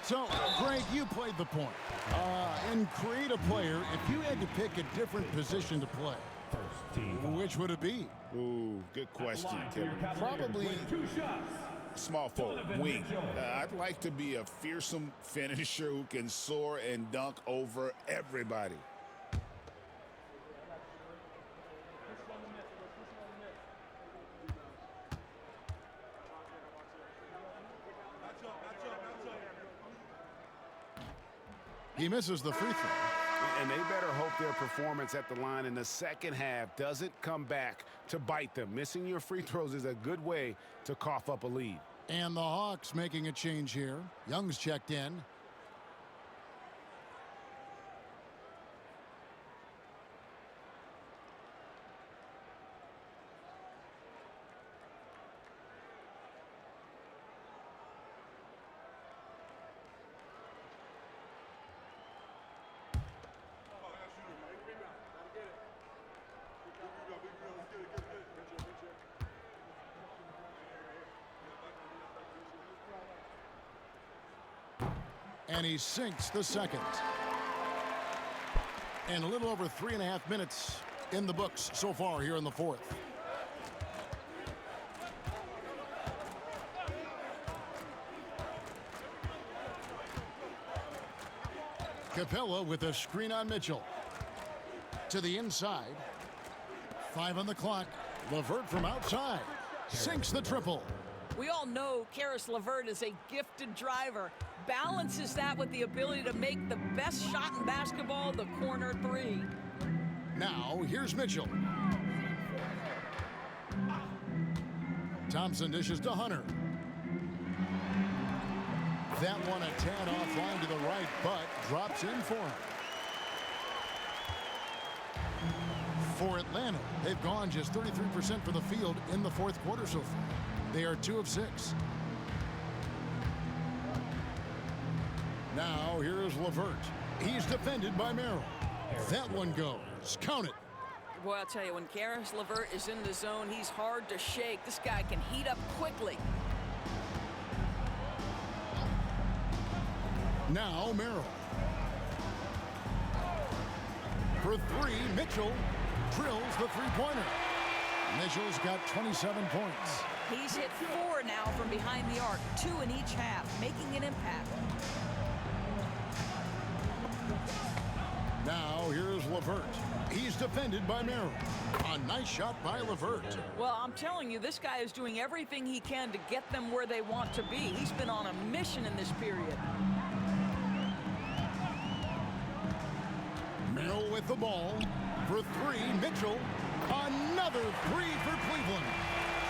Speaker 14: So, Greg, you played the point. And create a player, if you had to pick a different position to play, which would it be?
Speaker 17: Ooh, good question, Kevin. Probably small forward, wing. I'd like to be a fearsome finisher who can soar and dunk over everybody.
Speaker 14: He misses the free throw.
Speaker 17: And they better hope their performance at the line in the second half doesn't come back to bite them. Missing your free throws is a good way to cough up a lead.
Speaker 14: And the Hawks making a change here. Young's checked in. And he sinks the second. And a little over 3.5 minutes in the books so far here in the fourth. Capella with a screen on Mitchell. To the inside. 5 on the clock. LeVert from outside. Sinks the triple.
Speaker 16: We all know Caris LeVert is a gifted driver. Balances that with the ability to make the best shot in basketball, the corner three.
Speaker 14: Now, here's Mitchell. Thompson dishes to Hunter. That one a tad offline to the right, but drops in for him. For Atlanta, they've gone just 33% for the field in the fourth quarter so far. They are 2 of 6. Now, here's LeVert. He's defended by Merrill. That one goes. Count it.
Speaker 16: Boy, I'll tell you, when Caris LeVert is in the zone, he's hard to shake. This guy can heat up quickly.
Speaker 14: Now, Merrill. For 3, Mitchell drills the three-pointer. Mitchell's got 27 points.
Speaker 16: He's hit 4 now from behind the arc, 2 in each half, making an impact.
Speaker 14: Now, here's LeVert. He's defended by Merrill. A nice shot by LeVert.
Speaker 16: Well, I'm telling you, this guy is doing everything he can to get them where they want to be. He's been on a mission in this period.
Speaker 14: Merrill with the ball. For 3, Mitchell. Another 3 for Cleveland.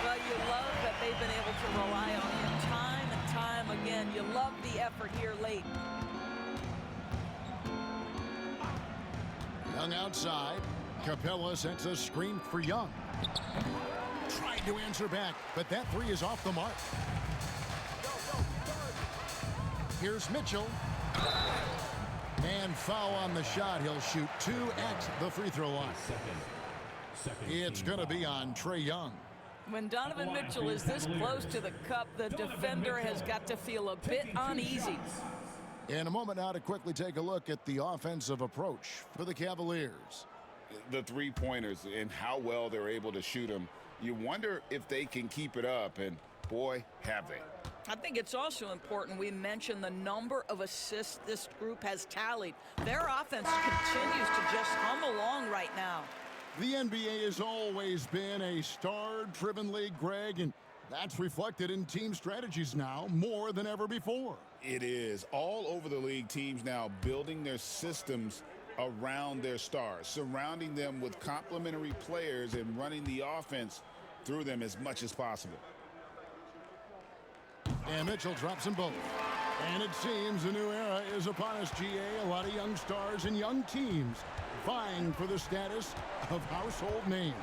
Speaker 16: Well, you love that they've been able to rely on him time and time again. You love the effort here late.
Speaker 14: Young outside. Capella sends a screen for Young. Tried to answer back, but that 3 is off the mark. Here's Mitchell. And foul on the shot. He'll shoot 2 at the free throw line. It's going to be on Trae Young.
Speaker 16: When Donovan Mitchell is this close to the cup, the defender has got to feel a bit uneasy.
Speaker 14: In a moment now to quickly take a look at the offensive approach for the Cavaliers.
Speaker 15: The three-pointers and how well they're able to shoot them. You wonder if they can keep it up, and boy, have they.
Speaker 16: I think it's also important we mention the number of assists this group has tallied. Their offense continues to just hum along right now.
Speaker 14: The NBA has always been a star-driven league, Greg, and that's reflected in team strategies now more than ever before.
Speaker 15: It is. All over the league, teams now building their systems around their stars, surrounding them with complementary players and running the offense through them as much as possible.
Speaker 14: And Mitchell drops them both. And it seems a new era is upon us, GA. A lot of young stars and young teams vying for the status of household names.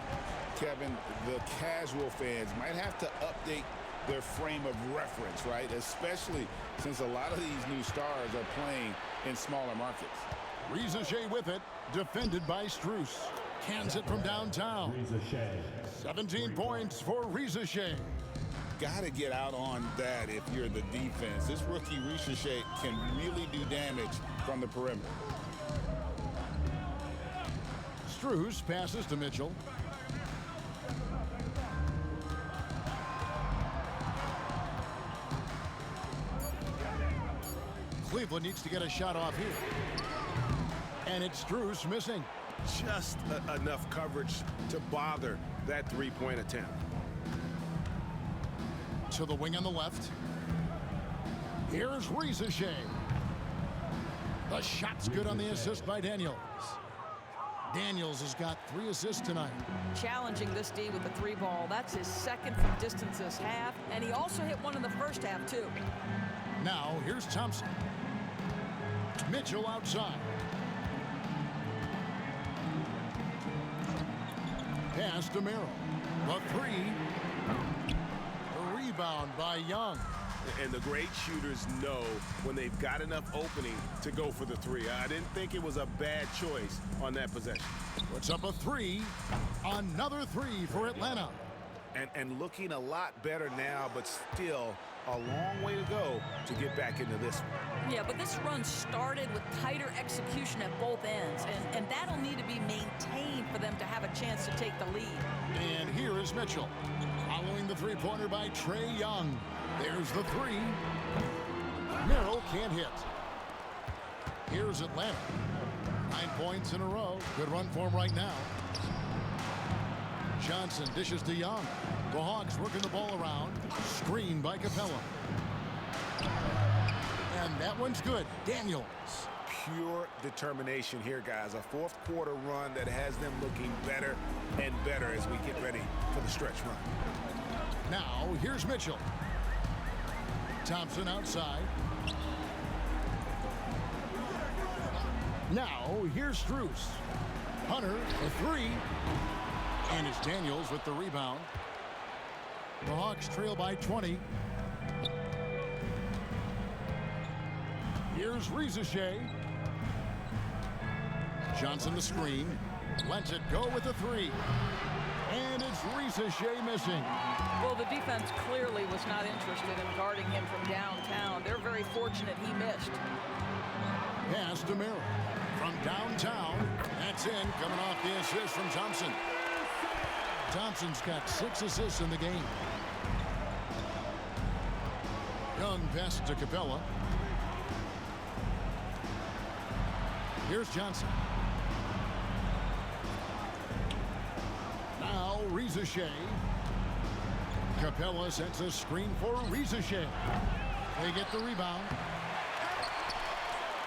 Speaker 15: Kevin, the casual fans might have to update their frame of reference, right? Especially since a lot of these new stars are playing in smaller markets.
Speaker 14: Riza Shea with it, defended by Strus. Cans it from downtown. 17 points for Riza Shea.
Speaker 15: Got to get out on that if you're the defense. This rookie Riza Shea can really do damage from the perimeter.
Speaker 14: Strus passes to Mitchell. Cleveland needs to get a shot off here. And it's Strus missing.
Speaker 4: Just enough coverage to bother that three-point attempt.
Speaker 14: To the wing on the left. Here's Riza Shea. The shot's good on the assist by Daniels. Daniels has got 3 assists tonight.
Speaker 16: Challenging this D with the 3 ball. That's his second from distance this half. And he also hit one in the first half, too.
Speaker 14: Now, here's Thompson. Mitchell outside. Pass to Merrill. The 3. A rebound by Young.
Speaker 4: And the great shooters know when they've got enough opening to go for the 3. I didn't think it was a bad choice on that possession.
Speaker 14: Puts up a 3. Another 3 for Atlanta.
Speaker 17: and looking a lot better now, but still a long way to go to get back into this one.
Speaker 16: Yeah, but this run started with tighter execution at both ends, and that'll need to be maintained for them to have a chance to take the lead.
Speaker 14: And here is Mitchell, following the three-pointer by Trae Young. There's the three. Merrill can't hit. Here's Atlanta. 9 points in a row. Good run for him right now. Johnson dishes to Young. The Hawks working the ball around. Screen by Capella. And that one's good. Daniels.
Speaker 17: Pure determination here, guys. A fourth quarter run that has them looking better and better as we get ready for the stretch run.
Speaker 14: Now, here's Mitchell. Thompson outside. Now, here's Strus. Hunter, a three. And it's Daniels with the rebound. The Hawks trail by 20. Here's Rizachet. Johnson the screen. Lets it go with the three. And it's Rizachet missing.
Speaker 16: Well, the defense clearly was not interested in guarding him from downtown. They're very fortunate he missed.
Speaker 14: Pass to Merrill. From downtown, that's in, coming off the assist from Thompson. Thompson's got 6 assists in the game. Young passes to Capella. Here's Johnson. Now Rizachet. Capella sets a screen for Rizachet. They get the rebound.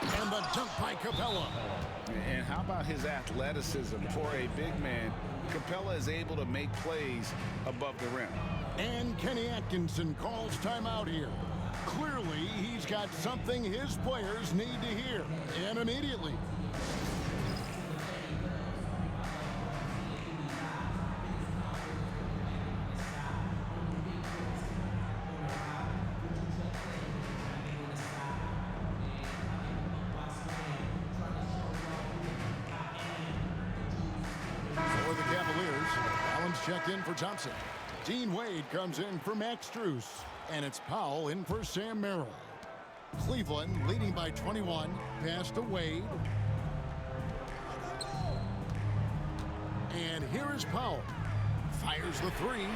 Speaker 14: And the dunk by Capella.
Speaker 17: And how about his athleticism for a big man? Capella is able to make plays above the rim.
Speaker 14: And Kenny Atkinson calls timeout here. Clearly, he's got something his players need to hear, and immediately. For the Cavaliers, Allen's checked in for Thompson. Dean Wade comes in for Max Strus. And it's Powell in for Sam Merrill. Cleveland leading by 21. Pass to Wade. And here is Powell. Fires the three.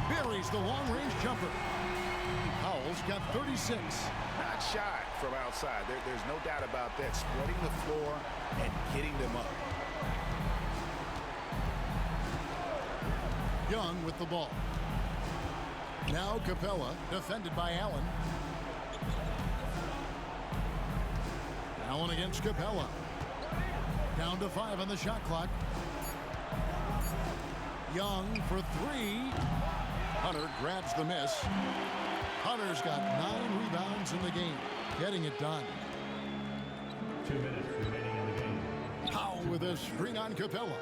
Speaker 14: Buries the long-range jumper. Powell's got 36.
Speaker 17: Not shy from outside. There's no doubt about that. Spreading the floor and getting them up.
Speaker 14: Young with the ball. Now Capella, defended by Allen. Allen against Capella. Down to 5 on the shot clock. Young for three. Hunter grabs the miss. Hunter's got 9 rebounds in the game, getting it done.
Speaker 3: 2 minutes remaining in the game.
Speaker 14: Powell with a screen on Capella.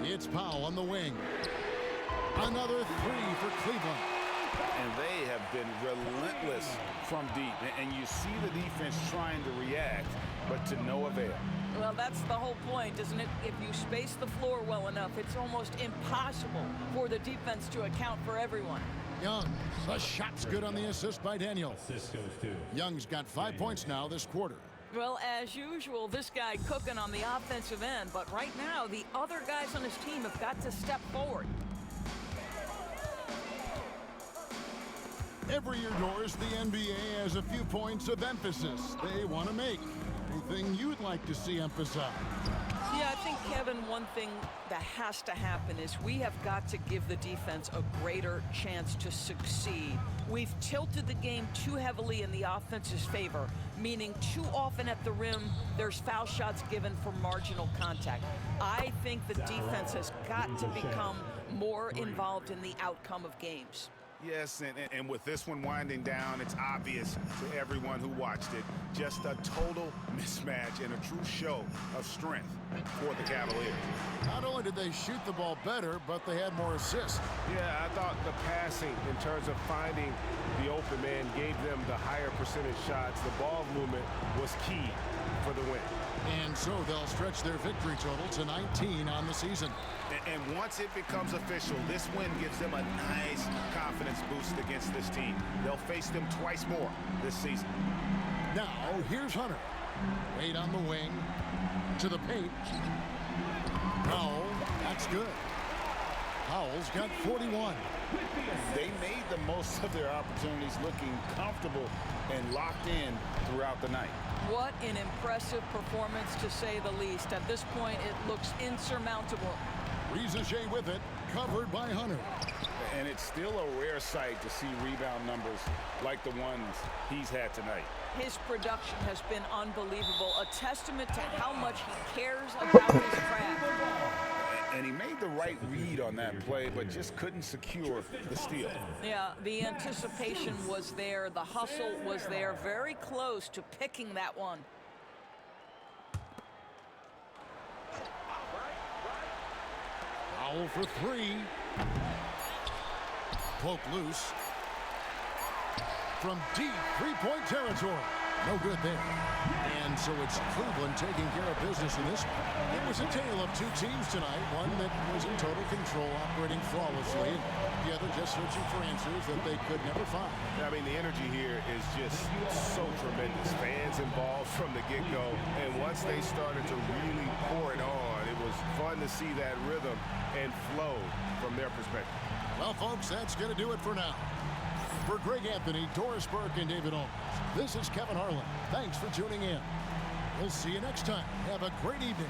Speaker 14: It's Powell on the wing. Another three for Cleveland.
Speaker 17: And they have been relentless from deep. And you see the defense trying to react, but to no avail.
Speaker 16: Well, that's the whole point, isn't it? If you space the floor well enough, it's almost impossible for the defense to account for everyone.
Speaker 14: Young, the shot's good on the assist by Daniel.
Speaker 3: Assist goes to
Speaker 14: Young's got 5 points now this quarter.
Speaker 16: Well, as usual, this guy cooking on the offensive end. But right now, the other guys on his team have got to step forward.
Speaker 14: Every year, Doris, the NBA has a few points of emphasis they want to make. Anything you'd like to see emphasized?
Speaker 16: Yeah, I think, Kevin, one thing that has to happen is we have got to give the defense a greater chance to succeed. We've tilted the game too heavily in the offense's favor, meaning too often at the rim, there's foul shots given for marginal contact. I think the defense has got to become more involved in the outcome of games.
Speaker 17: Yes, and with this one winding down, it's obvious to everyone who watched it. Just a total mismatch and a true show of strength for the Cavaliers.
Speaker 14: Not only did they shoot the ball better, but they had more assists.
Speaker 13: Yeah, I thought the passing in terms of finding the open man gave them the higher percentage shots. The ball movement was key
Speaker 17: for the win.
Speaker 14: And so they'll stretch their victory total to 19 on the season.
Speaker 17: And once it becomes official, this win gives them a nice confidence boost against this team. They'll face them twice more this season.
Speaker 14: Now, here's Hunter. Wade on the wing. To the paint. Powell, that's good. Powell's got 41.
Speaker 15: They made the most of their opportunities, looking comfortable and locked in throughout the night.
Speaker 16: What an impressive performance, to say the least. At this point, it looks insurmountable.
Speaker 14: Risacher with it, covered by Hunter.
Speaker 15: And it's still a rare sight to see rebound numbers like the ones he's had tonight.
Speaker 16: His production has been unbelievable, a testament to how much he cares about his craft.
Speaker 15: And he made the right read on that play, but just couldn't secure the steal.
Speaker 16: Yeah, the anticipation was there, the hustle was there, very close to picking that one.
Speaker 14: Powell for three. Poke loose. From deep three-point territory. No good there. And so it's Cleveland taking care of business in this one. It was a tale of two teams tonight. One that was in total control, operating flawlessly. And the other just searching for answers that they could never find.
Speaker 4: I mean, the energy here is just so tremendous. Fans involved from the get-go. And once they started to really pour it on, it was fun to see that rhythm and flow from their perspective.
Speaker 14: Well, folks, that's going to do it for now. For Greg Anthony, Doris Burke, and David Holmes, this is Kevin Harlan. Thanks for tuning in. We'll see you next time. Have a great evening.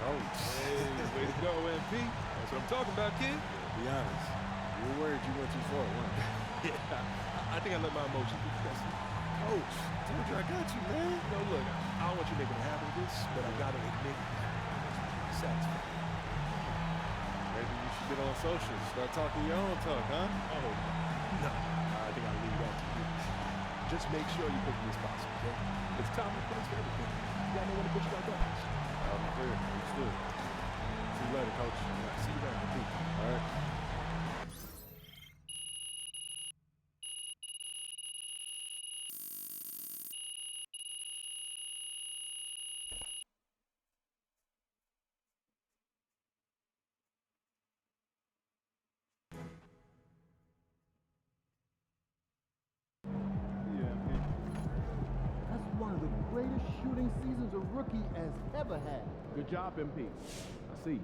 Speaker 13: Oh, hey, way to go, MP. That's what I'm talking about, kid.
Speaker 20: Be honest. You were worried you went too far, weren't you?
Speaker 13: Yeah, I think I let my emotions get the best of me.
Speaker 20: Coach, told you I got you, man.
Speaker 13: No, look, I don't want you making a habit of this, but I got to admit, I'm satisfied.
Speaker 20: Maybe you should get on socials, start talking your own talk, huh?
Speaker 13: Oh, no. I think I'll leave that to you. Just make sure you pick me as possible, okay? It's time to place for everything. You gotta know when to push my buttons.
Speaker 20: I'm clear. Understood. See you later, coach.
Speaker 13: See you later, Pete.
Speaker 20: All right.
Speaker 11: One of the greatest shooting seasons a rookie has ever had.
Speaker 13: Good job, MP. I see you.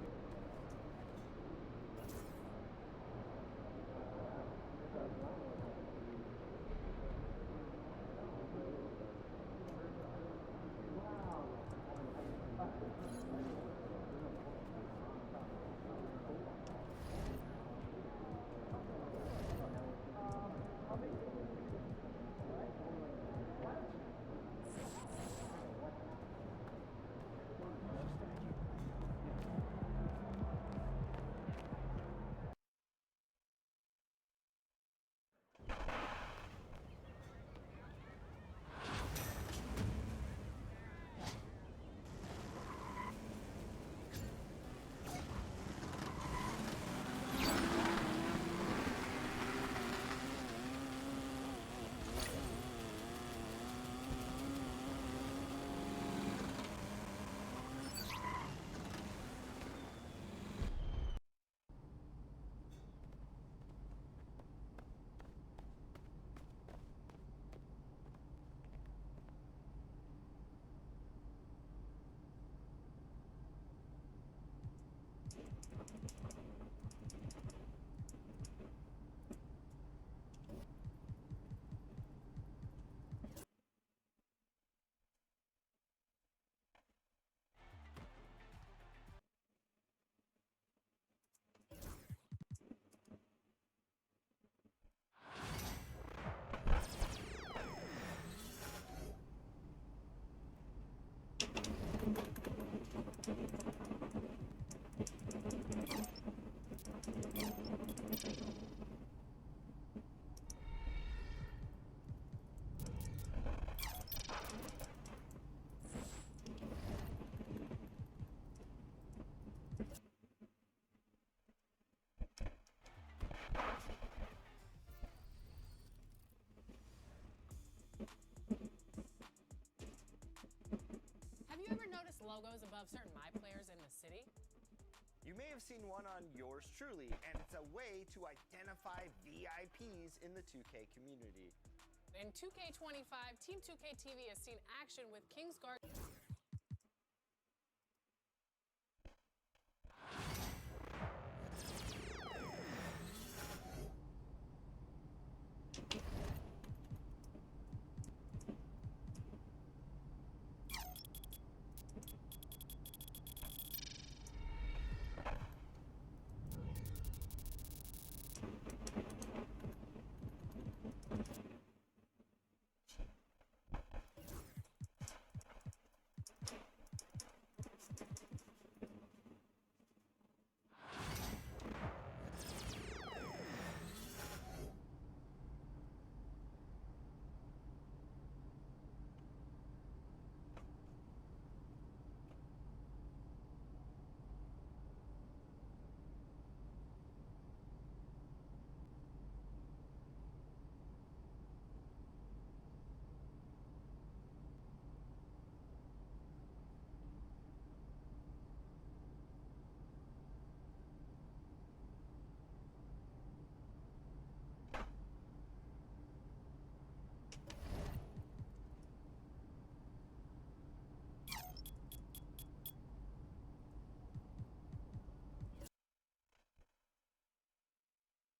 Speaker 21: logos above certain My Players in the city?
Speaker 22: You may have seen one on yours truly, and it's a way to identify VIPs in the 2K community.
Speaker 21: In 2K25, Team 2K TV has seen action with Kingsguard.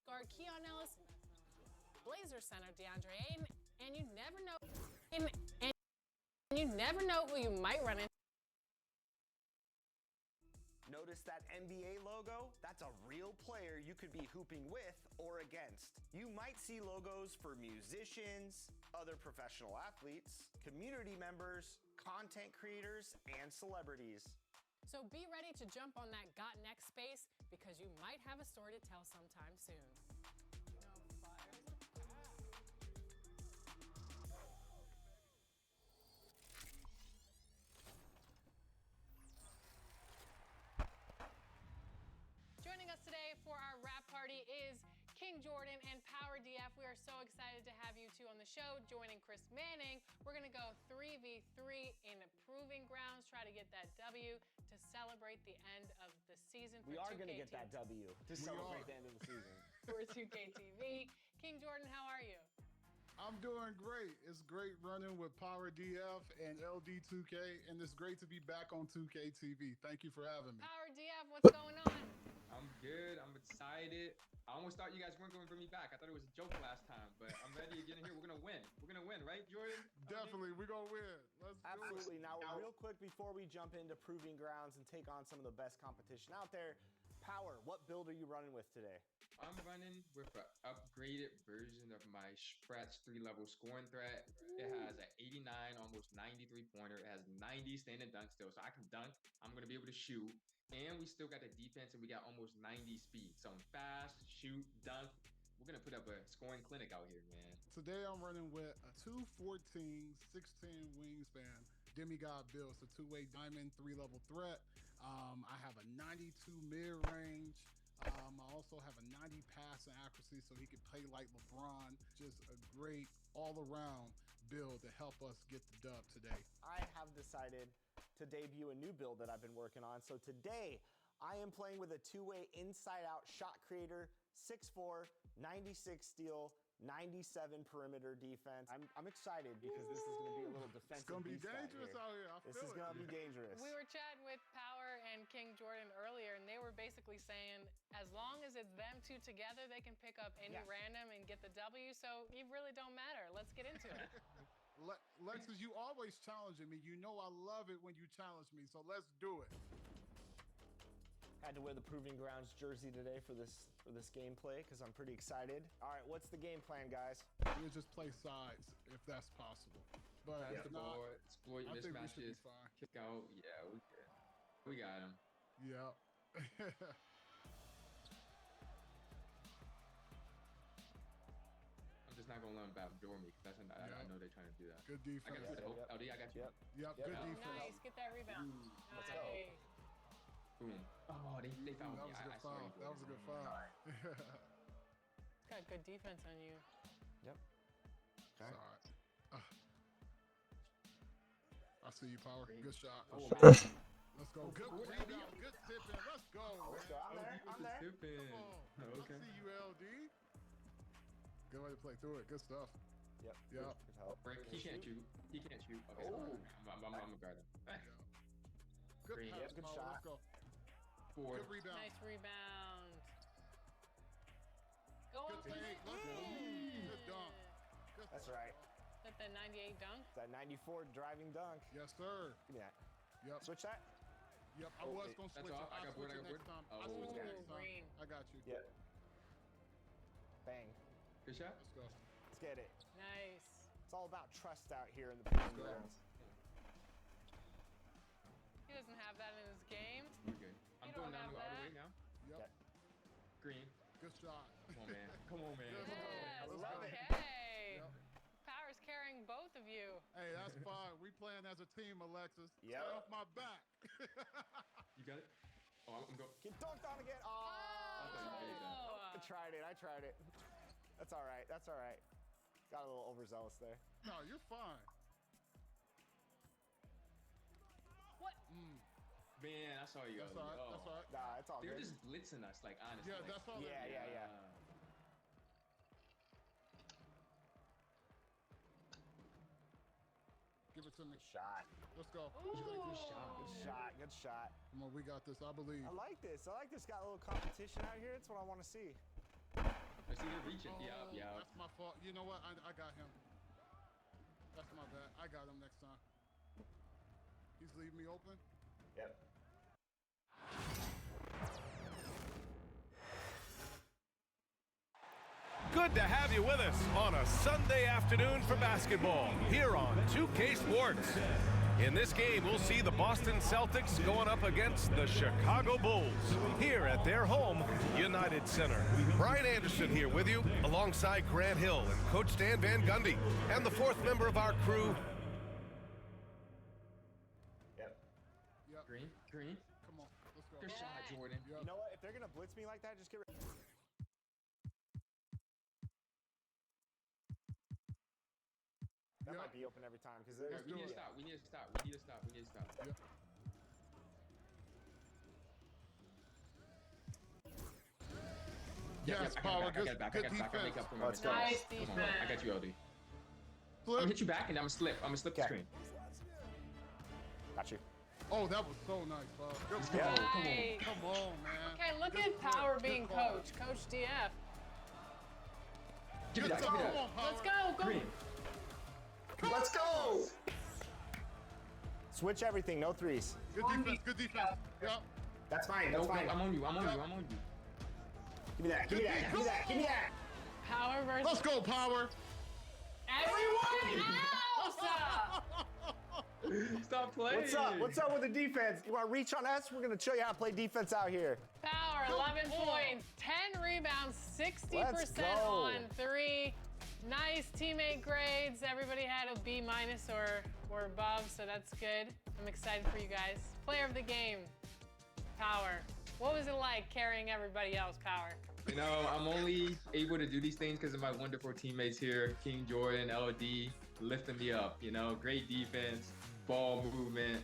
Speaker 21: Guard Keon Ellis, Blazer center DeAndre Ayton, and you never know, and you never know who you might run into.
Speaker 22: Notice that NBA logo? That's a real player you could be hooping with or against. You might see logos for musicians, other professional athletes, community members, content creators, and celebrities.
Speaker 21: So be ready to jump on that Got Next space because you might have a story to tell sometime soon. Joining us today for our wrap party is King Jordan and Power DF. We are so excited to have you two on the show. Joining Chris Manning, we're going to go 3v3 in Proving Grounds, try to get that W to celebrate the end of the season for 2K TV.
Speaker 22: We are going to get that W to celebrate the end of the season.
Speaker 21: For 2K TV. King Jordan, how are you?
Speaker 23: I'm doing great. It's great running with Power DF and LD2K, and it's great to be back on 2K TV. Thank you for having me.
Speaker 21: Power DF, what's going on?
Speaker 24: I'm good. I'm excited. I almost thought you guys weren't going to bring me back. I thought it was a joke last time, but I'm ready to get in here. We're going to win. We're going to win, right, Jordan?
Speaker 23: Definitely. We're going to win. Let's
Speaker 22: Absolutely. Now, real quick, before we jump into Proving Grounds and take on some of the best competition out there, Power, what build are you running with today?
Speaker 24: I'm running with an upgraded version of my Spratz 3-level scoring threat. It has an 89, almost 93 pointer. It has 90 standing dunk still, so I can dunk. I'm going to be able to shoot. And we still got the defense, and we got almost 90 speed. So I'm fast, shoot, dunk. We're going to put up a scoring clinic out here, man.
Speaker 23: Today I'm running with a 214, 16 wingspan demigod build. It's a two-way diamond, 3-level threat. I have a 92 mid-range. I also have a 90 passing accuracy, so he can play like LeBron. Just a great all-around build to help us get the dub today.
Speaker 22: I have decided to debut a new build that I've been working on. So today, I am playing with a two-way inside-out shot creator, 6'4", 96 steal, 97 perimeter defense. I'm excited because this is going to be a little defensive.
Speaker 23: It's going to be dangerous out here.
Speaker 22: This is going to be dangerous.
Speaker 21: We were chatting with Power and King Jordan earlier, and they were basically saying as long as it's them two together, they can pick up any random and get the W. So you really don't matter. Let's get into it.
Speaker 23: Lexus, you always challenging me. You know I love it when you challenge me, so let's do it.
Speaker 22: Had to wear the Proving Grounds jersey today for this gameplay because I'm pretty excited. All right, what's the game plan, guys?
Speaker 23: We'll just play sides if that's possible. But
Speaker 24: Pass
Speaker 23: if
Speaker 24: the
Speaker 23: not,
Speaker 24: ball, exploit
Speaker 23: I think we should be
Speaker 24: mismatches,
Speaker 23: fine.
Speaker 24: kick out. Yeah, we good. We got him.
Speaker 23: Yeah.
Speaker 24: I'm just not gonna let them backdoor me because I know they're trying to do that.
Speaker 23: Good defense.
Speaker 24: I got you. LD, I got you.
Speaker 23: Yep, good defense.
Speaker 21: Nice, get that rebound.
Speaker 24: Let's
Speaker 21: nice.
Speaker 24: go. Boom. Oh, they found me.
Speaker 23: That was a good foul. That was a good foul.
Speaker 21: Got good defense on you.
Speaker 22: Yep.
Speaker 23: Okay. I see you, Power. Good shot.
Speaker 22: Let's
Speaker 23: go. Good rebound. Good tipping. Let's go.
Speaker 22: Let's go. I'm there. I'm there.
Speaker 23: Come on.
Speaker 24: Okay.
Speaker 23: I see you, LD. Good way to play through it. Good stuff.
Speaker 22: Yep.
Speaker 23: Yep.
Speaker 22: Good help.
Speaker 24: Frank, he can't shoot. He can't shoot. Okay, I'm gonna guard him.
Speaker 23: Good
Speaker 24: Green.
Speaker 23: pass,
Speaker 22: Yep, good
Speaker 23: Power.
Speaker 22: shot.
Speaker 23: Let's go.
Speaker 24: 4.
Speaker 23: Good rebound.
Speaker 21: Nice rebound. Go
Speaker 23: Good
Speaker 21: on, please.
Speaker 23: take. Let's go. Good dunk. Good
Speaker 22: That's right.
Speaker 21: Is that the 98 dunk?
Speaker 22: That 94 driving dunk.
Speaker 23: Yes, sir.
Speaker 22: Give me that.
Speaker 23: Yep.
Speaker 22: Switch that.
Speaker 23: Yep. I was going to
Speaker 24: That's
Speaker 23: switch
Speaker 24: off.
Speaker 23: it.
Speaker 24: I got board. I got board.
Speaker 23: Next time.
Speaker 24: Oh.
Speaker 23: I switch it
Speaker 22: Ooh,
Speaker 23: next time.
Speaker 21: green.
Speaker 23: I got you.
Speaker 22: Yep. Bang.
Speaker 24: Good shot.
Speaker 23: Let's go.
Speaker 22: Let's get it.
Speaker 21: Nice.
Speaker 22: It's all about trust out here in the proving grounds.
Speaker 21: He doesn't have that in his game.
Speaker 24: Okay. I'm going down all the way now.
Speaker 23: Yep.
Speaker 24: Green.
Speaker 23: Good shot.
Speaker 24: Come on, man. Come on, man.
Speaker 23: Let's go.
Speaker 22: I
Speaker 23: Let's
Speaker 22: love
Speaker 23: go.
Speaker 22: it.
Speaker 21: Okay.
Speaker 23: Yep.
Speaker 21: Power's carrying both of you.
Speaker 23: Hey, that's fine. We playing as a team, Alexis.
Speaker 22: Yep.
Speaker 23: Stay off my back.
Speaker 24: You got it? Oh, I'm going.
Speaker 22: Get dunked on again. Oh. I tried it. I tried it. That's all right. That's all right. Got a little overzealous there.
Speaker 23: No, you're fine.
Speaker 21: What?
Speaker 24: Man, I saw you.
Speaker 23: That's all right.
Speaker 24: Oh.
Speaker 23: That's all right.
Speaker 22: Nah, it's all
Speaker 24: They're
Speaker 22: good.
Speaker 24: just blitzing us, like, honestly.
Speaker 23: Yeah,
Speaker 24: like,
Speaker 23: that's all.
Speaker 22: Yeah.
Speaker 23: Give it to me.
Speaker 22: Shot.
Speaker 23: Let's go.
Speaker 22: Good shot. Good shot.
Speaker 23: Come on, we got this. I believe.
Speaker 22: I like this. I like this. Got a little competition out here. It's what I want to see.
Speaker 24: I see they're reaching.
Speaker 23: Oh,
Speaker 24: Yeah.
Speaker 23: That's my fault. You know what? I got him. That's my bad. I got him next time. He's leaving me open.
Speaker 22: Yep.
Speaker 4: Good to have you with us on a Sunday afternoon for basketball here on 2K Sports. In this game, we'll see the Boston Celtics going up against the Chicago Bulls here at their home, United Center. Brian Anderson here with you alongside Grant Hill and Coach Dan Van Gundy and the fourth member of our crew.
Speaker 22: Yep.
Speaker 24: Green.
Speaker 23: Come on. Let's go.
Speaker 24: Good shot, Jordan.
Speaker 22: You know what? If they're gonna blitz me like that, just get rid. That might be open every time because
Speaker 24: We need to stop. We need to stop.
Speaker 23: Yep. Yes, Power. Good defense.
Speaker 22: Let's go.
Speaker 21: Nice
Speaker 24: Come on,
Speaker 21: defense.
Speaker 24: I got you, LD. I'm
Speaker 23: Flip.
Speaker 24: gonna hit you back and I'm gonna slip the screen.
Speaker 22: Got you.
Speaker 23: Oh, that was so nice, Bob. Good
Speaker 24: Let's
Speaker 23: play.
Speaker 24: go.
Speaker 21: Nice.
Speaker 23: Come on, man.
Speaker 21: Okay, look
Speaker 23: Good
Speaker 21: at
Speaker 23: play.
Speaker 21: Power
Speaker 23: Good
Speaker 21: being
Speaker 23: call.
Speaker 21: coach. Coach DF.
Speaker 24: Give me that.
Speaker 23: Come
Speaker 24: Give me
Speaker 23: on,
Speaker 24: that.
Speaker 23: Power.
Speaker 21: Let's go. Go.
Speaker 24: Green.
Speaker 22: Let's go. Switch everything. No threes.
Speaker 23: Good defense. Good defense. Yep.
Speaker 22: That's fine.
Speaker 24: No,
Speaker 22: That's fine.
Speaker 24: I'm on you. I'm on you.
Speaker 22: Give me that. Give me that. Give me that. Give me that.
Speaker 21: Power versus
Speaker 23: Let's go, Power.
Speaker 21: everyone else.
Speaker 24: Stop playing.
Speaker 22: What's up? What's up with the defense? You want to reach on us? We're going to show you how to play defense out here.
Speaker 21: Power, 11 points, 10 rebounds, 60%
Speaker 22: Let's go.
Speaker 21: on 3. Nice teammate grades. Everybody had a B- or above, so that's good. I'm excited for you guys. Player of the game, Power. What was it like carrying everybody else, Power?
Speaker 24: You know, I'm only able to do these things because of my wonderful teammates here, King Jordan, LD, lifting me up. You know, great defense, ball movement.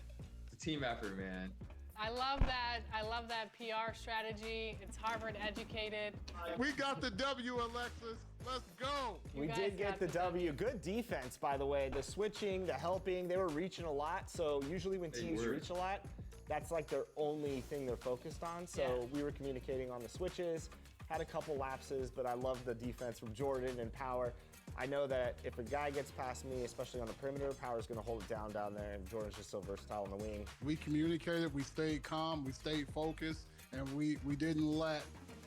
Speaker 24: It's a team effort, man.
Speaker 21: I love that. I love that PR strategy. It's Harvard educated.
Speaker 23: We got the W, Alexis. Let's go.
Speaker 22: We did get the W. Good defense, by the way. The switching, the helping, they were reaching a lot. So usually when teams reach a lot, that's like their only thing they're focused on. So we were communicating on the switches, had a couple lapses, but I love the defense from Jordan and Power. I know that if a guy gets past me, especially on the perimeter, Power's going to hold it down there, and Jordan's just so versatile on the wing.
Speaker 23: We communicated, we stayed calm, we stayed focused, and we didn't let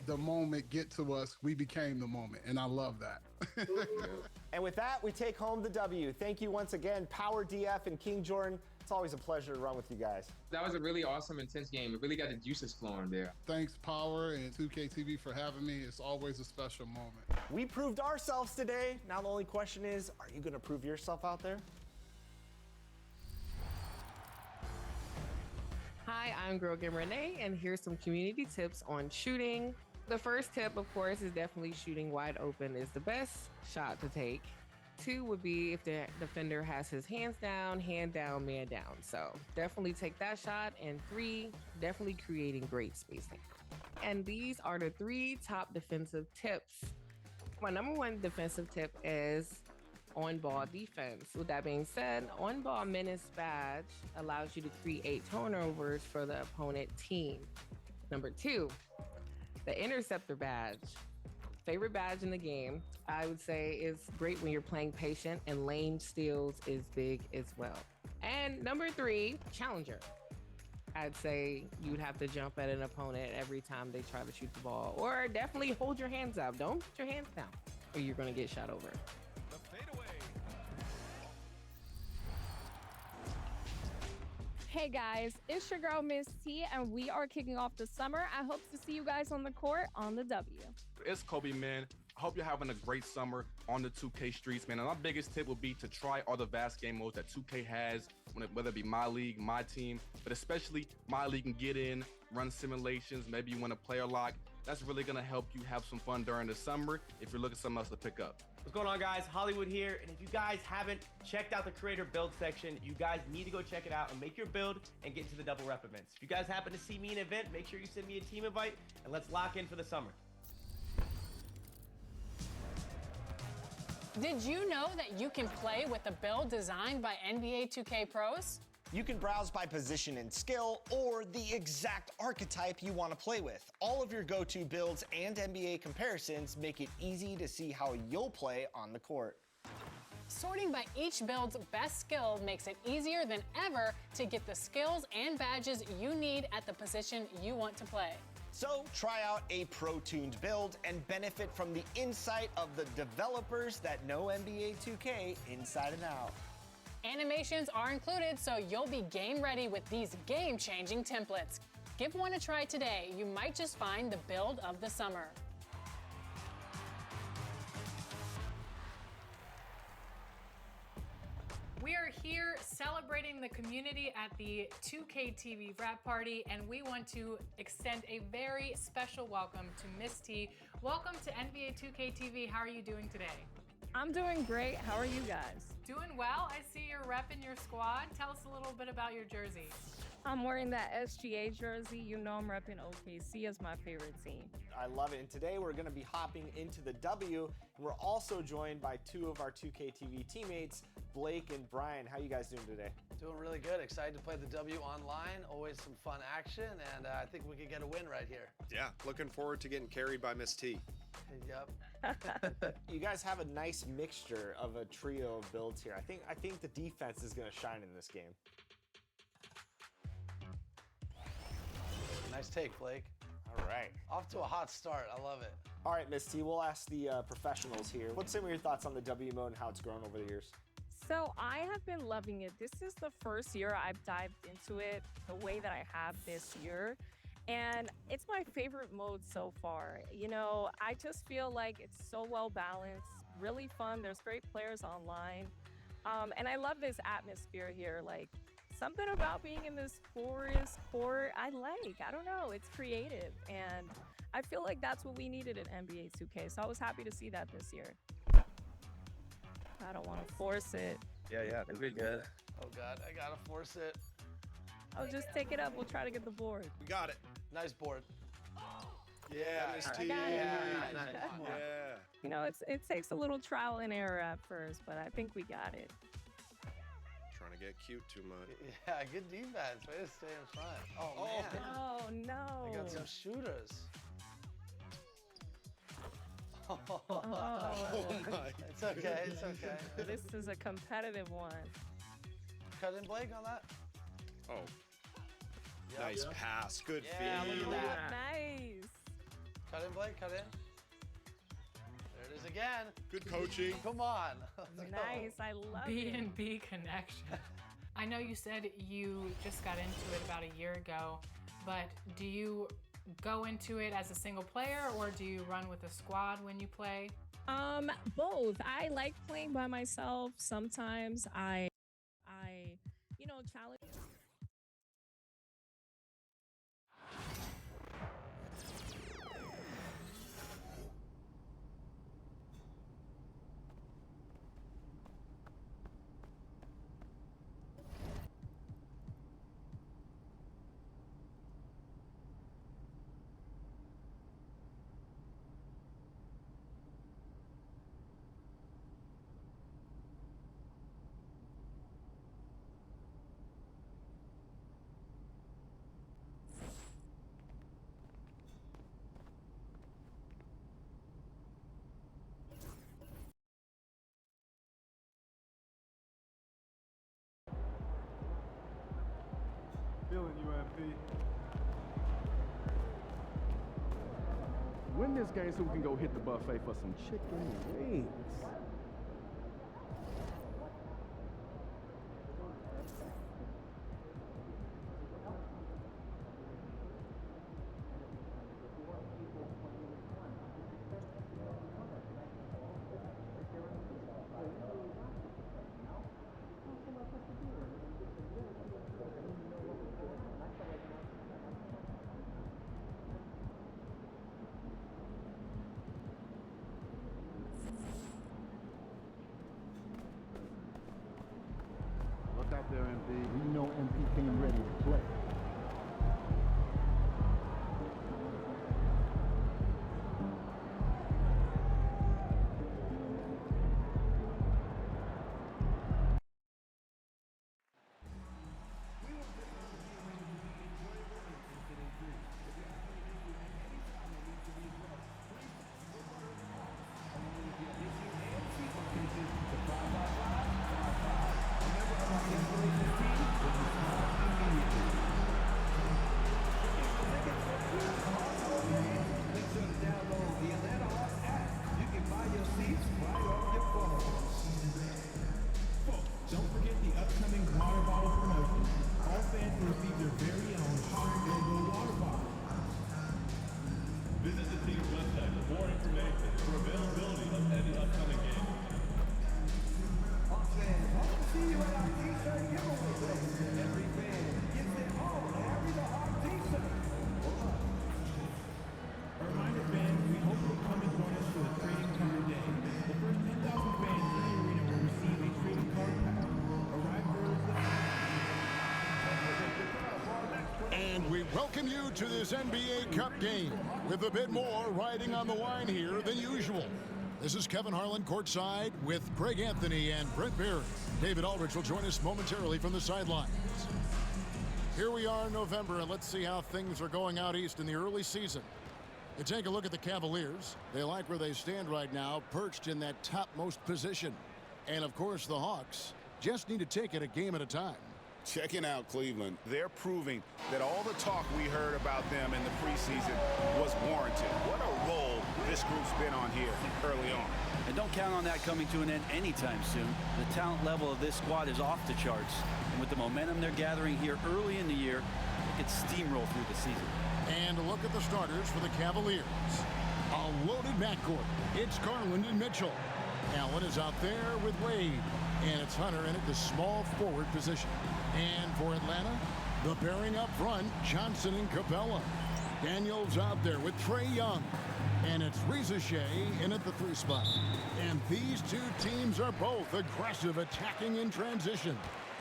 Speaker 23: the moment get to us. We became the moment, and I love that.
Speaker 22: And with that, we take home the W. Thank you once again, Power DF and King Jordan. It's always a pleasure to run with you guys.
Speaker 24: That was a really awesome, intense game. It really got the juices flowing there.
Speaker 23: Thanks, Power and 2K TV for having me. It's always a special moment.
Speaker 22: We proved ourselves today. Now the only question is, are you going to prove yourself out there?
Speaker 1: Hi, I'm Girl Game Renee, and here's some community tips on shooting. The first tip, of course, is definitely shooting wide open is the best shot to take. 2 would be if the defender has his hands down, hand down, man down. So definitely take that shot. And 3, definitely creating great spacing. And these are the 3 top defensive tips. My number 1 defensive tip is on-ball defense. With that being said, on-ball menace badge allows you to create turnovers for the opponent team. Number 2, the interceptor badge. Favorite badge in the game, I would say, is great when you're playing patient, and lane steals is big as well. And number 3, challenger. I'd say you'd have to jump at an opponent every time they try to shoot the ball, or definitely hold your hands up. Don't put your hands down or you're going to get shot over.
Speaker 4: The fadeaway.
Speaker 2: Hey guys, it's your girl Miss T, and we are kicking off the summer. I hope to see you guys on the court on the W.
Speaker 5: It's Kobe, man. I hope you're having a great summer on the 2K streets, man. And my biggest tip would be to try all the vast game modes that 2K has, whether it be My League, My Team, but especially My League and Get In, run simulations, maybe you want a player lock. That's really gonna help you have some fun during the summer if you're looking for something else to pick up.
Speaker 6: What's going on, guys? Hollywood here, and if you guys haven't checked out the creator build section, you guys need to go check it out and make your build and get into the double rep events. If you guys happen to see me in an event, make sure you send me a team invite, and let's lock in for the summer.
Speaker 21: Did you know that you can play with a build designed by NBA 2K pros?
Speaker 22: You can browse by position and skill, or the exact archetype you want to play with. All of your go-to builds and NBA comparisons make it easy to see how you'll play on the court.
Speaker 21: Sorting by each build's best skill makes it easier than ever to get the skills and badges you need at the position you want to play.
Speaker 22: So try out a pro-tuned build and benefit from the insight of the developers that know NBA 2K inside and out.
Speaker 21: Animations are included, so you'll be game ready with these game-changing templates. Give one a try today. You might just find the build of the summer. We are here celebrating the community at the 2K TV wrap party, and we want to extend a very special welcome to Miss T. Welcome to NBA 2K TV. How are you doing today?
Speaker 2: I'm doing great. How are you guys?
Speaker 21: Doing well. I see you're repping your squad. Tell us a little bit about your jersey.
Speaker 2: I'm wearing that SGA jersey. You know I'm repping OKC as my favorite team.
Speaker 22: I love it. And today we're going to be hopping into the W. And we're also joined by 2 of our 2K TV teammates, Blake and Brian. How you guys doing today?
Speaker 7: Doing really good. Excited to play the W online. Always some fun action, and I think we could get a win right here.
Speaker 25: Yeah, looking forward to getting carried by Miss T.
Speaker 7: Yep.
Speaker 22: You guys have a nice mixture of a trio of builds here. I think the defense is going to shine in this game.
Speaker 7: Nice take, Blake.
Speaker 22: All right.
Speaker 7: Off to a hot start. I love it.
Speaker 22: All right, Miss T, we'll ask the professionals here. What's some of your thoughts on the W mode and how it's grown over the years?
Speaker 2: So I have been loving it. This is the first year I've dived into it the way that I have this year. And it's my favorite mode so far. You know, I just feel like it's so well balanced, really fun. There's great players online. And I love this atmosphere here. Like, something about being in this forest court, I don't know, it's creative. And I feel like that's what we needed in NBA 2K. So I was happy to see that this year. I don't want to force it.
Speaker 7: Yeah, we're good. Oh God, I gotta force it.
Speaker 2: I'll just take it up. We'll try to get the board.
Speaker 25: We got it.
Speaker 7: Nice board.
Speaker 25: Yeah, Miss T.
Speaker 2: Yeah. You know, it takes a little trial and error at first, but I think we got it.
Speaker 25: Trying to get cute too much.
Speaker 7: Yeah, good defense. Way to stay in front. Oh man.
Speaker 2: Oh no.
Speaker 7: I got some shooters.
Speaker 2: Oh.
Speaker 25: My.
Speaker 7: It's okay. It's okay.
Speaker 2: This is a competitive one.
Speaker 7: Cut in, Blake, on that.
Speaker 25: Oh.
Speaker 7: Yep.
Speaker 25: Nice pass. Good
Speaker 7: Yeah,
Speaker 25: feed.
Speaker 7: look at that.
Speaker 2: Nice.
Speaker 7: Cut in, Blake. Cut in. There it is again.
Speaker 25: Good coaching.
Speaker 7: Come on. Let's go.
Speaker 2: Nice. I love it.
Speaker 21: B&B connection. I know you said you just got into it about a year ago, but do you go into it as a single player or do you run with a squad when you play?
Speaker 2: Both. I like playing by myself. Sometimes I challenge.
Speaker 20: MP.
Speaker 13: Win this game so we can go hit the buffet for some chicken wings.
Speaker 11: Look out there, MP. We know MP came ready to play.
Speaker 3: Don't forget the upcoming water bottle promotion. All fans will receive their very own Hawk Logo water bottle. Visit the team's website for more information for availability of any upcoming game.
Speaker 8: Hawks fans, hope to see you at our t-shirt giveaway day. Every fan gets it all. Every the Hawk t-shirt.
Speaker 3: A reminder, fans, we hope you'll come and join us for the trading card day. The first 10,000 fans in the arena will receive a trading card pack. Arrive early.
Speaker 14: And we welcome you to this NBA Cup game with a bit more riding on the line here than usual. This is Kevin Harlan courtside with Greg Anthony and Brent Berry. David Aldridge will join us momentarily from the sidelines. Here we are in November, and let's see how things are going out east in the early season. You take a look at the Cavaliers. They like where they stand right now, perched in that topmost position. And, of course, the Hawks just need to take it a game at a time.
Speaker 17: Checking out Cleveland, they're proving that all the talk we heard about them in the preseason was warranted. What a role this group's been on here early on.
Speaker 9: And don't count on that coming to an end anytime soon. The talent level of this squad is off the charts. And with the momentum they're gathering here early in the year, it could steamroll through the season.
Speaker 14: And look at the starters for the Cavaliers. A loaded backcourt. It's Garland and Mitchell. Allen is out there with Wade. And it's Hunter in at the small forward position. And for Atlanta, the pairing up front, Johnson and Capella. Daniels out there with Trae Young. And it's Reza Shea in at the 3 spot. And these two teams are both aggressive, attacking in transition.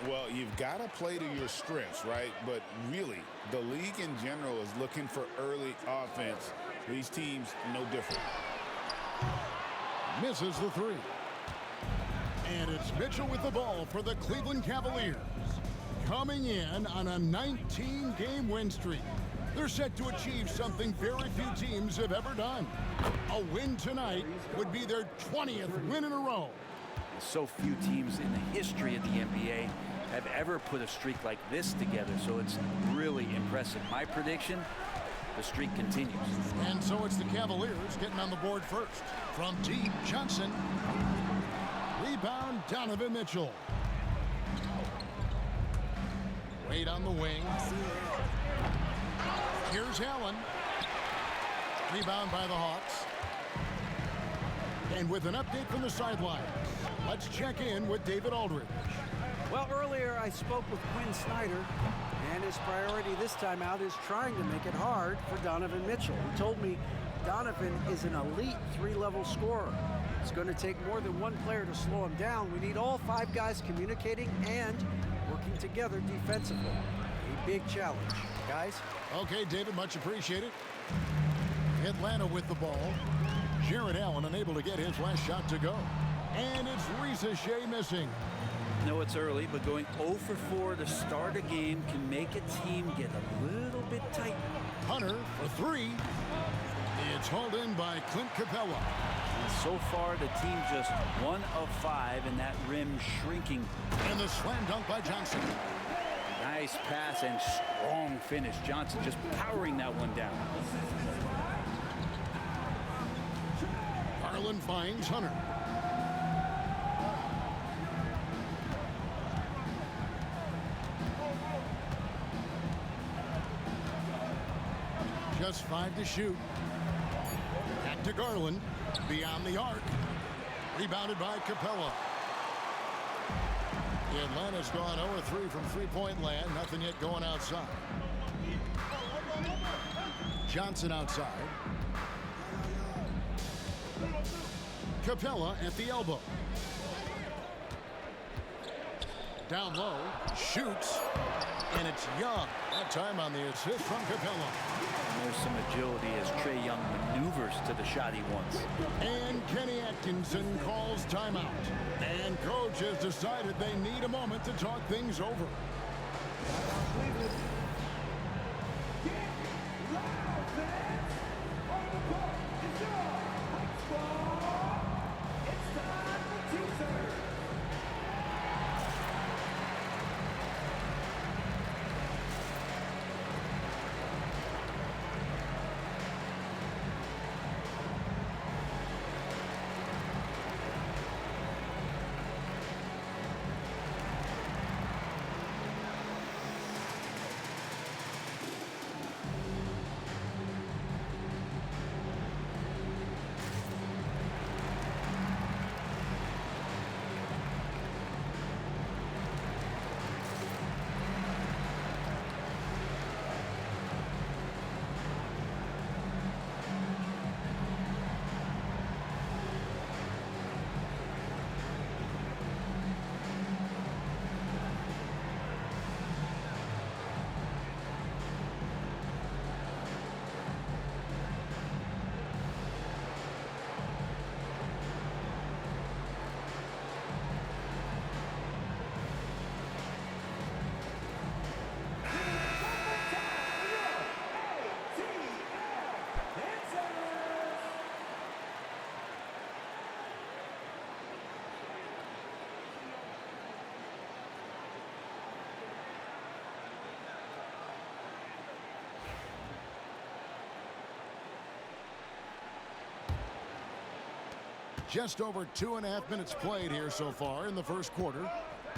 Speaker 17: Well, you've got to play to your strengths, right? But really, the league in general is looking for early offense. These teams, no different.
Speaker 14: Misses the 3. And it's Mitchell with the ball for the Cleveland Cavaliers. Coming in on a 19-game win streak. They're set to achieve something very few teams have ever done. A win tonight would be their 20th win in a row.
Speaker 9: So few teams in the history of the NBA have ever put a streak like this together, so it's really impressive. My prediction, the streak continues.
Speaker 14: And so it's the Cavaliers getting on the board first. From deep, Johnson. Rebound, Donovan Mitchell. Wade on the wing. Here's Allen. Rebound by the Hawks. And with an update from the sideline, let's check in with David Aldridge.
Speaker 12: Well, earlier I spoke with Quinn Snyder, and his priority this time out is trying to make it hard for Donovan Mitchell. He told me Donovan is an elite 3-level scorer. It's going to take more than one player to slow him down. We need all 5 guys communicating and working together defensively. A big challenge, guys.
Speaker 14: Okay, David, much appreciated. Atlanta with the ball. Jared Allen unable to get his last shot to go. And it's Reza Shea missing.
Speaker 9: I know it's early, but going 0 for 4 to start a game can make a team get a little bit tight.
Speaker 14: Hunter for 3. It's hauled in by Clint Capella.
Speaker 9: And so far, the team just 1 of 5, and that rim shrinking.
Speaker 14: And the slam dunk by Johnson.
Speaker 9: Nice pass and strong finish. Johnson just powering that one down.
Speaker 14: Garland finds Hunter. Just 5 to shoot. Back to Garland. Beyond the arc. Rebounded by Capella. Atlanta's gone 0-3 from three-point land. Nothing yet going outside. Johnson outside. Capella at the elbow. Down low. Shoots. And it's Young. That time on the assist from Capella.
Speaker 9: And there's some agility as Trae Young maneuvers to the shot he wants.
Speaker 14: And Kenny Atkinson calls timeout. And coach has decided they need a moment to talk things over. Just over 2.5 minutes played here so far in the first quarter.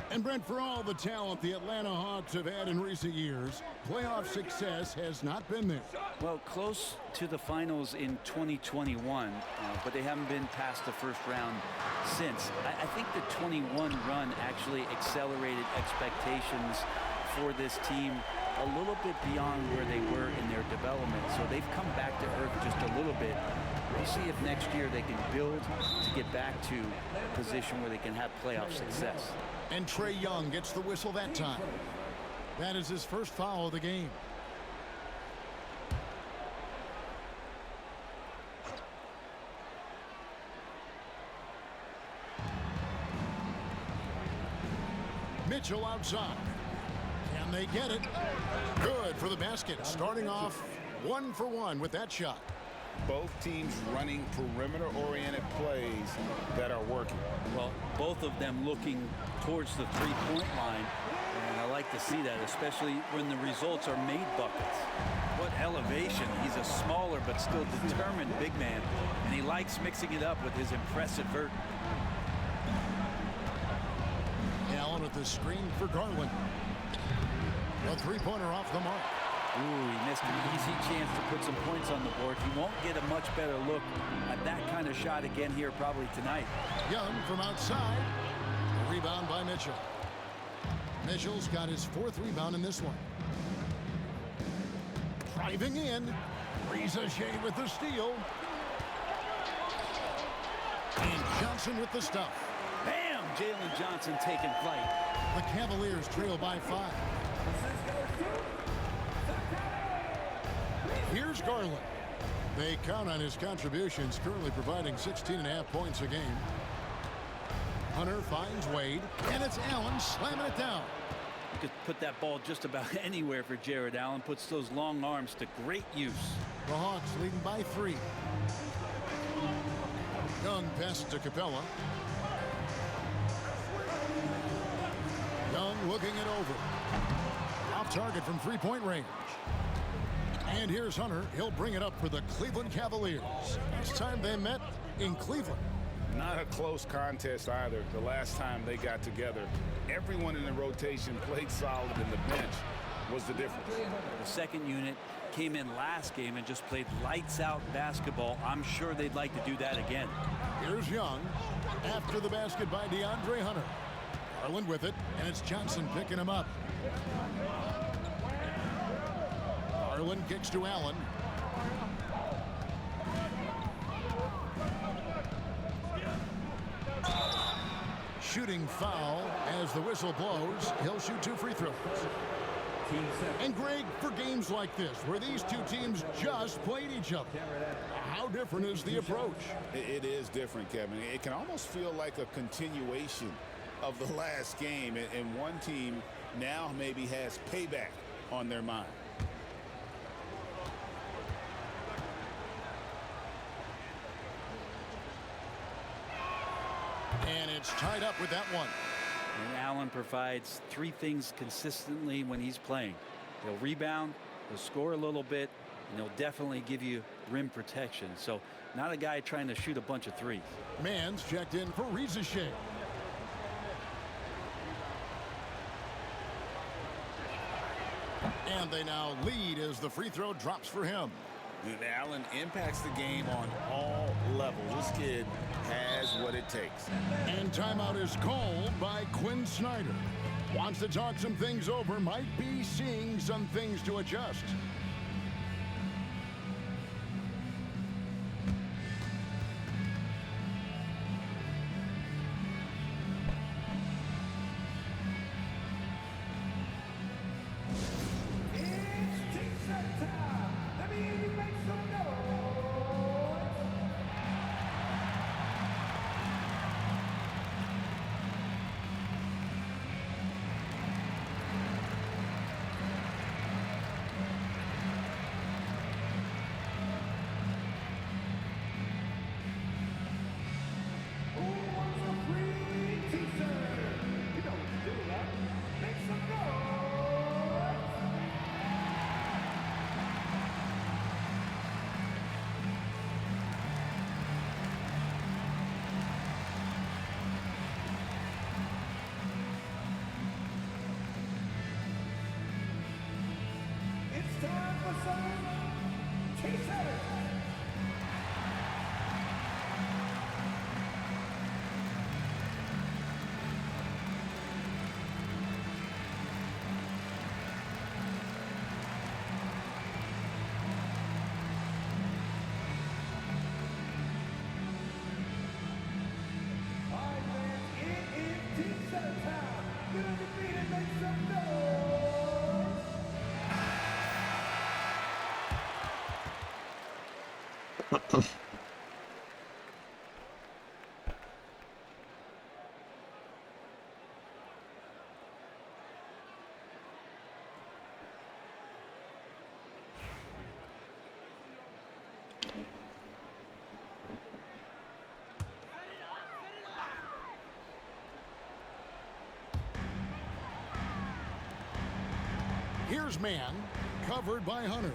Speaker 14: And Brent, for all the talent the Atlanta Hawks have had in recent years, playoff success has not been there.
Speaker 9: Well, close to the finals in 2021, but they haven't been past the first round since. I think the 21 run actually accelerated expectations for this team a little bit beyond where they were in their development. So they've come back to earth just a little bit. We'll see if next year they can build to get back to a position where they can have playoff success.
Speaker 14: And Trae Young gets the whistle that time. That is his first foul of the game. Mitchell outside. Can they get it? Good for the basket. Starting off 1 for 1 with that shot.
Speaker 17: Both teams running perimeter-oriented plays that are working.
Speaker 9: Well, both of them looking towards the three-point line, and I like to see that, especially when the results are made buckets. What elevation. He's a smaller but still determined big man, and he likes mixing it up with his impressive vert.
Speaker 14: Allen at the screen for Garland. A three-pointer off the mark.
Speaker 9: Ooh, he missed an easy chance to put some points on the board. He won't get a much better look at that kind of shot again here probably tonight.
Speaker 14: Young from outside. A rebound by Mitchell. Mitchell's got his 4th rebound in this one. Driving in. Rizachet with the steal. And Johnson with the stuff.
Speaker 9: Bam! Jalen Johnson taking flight.
Speaker 14: The Cavaliers trail by 5. Here's Garland. They count on his contributions, currently providing 16.5 points a game. Hunter finds Wade, and it's Allen slamming it down.
Speaker 9: You could put that ball just about anywhere for Jared Allen. Puts those long arms to great use.
Speaker 14: The Hawks leading by 3. Young passes to Capella. Young looking it over. Off target from three-point range. And here's Hunter. He'll bring it up for the Cleveland Cavaliers. Last time they met in Cleveland.
Speaker 17: Not a close contest either. The last time they got together, everyone in the rotation played solid, and the bench was the difference.
Speaker 9: The second unit came in last game and just played lights-out basketball. I'm sure they'd like to do that again.
Speaker 14: Here's Young. After the basket by DeAndre Hunter. Garland with it, and it's Johnson picking him up. Garland kicks to Allen. Shooting foul as the whistle blows. He'll shoot 2 free throws. And Greg, for games like this, where these two teams just played each other, how different is the approach?
Speaker 17: It is different, Kevin. It can almost feel like a continuation of the last game, and one team now maybe has payback on their mind.
Speaker 14: And it's tied up with that one.
Speaker 9: And Allen provides 3 things consistently when he's playing. He'll rebound, he'll score a little bit, and he'll definitely give you rim protection. So not a guy trying to shoot a bunch of threes.
Speaker 14: Mann's checked in for Rizachet. And they now lead as the free throw drops for him.
Speaker 17: And Allen impacts the game on all levels. This kid has what it takes.
Speaker 14: And timeout is called by Quinn Snyder. Wants to talk some things over, might be seeing some things to adjust. Here's Mann, covered by Hunter.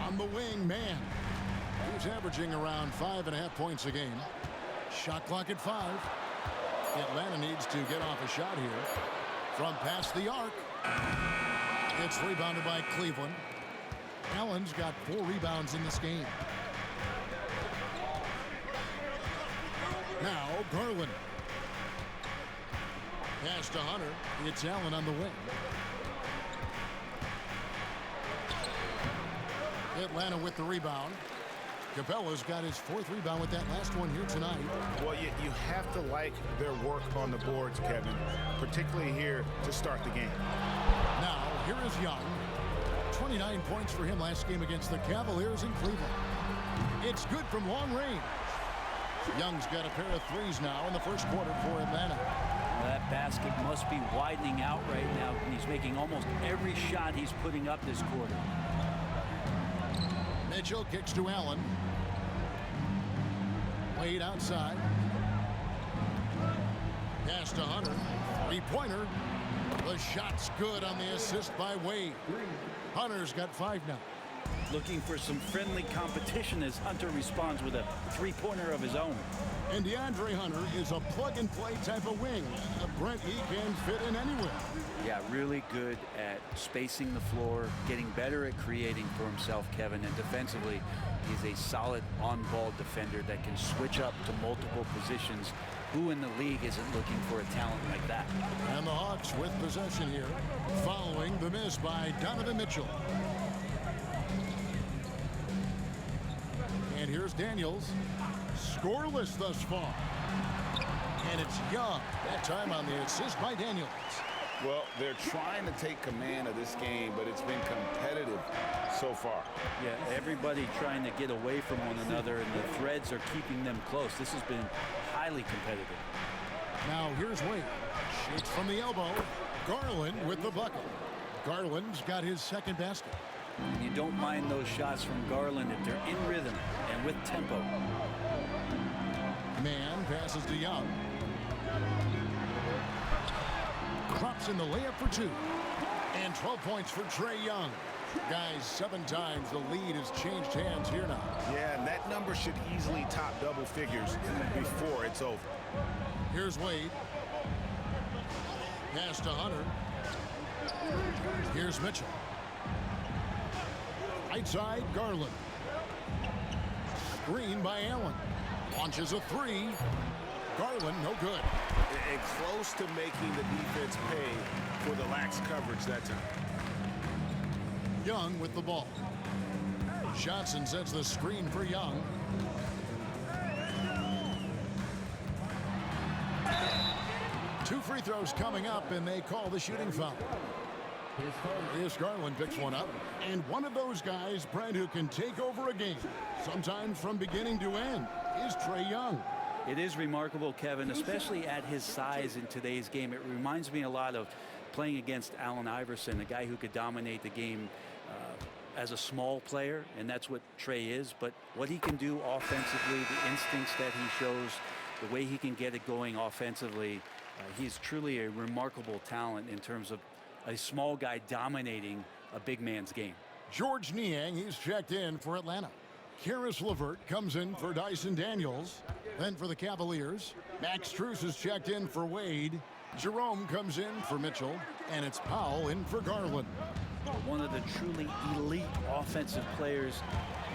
Speaker 14: On the wing, Mann. He's averaging around 5.5 points a game. Shot clock at 5. Atlanta needs to get off a shot here. From past the arc. It's rebounded by Cleveland. Allen's got 4 rebounds in this game. Now Garland. Pass to Hunter. It's Allen on the wing. Atlanta with the rebound. Capella's got his 4th rebound with that last one here tonight.
Speaker 17: Well, you have to like their work on the boards, Kevin, particularly here to start the game.
Speaker 14: Now, here is Young. 29 points for him last game against the Cavaliers in Cleveland. It's good from long range. Young's got a pair of threes now in the first quarter for Atlanta.
Speaker 9: Well, that basket must be widening out right now. He's making almost every shot he's putting up this quarter.
Speaker 14: Mitchell kicks to Allen. Wade outside. Pass to Hunter. Three-pointer. The shot's good on the assist by Wade. Hunter's got 5 now.
Speaker 9: Looking for some friendly competition as Hunter responds with a three-pointer of his own.
Speaker 14: And DeAndre Hunter is a plug-and-play type of wing. Brent, he can fit in anywhere.
Speaker 9: Yeah, really good at spacing the floor, getting better at creating for himself, Kevin, and defensively, he's a solid on-ball defender that can switch up to multiple positions. Who in the league isn't looking for a talent like that?
Speaker 14: And the Hawks with possession here, following the miss by Donovan Mitchell. And here's Daniels. Scoreless thus far. And it's Young. That time on the assist by Daniels.
Speaker 17: Well, they're trying to take command of this game, but it's been competitive so far.
Speaker 9: Yeah, everybody trying to get away from one another, and the threads are keeping them close. This has been highly competitive.
Speaker 14: Now here's Wade. Shoots from the elbow. Garland with the bucket. Garland's got his second basket.
Speaker 9: And you don't mind those shots from Garland if they're in rhythm and with tempo.
Speaker 14: Man passes to Young. Drops in the layup for 2. And 12 points for Trae Young. Guys, 7 times the lead has changed hands here now.
Speaker 17: Yeah, and that number should easily top double figures before it's over.
Speaker 14: Here's Wade. Pass to Hunter. Here's Mitchell. Right side, Garland. Screen by Allen. Launches a 3. Garland, no good.
Speaker 17: And close to making the defense pay for the lax coverage that time.
Speaker 14: Young with the ball. Johnson sets the screen for Young. Two free throws coming up, and they call the shooting foul. Here's Garland picks one up, and one of those guys, Brent, who can take over a game, sometimes from beginning to end, is Trae Young.
Speaker 9: It is remarkable, Kevin, especially at his size in today's game. It reminds me a lot of playing against Allen Iverson, a guy who could dominate the game as a small player, and that's what Trae is. But what he can do offensively, the instincts that he shows, the way he can get it going offensively, he's truly a remarkable talent in terms of a small guy dominating a big man's game.
Speaker 14: George Niang, he's checked in for Atlanta. Karis LeVert comes in for Dyson Daniels. Then for the Cavaliers, Max Strus is checked in for Wade. Jerome comes in for Mitchell, and it's Powell in for Garland.
Speaker 9: One of the truly elite offensive players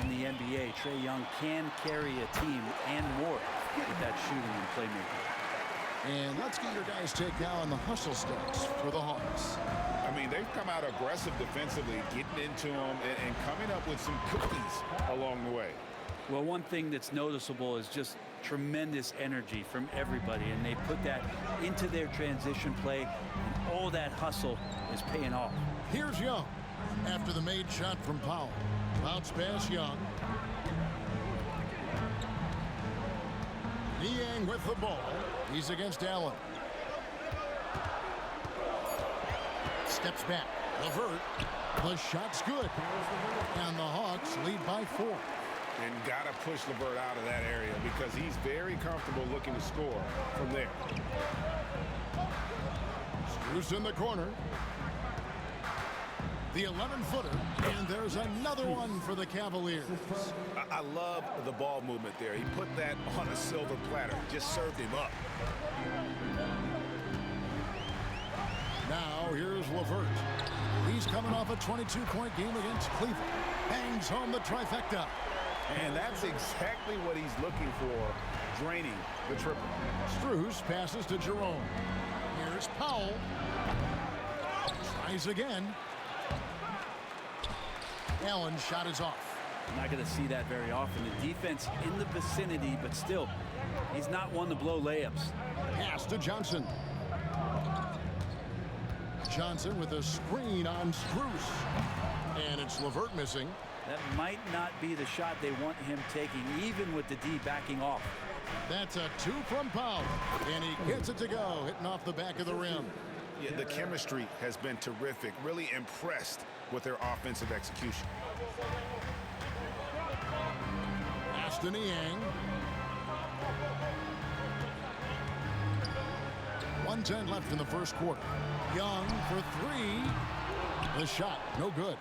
Speaker 9: in the NBA, Trae Young can carry a team and more with that shooting and playmaking.
Speaker 14: And let's get your guys' take now on the hustle stats for the Hawks.
Speaker 17: I mean, they've come out aggressive defensively, getting into them and coming up with some cookies along the way.
Speaker 9: Well, one thing that's noticeable is just tremendous energy from everybody, and they put that into their transition play, and all that hustle is paying off.
Speaker 14: Here's Young after the made shot from Powell. Bounce pass Young. Niang with the ball. He's against Allen. Steps back. LeVert. The shot's good. And the Hawks lead by 4.
Speaker 17: And got to push LeVert out of that area because he's very comfortable looking to score from there.
Speaker 14: Strus in the corner. The 11-footer, and there's another one for the Cavaliers.
Speaker 17: I love the ball movement there. He put that on a silver platter, just served him up.
Speaker 14: Now here's LeVert. He's coming off a 22-point game against Cleveland. Bangs home the trifecta.
Speaker 17: And that's exactly what he's looking for, draining the triple.
Speaker 14: Strus passes to Jerome. Here's Powell. Tries again. Allen's shot is off.
Speaker 9: Not going to see that very often. The defense in the vicinity, but still, he's not one to blow layups.
Speaker 14: Pass to Johnson. Johnson with a screen on Strus. And it's LeVert missing.
Speaker 9: That might not be the shot they want him taking, even with the D backing off.
Speaker 14: That's a 2 from Powell. And he gets it to go, hitting off the back of the rim.
Speaker 17: Yeah, the chemistry has been terrific. Really impressed with their offensive execution.
Speaker 14: Pass to Niang. 1:10 left in the first quarter. Young for three. The shot, no good.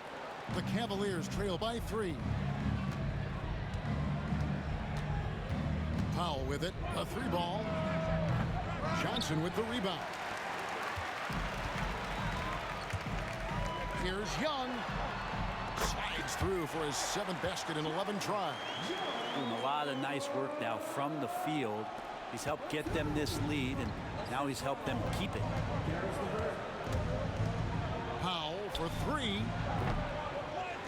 Speaker 14: The Cavaliers trail by 3. Powell with it, a 3-ball. Johnson with the rebound. Here's Young. Slides through for his 7th basket in 11 tries.
Speaker 9: Doing a lot of nice work now from the field. He's helped get them this lead, and now he's helped them keep it.
Speaker 14: Powell for 3.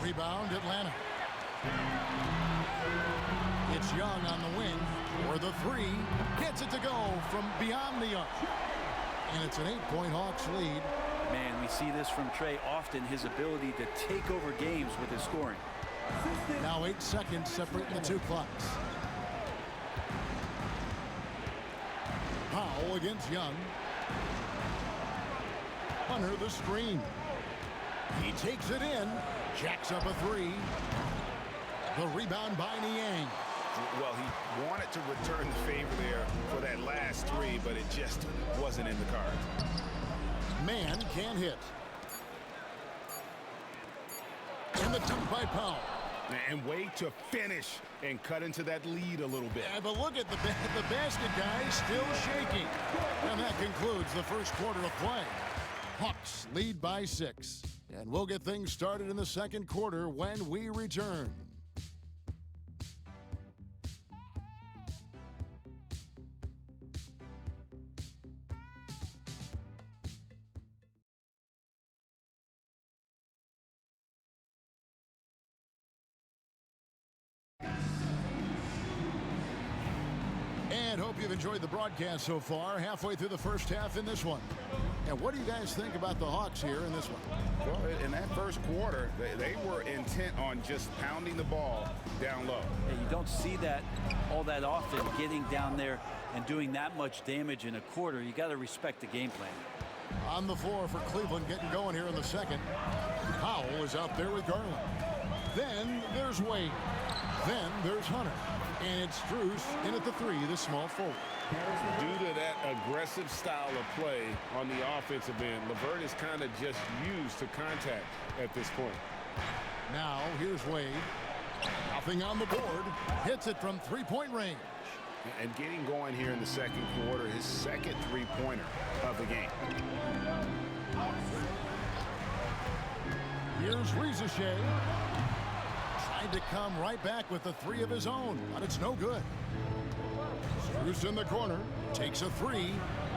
Speaker 14: Rebound, Atlanta. It's Young on the wing for the 3. Gets it to go from beyond the arc. And it's an 8-point Hawks lead.
Speaker 9: Man, we see this from Trey often, his ability to take over games with his scoring.
Speaker 14: Now 8 seconds separating the two clocks. Powell against Young. Under the screen. He takes it in. Jacks up a 3. The rebound by Niang.
Speaker 17: Well, he wanted to return the favor there for that last 3, but it just wasn't in the cards.
Speaker 14: Man can't hit. And the dunk by Powell.
Speaker 17: And way to finish and cut into that lead a little bit.
Speaker 14: Yeah, but look at the basket, guys, still shaking. And that concludes the first quarter of play. Hawks lead by 6. And we'll get things started in the second quarter when we return. And hope you've enjoyed the broadcast so far, halfway through the first half in this one. And what do you guys think about the Hawks here in this one?
Speaker 17: Well, in that first quarter, they were intent on just pounding the ball down low.
Speaker 9: And you don't see that all that often, getting down there and doing that much damage in a quarter. You got to respect the game plan.
Speaker 14: On the floor for Cleveland, getting going here in the second. Powell is out there with Garland. Then there's Wade. Then there's Hunter. And it's Strus in at the 3, the small forward.
Speaker 20: Due to that aggressive style of play on the offensive end, LeVert is kind of just used to contact at this point.
Speaker 14: Now here's Wade. Nothing on the board. Hits it from 3-point range.
Speaker 17: And getting going here in the second quarter, his second 3-pointer of the game.
Speaker 14: Here's Rizeshay. Tried to come right back with the 3 of his own, but it's no good. Strus in the corner, takes a 3.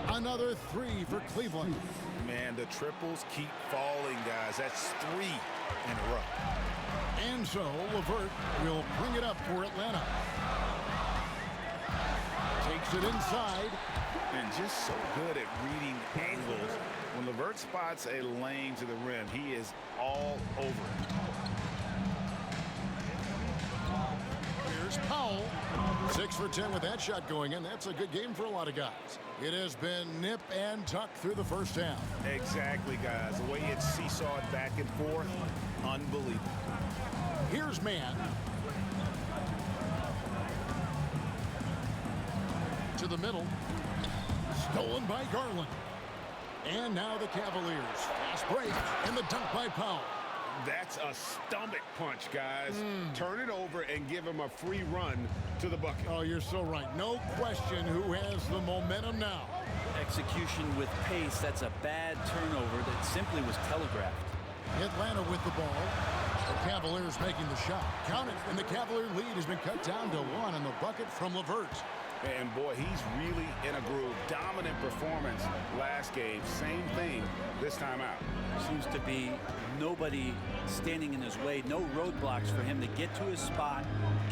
Speaker 14: Another 3 for Cleveland.
Speaker 17: Man, the triples keep falling, guys. That's 3 in a row.
Speaker 14: And so LeVert will bring it up for Atlanta. Takes it inside.
Speaker 17: And just so good at reading angles. When LeVert spots a lane to the rim, he is all over it.
Speaker 14: Here's Powell. 6 for 10 with that shot going in. That's a good game for a lot of guys. It has been nip and tuck through the first half.
Speaker 17: Exactly, guys. The way it's seesawed back and forth, unbelievable.
Speaker 14: Here's Man. To the middle. Stolen by Garland. And now the Cavaliers. Fast break and the dunk by Powell.
Speaker 20: That's a stomach punch, guys. Turn it over and give him a free run to the bucket.
Speaker 14: Oh, you're so right. No question who has the momentum now.
Speaker 9: Execution with pace, that's a bad turnover that simply was telegraphed.
Speaker 14: Atlanta with the ball. The Cavaliers making the shot. Count it, and the Cavalier lead has been cut down to 1 on the bucket from LeVert.
Speaker 17: And boy, he's really in a groove. Dominant performance last game. Same thing this time out.
Speaker 9: Seems to be nobody standing in his way. No roadblocks for him to get to his spot,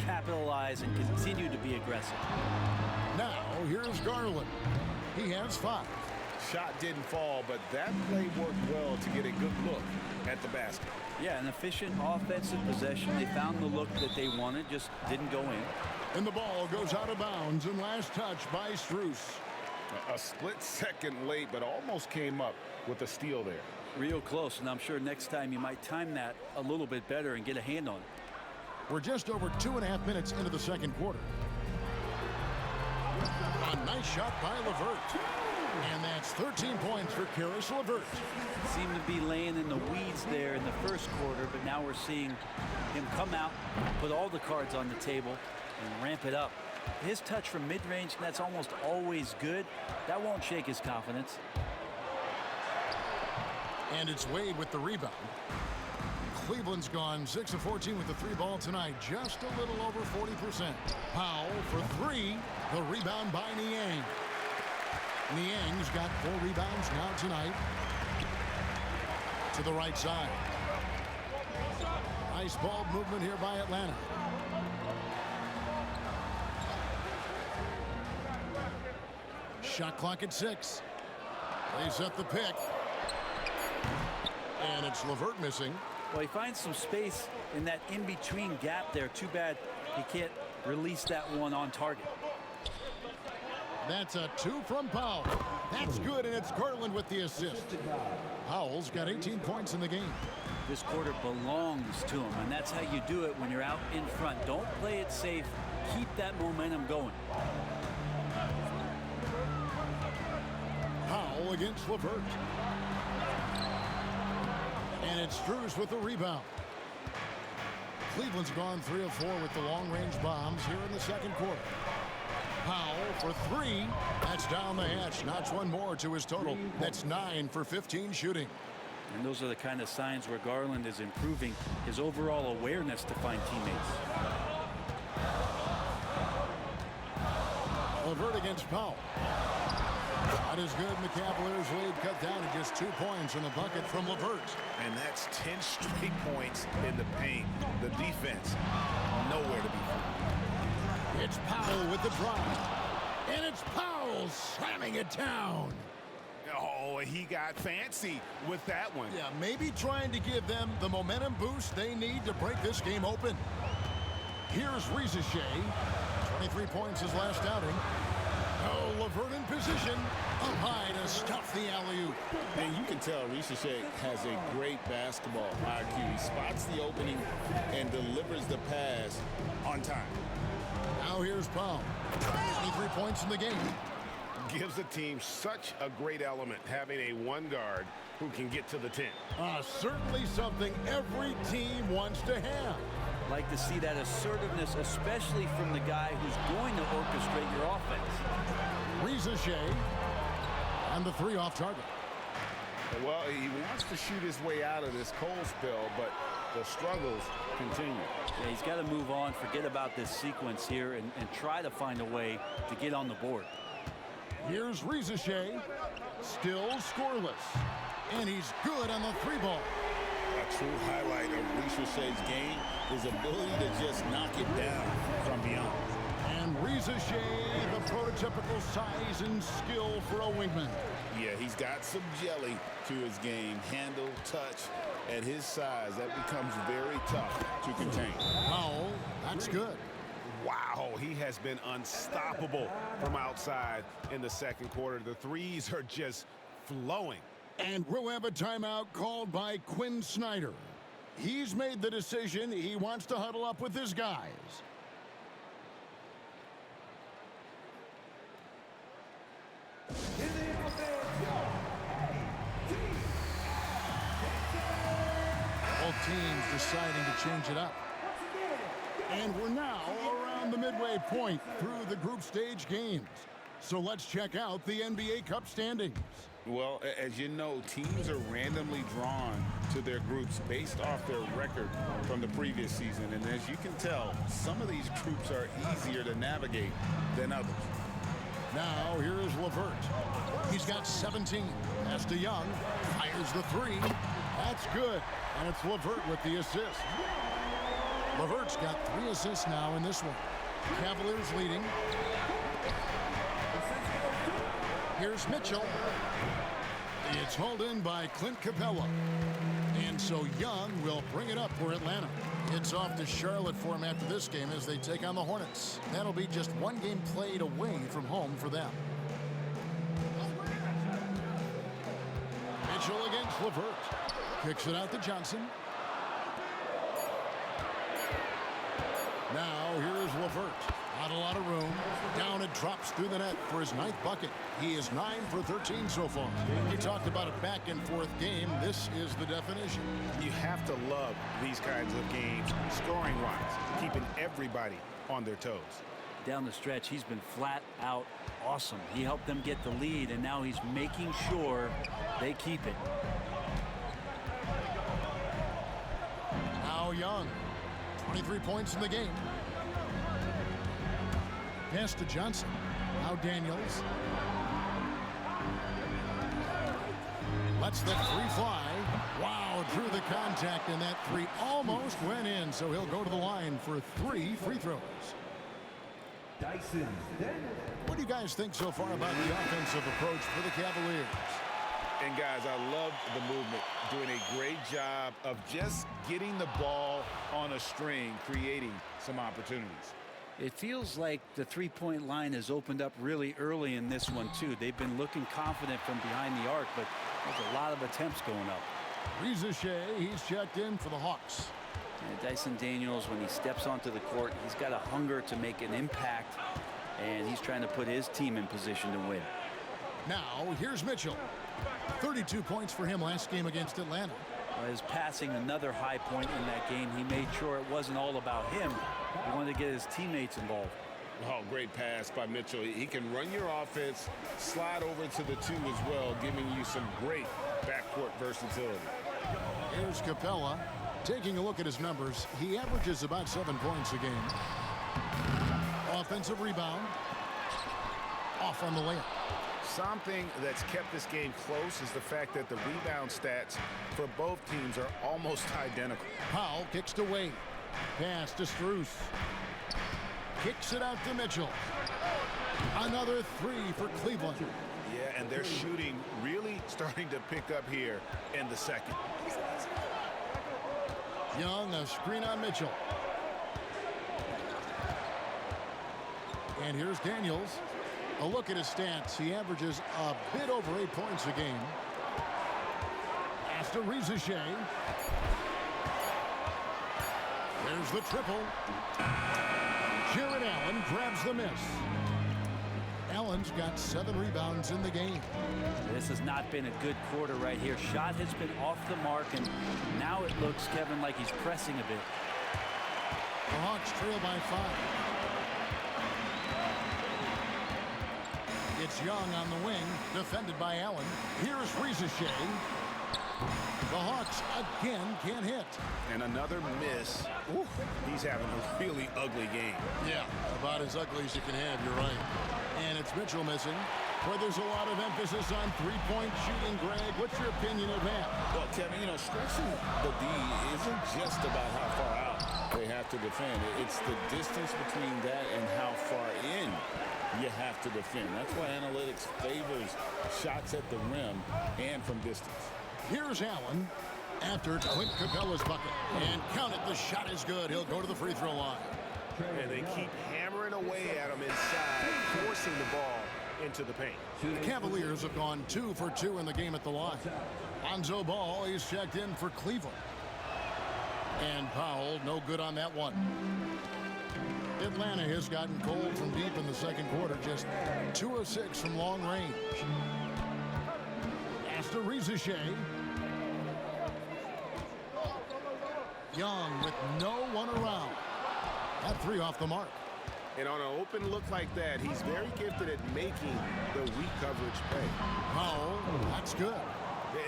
Speaker 9: capitalize, and continue to be aggressive.
Speaker 14: Now, here's Garland. He has 5.
Speaker 17: Shot didn't fall, but that play worked well to get a good look at the basket.
Speaker 9: Yeah, an efficient offensive possession. They found the look that they wanted, just didn't go in.
Speaker 14: And the ball goes out of bounds, and last touch by Strus.
Speaker 20: A split second late, but almost came up with a steal there.
Speaker 9: Real close, and I'm sure next time you might time that a little bit better and get a hand on it.
Speaker 14: We're just over 2.5 minutes into the second quarter. A nice shot by LeVert. And that's 13 points for Karis LeVert.
Speaker 9: Seemed to be laying in the weeds there in the first quarter, but now we're seeing him come out, put all the cards on the table, and ramp it up. His touch from mid-range, that's almost always good. That won't shake his confidence.
Speaker 14: And it's Wade with the rebound. Cleveland's gone 6 of 14 with the three ball tonight, just a little over 40%. Powell for three, the rebound by Niang. Niang's got 4 rebounds now tonight. To the right side. Nice ball movement here by Atlanta. Shot clock at 6. They set the pick. And it's LeVert missing.
Speaker 9: Well, he finds some space in that in-between gap there. Too bad he can't release that one on target.
Speaker 14: That's a 2 from Powell. That's good, and it's Garland with the assist. Powell's got 18 points in the game.
Speaker 9: This quarter belongs to him, and that's how you do it when you're out in front. Don't play it safe. Keep that momentum going.
Speaker 14: Powell against LeVert. And it's Strus with the rebound. Cleveland's gone 3 of 4 with the long-range bombs here in the second quarter. Powell for 3. That's down the hatch. Notch one more to his total. That's 9 for 15 shooting.
Speaker 9: And those are the kind of signs where Garland is improving his overall awareness to find teammates.
Speaker 14: LeVert against Powell. That is good, and the Cavaliers lead cut down to just 2 points in the bucket from LeVert.
Speaker 17: And that's 10 straight points in the paint. The defense, nowhere to be found.
Speaker 14: It's Powell with the drive. And it's Powell slamming it down.
Speaker 17: Oh, he got fancy with that one.
Speaker 14: Yeah, maybe trying to give them the momentum boost they need to break this game open. Here's Reza Shea. 23 points his last outing. Oh, LeVert in position. Up high to stuff the alley-oop.
Speaker 20: And you can tell Reza Shea has a great basketball IQ. He spots the opening and delivers the pass on time.
Speaker 14: Now here's Powell. 23 points in the game.
Speaker 17: Gives the team such a great element having a one guard who can get to the 10.
Speaker 14: Certainly something every team wants to have.
Speaker 9: Like to see that assertiveness, especially from the guy who's going to orchestrate your offense.
Speaker 14: Reza Shea and the 3 off target.
Speaker 20: Well, he wants to shoot his way out of this cold spell, but the struggles continue.
Speaker 9: Yeah, he's got to move on, forget about this sequence here, and try to find a way to get on the board.
Speaker 14: Here's Reza Shea, still scoreless, and he's good on the 3 ball.
Speaker 20: A true highlight of Reza Shea's game is ability to just knock it down from beyond.
Speaker 14: And Reza Shea, the prototypical size and skill for a wingman.
Speaker 20: Yeah, he's got some jelly to his game. Handle, touch. At his size, that becomes very tough to contain.
Speaker 14: Powell, that's good.
Speaker 17: Wow, he has been unstoppable from outside in the second quarter. The threes are just flowing.
Speaker 14: And we'll have a timeout called by Quinn Snyder. He's made the decision he wants to huddle up with his guys. Both teams deciding to change it up. And we're now around the midway point through the group stage games. So let's check out the NBA Cup standings.
Speaker 20: Well, as you know, teams are randomly drawn to their groups based off their record from the previous season. And as you can tell, some of these groups are easier to navigate than others.
Speaker 14: Now, here is LeVert. He's got 17. Pass to Young. Fires the 3. That's good. And it's LeVert with the assist. LeVert's got 3 assists now in this one. Cavaliers leading. Here's Mitchell. It's hauled in by Clint Capella. And so Young will bring it up for Atlanta. It's off to Charlotte for him after this game as they take on the Hornets. That'll be just 1 game played away from home for them. Mitchell against LeVert. Kicks it out to Johnson. Now here's LeVert. Not a lot of room. Down it drops through the net for his 9th bucket. He is 9 for 13 so far. You talked about a back-and-forth game. This is the definition.
Speaker 17: You have to love these kinds of games, scoring-wise, keeping everybody on their toes.
Speaker 9: Down the stretch, he's been flat out awesome. He helped them get the lead, and now he's making sure they keep it.
Speaker 14: Now Young, 23 points in the game. Pass to Johnson. Now Daniels. Lets the three fly. Wow, drew the contact, and that three almost went in, so he'll go to the line for 3 free throws.
Speaker 8: Dyson.
Speaker 14: What do you guys think so far about the offensive approach for the Cavaliers?
Speaker 17: And guys, I love the movement, doing a great job of just getting the ball on a string, creating some opportunities.
Speaker 9: It feels like the three-point line has opened up really early in this one, too. They've been looking confident from behind the arc, but there's a lot of attempts going up.
Speaker 14: Rizachet, he's checked in for the Hawks.
Speaker 9: And Dyson Daniels, when he steps onto the court, he's got a hunger to make an impact, and he's trying to put his team in position to win.
Speaker 14: Now, here's Mitchell. 32 points for him last game against Atlanta.
Speaker 9: His passing, another high point in that game. He made sure it wasn't all about him. He wanted to get his teammates involved.
Speaker 17: Oh, great pass by Mitchell. He can run your offense, slide over to the 2 as well, giving you some great backcourt versatility.
Speaker 14: Here's Capella. Taking a look at his numbers, he averages about 7 points a game. Offensive rebound. Off on the layup.
Speaker 17: Something that's kept this game close is the fact that the rebound stats for both teams are almost identical.
Speaker 14: Powell kicks to Wade. Pass to Strus. Kicks it out to Mitchell. Another 3 for Cleveland.
Speaker 17: Yeah, and they're shooting really starting to pick up here in the second.
Speaker 14: Young, a screen on Mitchell. And here's Daniels. A look at his stats. He averages a bit over 8 points a game. Pass to Rizachet. There's the triple. Jared Allen grabs the miss. Allen's got 7 rebounds in the game.
Speaker 9: This has not been a good quarter right here. Shot has been off the mark, and now it looks, Kevin, like he's pressing a bit.
Speaker 14: The Hawks trail by 5. It's Young on the wing, defended by Allen. Here's Rizachet. The Hawks again can't hit.
Speaker 17: And another miss. Ooh, he's having a really ugly game.
Speaker 14: Yeah, about as ugly as you can have, you're right. And it's Mitchell missing, where there's a lot of emphasis on three-point shooting. Greg, what's your opinion of that?
Speaker 17: Well, Kevin, you know, stretching the D isn't just about how far out they have to defend. It's the distance between that and how far in you have to defend. That's why analytics favors shots at the rim and from distance.
Speaker 14: Here's Allen after Clint Capella's bucket. And count it, the shot is good. He'll go to the free throw line.
Speaker 17: And they keep hammering away at him inside, forcing the ball into the paint.
Speaker 14: The Cavaliers have gone 2 for 2 in the game at the line. Lonzo Ball, he's checked in for Cleveland. And Powell, no good on that one. Atlanta has gotten cold from deep in the second quarter, just 2 of 6 from long range. Pass to Rizachet. Young with no one around. That 3 off the mark.
Speaker 17: And on an open look like that, he's very gifted at making the weak coverage pay.
Speaker 14: Oh, that's good.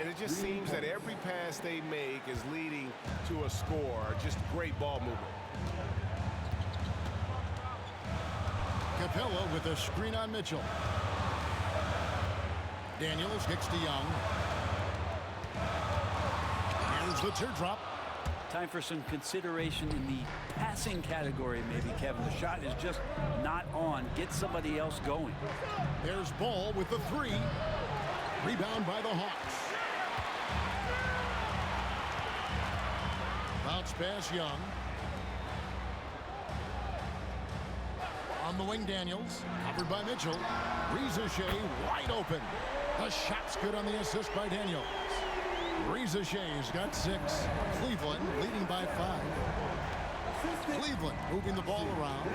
Speaker 17: And it just seems that every pass they make is leading to a score. Just great ball movement.
Speaker 14: Capella with a screen on Mitchell. Daniels kicks to Young. Here's the teardrop.
Speaker 9: Time for some consideration in the passing category, maybe, Kevin. The shot is just not on. Get somebody else going.
Speaker 14: There's Ball with the 3. Rebound by the Hawks. Bounce pass Young. On the wing, Daniels. Covered by Mitchell. Rizachet wide open. The shot's good on the assist by Daniels. Rizachet's got 6. Cleveland leading by 5. Cleveland moving the ball around.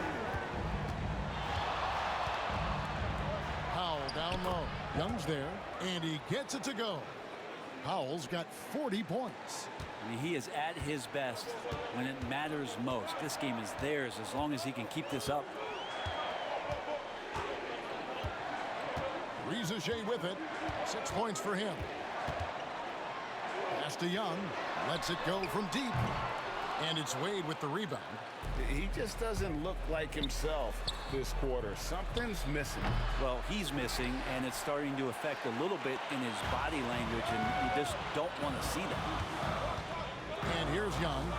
Speaker 14: down low. Young's there, and he gets it to go. Powell's got 40 points.
Speaker 9: I mean, he is at his best when it matters most. This game is theirs as long as he can keep this up.
Speaker 14: Rizachet with it. 6 points for him. Pass to Young. Lets it go from deep. And it's Wade with the rebound.
Speaker 17: He just doesn't look like himself this quarter. Something's missing.
Speaker 9: Well, he's missing, and it's starting to affect a little bit in his body language, and you just don't want to see that.
Speaker 14: And here's Young.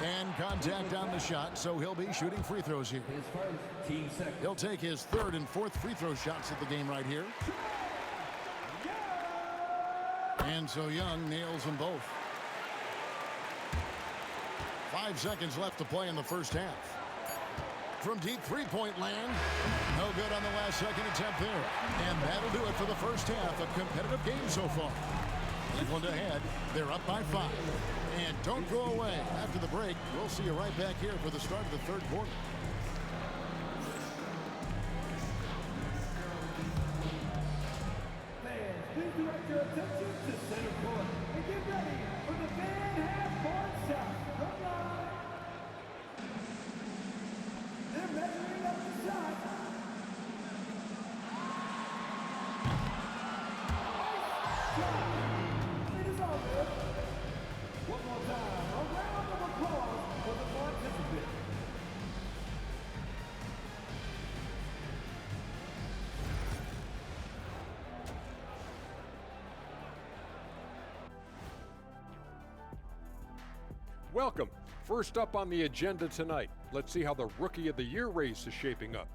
Speaker 14: And contact on the shot, so he'll be shooting free throws here. He'll take his third and fourth free throw shots of the game right here. And so Young nails them both. 5 seconds left to play in the first half. From deep three-point land. No good on the last second attempt there. And that'll do it for the first half. A competitive game so far. Cleveland ahead. They're up by 5. And don't go away. After the break, we'll see you right back here for the start of the third quarter.
Speaker 8: Fans, please direct your attention to center court and get ready for the fan half-court shot. Come on. They're measuring up the shot. It is all good. One more time, a round of applause for the participants.
Speaker 10: Welcome. First up on the agenda tonight, let's see how the Rookie of the Year race is shaping up.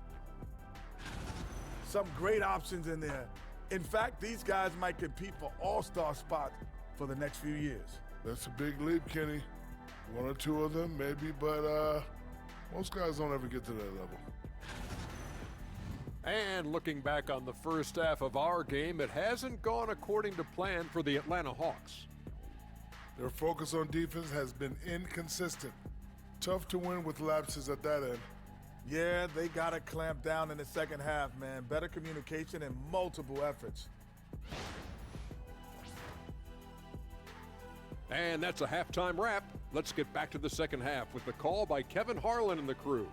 Speaker 15: Some great options in there. In fact, these guys might compete for all-star spots for the next few years.
Speaker 16: That's a big leap, Kenny. 1 or 2 of them, maybe, but most guys don't ever get to that level.
Speaker 10: And looking back on the first half of our game, it hasn't gone according to plan for the Atlanta Hawks.
Speaker 16: Their focus on defense has been inconsistent. Tough to win with lapses at that end.
Speaker 15: Yeah, they got to clamp down in the second half, man. Better communication and multiple efforts.
Speaker 10: And that's a halftime wrap. Let's get back to the second half with the call by Kevin Harlan and the crew.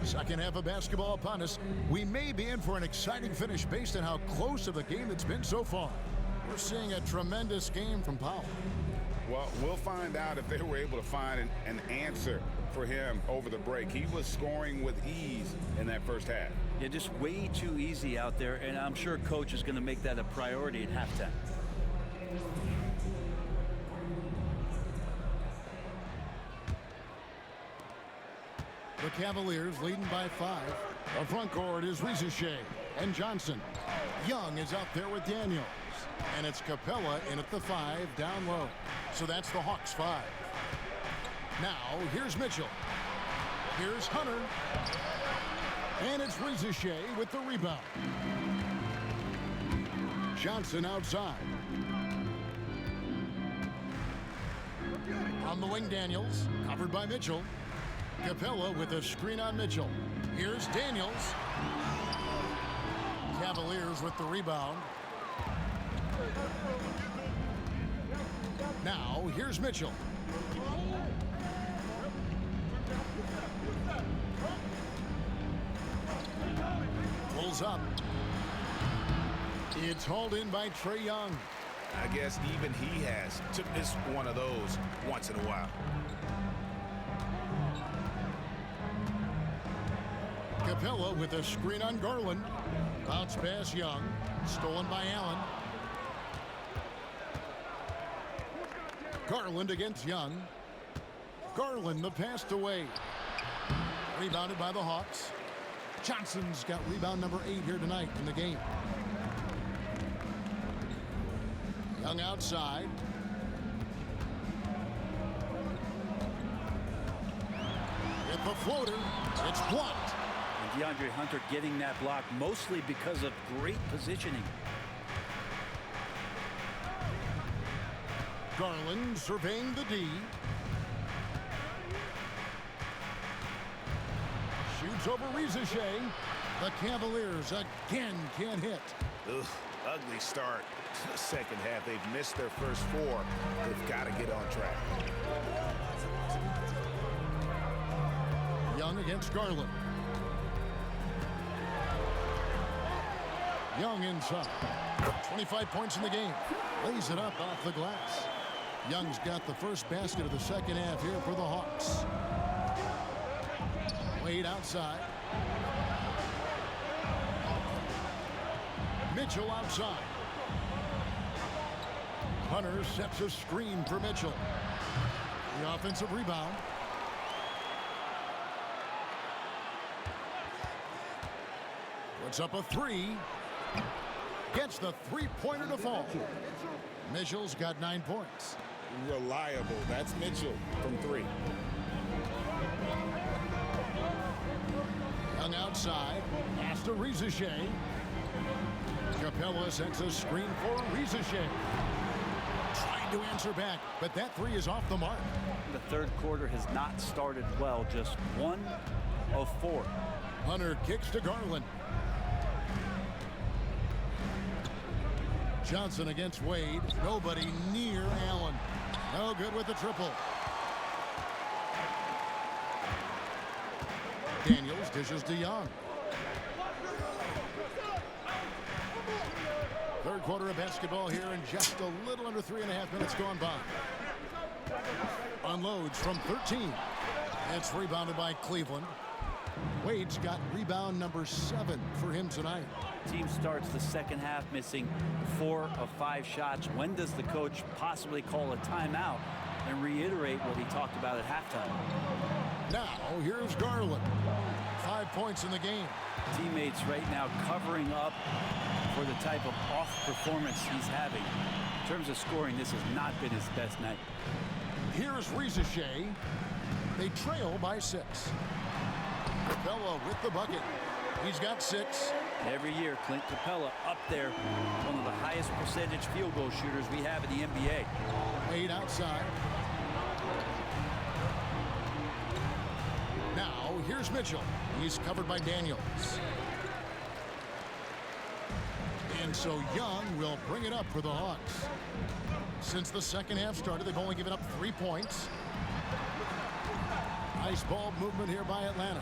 Speaker 14: Second half of basketball upon us. We may be in for an exciting finish based on how close of the game it's been so far. We're seeing a tremendous game from Powell.
Speaker 17: Well, we'll find out if they were able to find an answer for him over the break. He was scoring with ease in that first half.
Speaker 9: Yeah, just way too easy out there, and I'm sure coach is going to make that a priority at halftime.
Speaker 14: The Cavaliers leading by 5. The front court is Rizachet and Johnson. Young is out there with Daniels. And it's Capella in at the 5 down low. So that's the Hawks 5. Now here's Mitchell. Here's Hunter. And it's Rizachet with the rebound. Johnson outside. On the wing, Daniels, covered by Mitchell. Capella with a screen on Mitchell. Here's Daniels. Cavaliers with the rebound. Now, here's Mitchell. Pulls up. It's hauled in by Trae Young.
Speaker 17: I guess even he has to miss one of those once in a while.
Speaker 14: Capella with a screen on Garland. Bounce pass Young. Stolen by Allen. Garland against Young. Garland the pass to Wade. Rebounded by the Hawks. Johnson's got rebound number 8 here tonight in the game. Young outside. The floater, it's blocked.
Speaker 9: And DeAndre Hunter getting that block mostly because of great positioning.
Speaker 14: Garland surveying the D. Shoots over Rizachet. The Cavaliers again can't hit.
Speaker 17: Ugh, ugly start to the second half. They've missed their first 4. They've got to get on track.
Speaker 14: Young against Garland. Young inside. 25 points in the game. Lays it up off the glass. Young's got the first basket of the second half here for the Hawks. Wade outside. Mitchell outside. Hunter sets a screen for Mitchell. The offensive rebound. Puts up a 3. Gets the three-pointer to fall. Mitchell's got 9 points.
Speaker 17: Reliable. That's Mitchell from 3.
Speaker 14: Young outside. Pass to Rizachet. Capella sets a screen for Rizachet. Trying to answer back, but that 3 is off the mark.
Speaker 9: The third quarter has not started well. Just 1 of 4.
Speaker 14: Hunter kicks to Garland. Johnson against Wade. Nobody near Allen. No good with the triple. Daniels dishes to Young. Third quarter of basketball here, and just a little under 3.5 minutes gone by. Unloads from 13. It's rebounded by Cleveland. Wade's got rebound number 7 for him tonight.
Speaker 9: Team starts the second half missing 4 of 5 shots. When does the coach possibly call a timeout and reiterate what he talked about at halftime?
Speaker 14: Now, here's Garland. 5 points in the game.
Speaker 9: Teammates right now covering up for the type of off performance he's having. In terms of scoring, this has not been his best night.
Speaker 14: Here's Rizachet. They trail by 6. Capella with the bucket. He's got 6.
Speaker 9: Every year, Clint Capella up there, one of the highest percentage field goal shooters we have in the NBA.
Speaker 14: Wade outside. Now, here's Mitchell. He's covered by Daniels. And so Young will bring it up for the Hawks. Since the second half started, they've only given up 3 points. Nice ball movement here by Atlanta.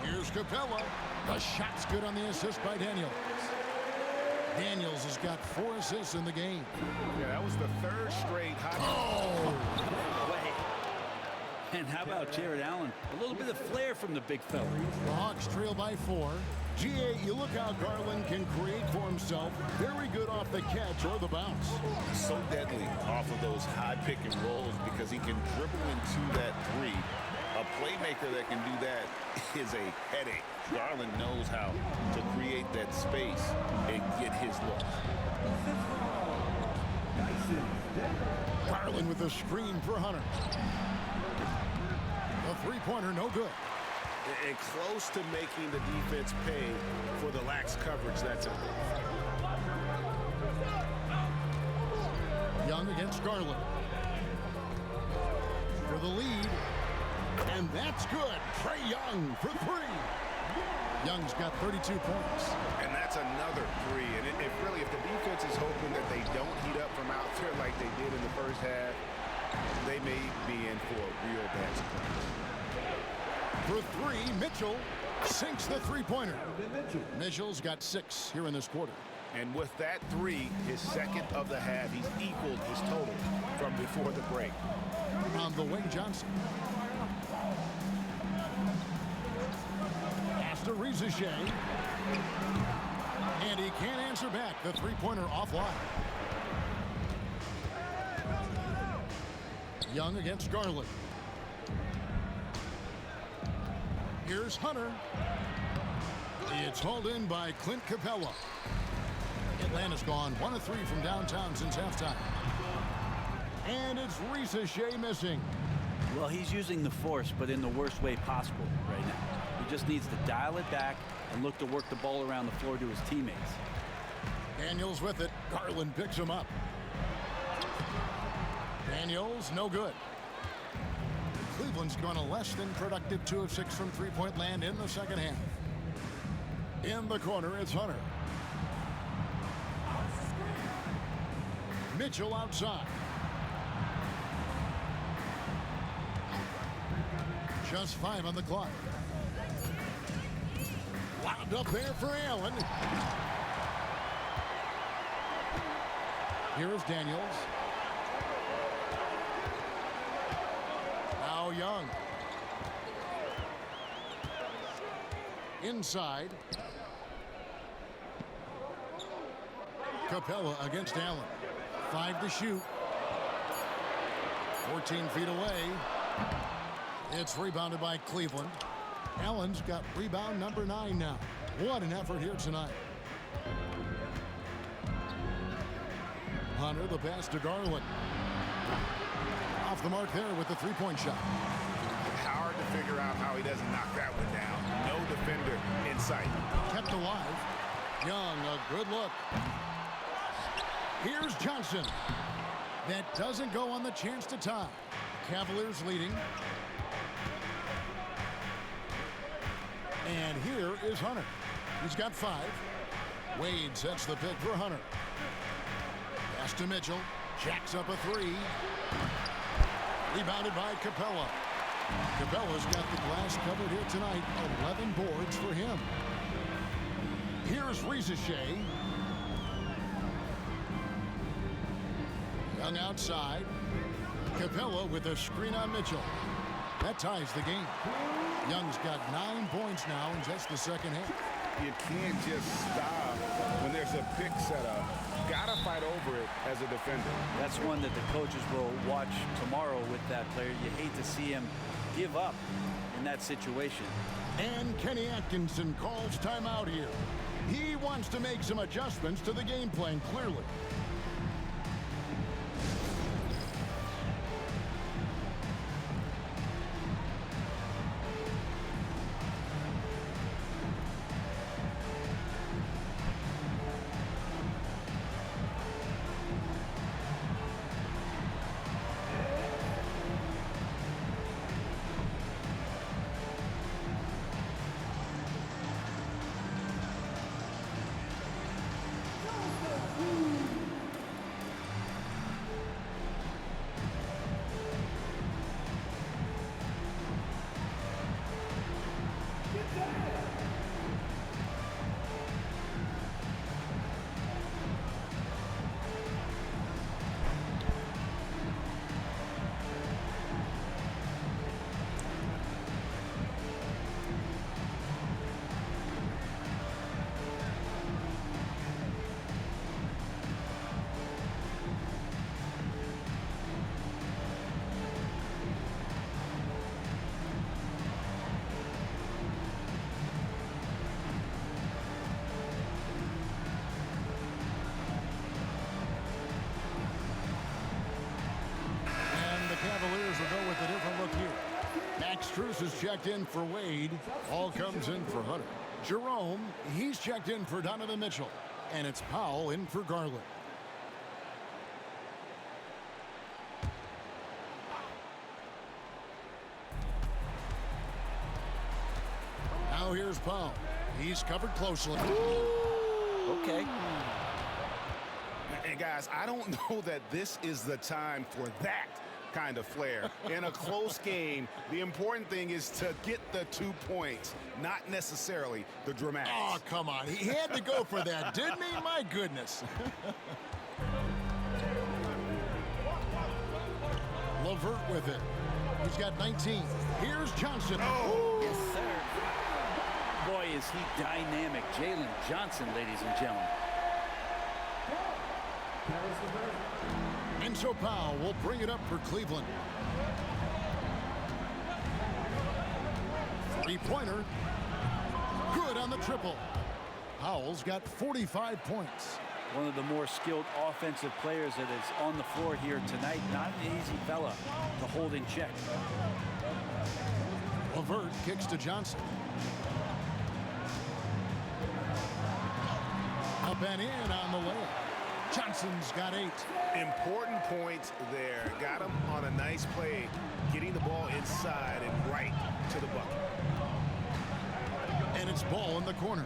Speaker 14: Here's Capella. The shot's good on the assist by Daniels. Daniels has got 4 assists in the game.
Speaker 17: Yeah, that was the 3rd straight hot.
Speaker 14: Oh!
Speaker 9: And how about Jared Allen? A little bit of flair from the big fella.
Speaker 14: The Hawks trail by 4. GA, you look how Garland can create for himself. Very good off the catch or the bounce.
Speaker 17: So deadly off of those high pick and rolls because he can dribble into that 3. A playmaker that can do that is a headache. Garland knows how to create that space and get his look.
Speaker 14: Garland with a screen for Hunter. The three-pointer no good.
Speaker 17: And close to making the defense pay for the lax coverage that's involved.
Speaker 14: Young against Garland. For the lead. And that's good. Trae Young for 3. Young's got 32 points.
Speaker 17: And that's another 3. And if the defense is hoping that they don't heat up from out there like they did in the first half, they may be in for a real bad surprise.
Speaker 14: For 3, Mitchell sinks the three-pointer. Mitchell's got 6 here in this quarter.
Speaker 17: And with that 3, his second of the half, he's equaled his total from before the break.
Speaker 14: On the wing, Johnson. Pass to Rizachet. And he can't answer back. The three-pointer offline. Young against Garland. Here's Hunter. It's hauled in by Clint Capella. Atlanta's gone 1 of 3 from downtown since halftime. And it's Rizachet missing.
Speaker 9: Well, he's using the force, but in the worst way possible right now. He just needs to dial it back and look to work the ball around the floor to his teammates.
Speaker 14: Daniels with it. Garland picks him up. Daniels, no good. Cleveland's gone a less than productive 2 of 6 from three-point land in the second half. In the corner, it's Hunter. Mitchell outside. Just 5 on the clock. Wound up there for Allen. Here is Daniels. Now Young. Inside. Capella against Allen. 5 to shoot. 14 feet away. It's rebounded by Cleveland. Allen's got rebound number 9 now. What an effort here tonight. Hunter, the pass to Garland. Off the mark there with the three-point shot.
Speaker 17: Hard to figure out how he doesn't knock that one down. No defender in sight.
Speaker 14: Kept alive. Young, a good look. Here's Johnson. That doesn't go on the chance to tie. Cavaliers leading. And here is Hunter. He's got 5. Wade sets the pick for Hunter. Pass to Mitchell. Jacks up a 3. Rebounded by Capella. Capella's got the glass covered here tonight. 11 boards for him. Here's Rizachet. Young outside. Capella with a screen on Mitchell. That ties the game. Young's got 9 points now in just the second half.
Speaker 17: You can't just stop when there's a pick set up. Gotta fight over it as a defender.
Speaker 9: That's one that the coaches will watch tomorrow with that player. You hate to see him give up in that situation.
Speaker 14: And Kenny Atkinson calls timeout here. He wants to make some adjustments to the game plan, clearly. Cavaliers will go with a different look here. Max Strus is checked in for Wade. All comes in for Hunter. Jerome, he's checked in for Donovan Mitchell. And it's Powell in for Garland. Now here's Powell. He's covered closely.
Speaker 9: Okay.
Speaker 17: And guys, I don't know that this is the time for that kind of flair. In a close game, the important thing is to get the 2 points, not necessarily the dramatics.
Speaker 14: Oh, come on. He had to go for that, didn't he? My goodness. LeVert with it. He's got 19. Here's Johnson.
Speaker 9: Oh, yes, sir. Boy, is he dynamic. Jalen Johnson, ladies and gentlemen.
Speaker 14: And so Powell will bring it up for Cleveland. Three-pointer. Good on the triple. Powell's got 45 points.
Speaker 9: one of the more skilled offensive players that is on the floor here tonight. Not an easy fella to hold in check.
Speaker 14: LeVert kicks to Johnson. Up and in on the layup. Johnson's got 8.
Speaker 17: Important point there. Got him on a nice play, getting the ball inside and right to the bucket.
Speaker 14: And it's Ball in the corner.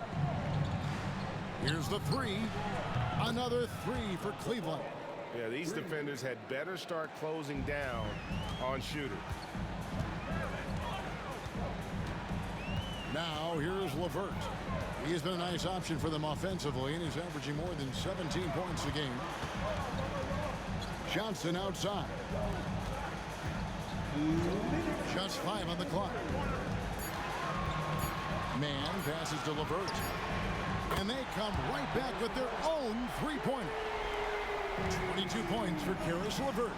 Speaker 14: Here's the 3. Another 3 for Cleveland.
Speaker 17: Yeah, these defenders had better start closing down on shooters.
Speaker 14: Now here's LeVert. He's been a nice option for them offensively, and he's averaging more than 17 points a game. Johnson outside. Just 5 on the clock. Man passes to LeVert. And they come right back with their own three-pointer. 22 points for Caris LeVert.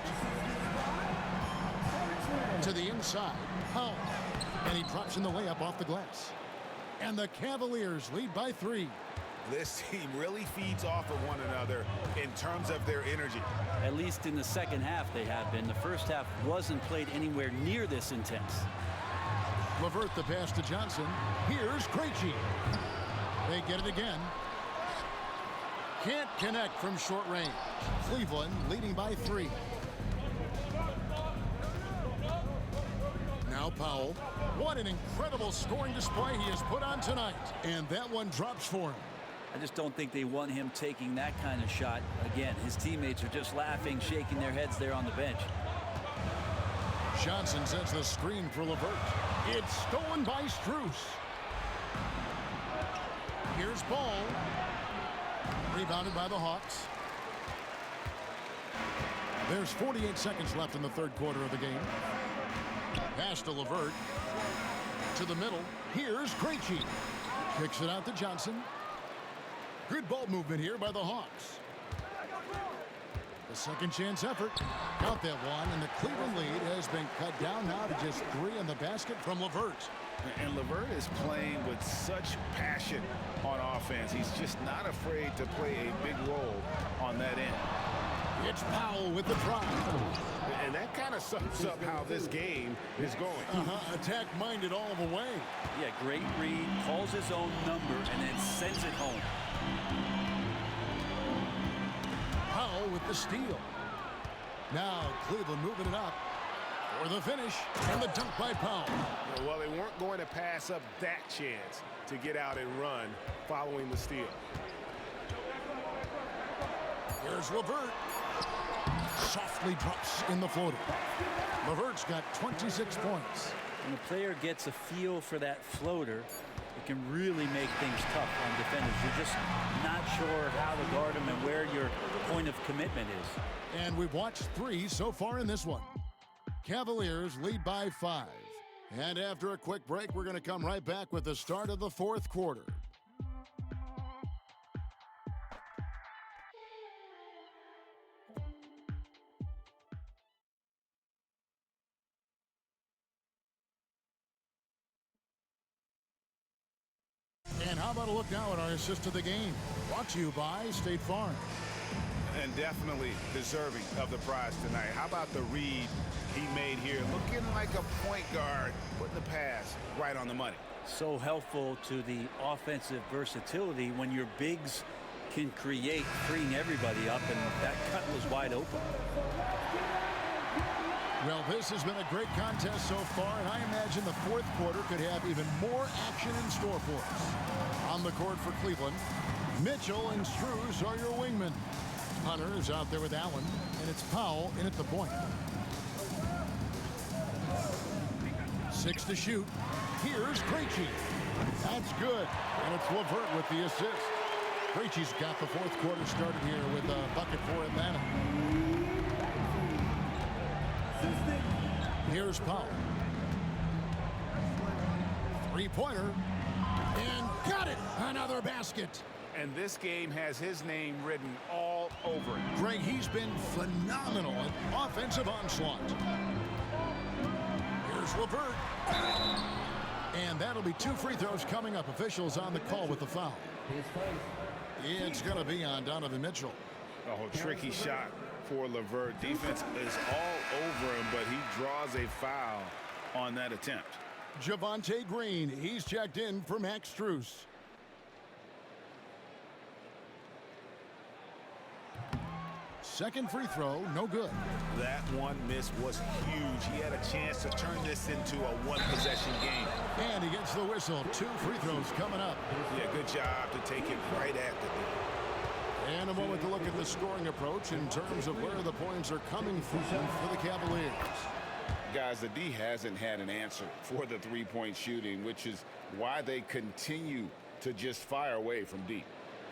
Speaker 14: To the inside, Powell. And he drops in the layup off the glass. And the Cavaliers lead by 3.
Speaker 17: This team really feeds off of one another in terms of their energy.
Speaker 9: At least in the second half they have been. The first half wasn't played anywhere near this intense.
Speaker 14: LeVert the pass to Johnson. Here's Krejci. They get it again. Can't connect from short range. Cleveland leading by 3. Now Powell. What an incredible scoring display he has put on tonight. And that one drops for him.
Speaker 9: I just don't think they want him taking that kind of shot. Again, his teammates are just laughing, shaking their heads there on the bench.
Speaker 14: Johnson sets the screen for LeVert. It's stolen by Strus. Here's Ball. Rebounded by the Hawks. There's 48 seconds left in the third quarter of the game. Pass to LeVert. To the middle. Here's Krejci. Kicks it out to Johnson. Good ball movement here by the Hawks. The second chance effort. Got that one, and the Cleveland lead has been cut down now to just 3 in the basket from LeVert.
Speaker 17: And LeVert is playing with such passion on offense. He's just not afraid to play a big role on that end.
Speaker 14: It's Powell with the drive.
Speaker 17: And that kind of sums up how this game is going.
Speaker 14: Attack-minded all the way.
Speaker 9: Yeah, great read, calls his own number, and then sends it home.
Speaker 14: Powell with the steal. Now Cleveland moving it up for the finish, and the dunk by Powell.
Speaker 17: Well, they weren't going to pass up that chance to get out and run following the steal.
Speaker 14: Here's LeVert. Softly drops in the floater. LeVert's got 26 points.
Speaker 9: When a player gets a feel for that floater, it can really make things tough on defenders. You're just not sure how to guard them and where your point of commitment is.
Speaker 14: And we've watched 3 so far in this one. Cavaliers lead by 5. And after a quick break, we're going to come right back with the start of the fourth quarter. And how about a look now at our assist of the game? Brought to you by State Farm.
Speaker 17: And definitely deserving of the prize tonight. How about the read he made here? Looking like a point guard, putting the pass right on the money.
Speaker 9: So helpful to the offensive versatility when your bigs can create, freeing everybody up, and that cut was wide open.
Speaker 14: Well, this has been a great contest so far, and I imagine the fourth quarter could have even more action in store for us. On the court for Cleveland, Mitchell and Strus are your wingmen. Hunter is out there with Allen, and it's Powell in at the point. 6 to shoot. Here's Krejci. That's good, and it's LeVert with the assist. Krejci's got the fourth quarter started here with a bucket for Atlanta. Here's Powell. Three-pointer. And got it! Another basket.
Speaker 17: And this game has his name written all over it.
Speaker 14: Greg, he's been phenomenal at offensive onslaught. Here's LeVert. And that'll be 2 free throws coming up. Officials on the call with the foul. It's going to be on Donovan Mitchell.
Speaker 17: Oh, tricky shot for LeVert. Defense is all over him, but he draws a foul on that attempt.
Speaker 14: Javonte Green, he's checked in for Max Strus. Second free throw, no good.
Speaker 17: That one miss was huge. He had a chance to turn this into a one-possession game.
Speaker 14: And he gets the whistle. 2 free throws coming up.
Speaker 17: Yeah, good job to take it right after them.
Speaker 14: And a moment to look at the scoring approach in terms of where the points are coming from for the Cavaliers.
Speaker 17: Guys, the D hasn't had an answer for the three-point shooting, which is why they continue to just fire away from deep.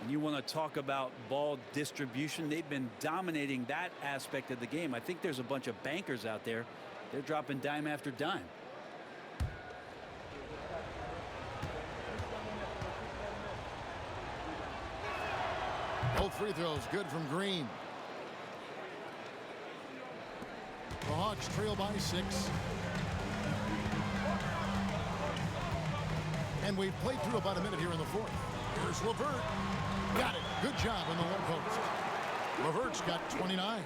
Speaker 9: You want to talk about ball distribution. They've been dominating that aspect of the game. I think there's a bunch of bankers out there. They're dropping dime after dime.
Speaker 14: Both free throws good from Green. The Hawks trail by 6. And we've played through about a minute here in the fourth. Here's LeVert. Got it. Good job on the low post. LeVert's got 29.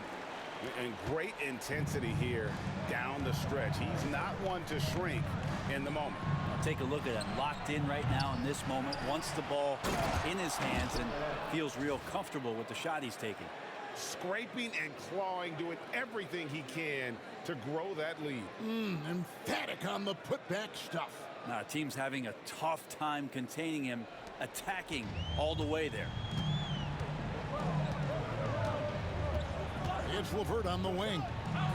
Speaker 17: And great intensity here down the stretch. He's not one to shrink in the moment.
Speaker 9: Now take a look at him. Locked in right now in this moment. Wants the ball in his hands and feels real comfortable with the shot he's taking.
Speaker 17: Scraping and clawing, doing everything he can to grow that lead.
Speaker 14: Emphatic on the putback stuff.
Speaker 9: Now, team's having a tough time containing him, attacking all the way there.
Speaker 14: It's LeVert on the wing.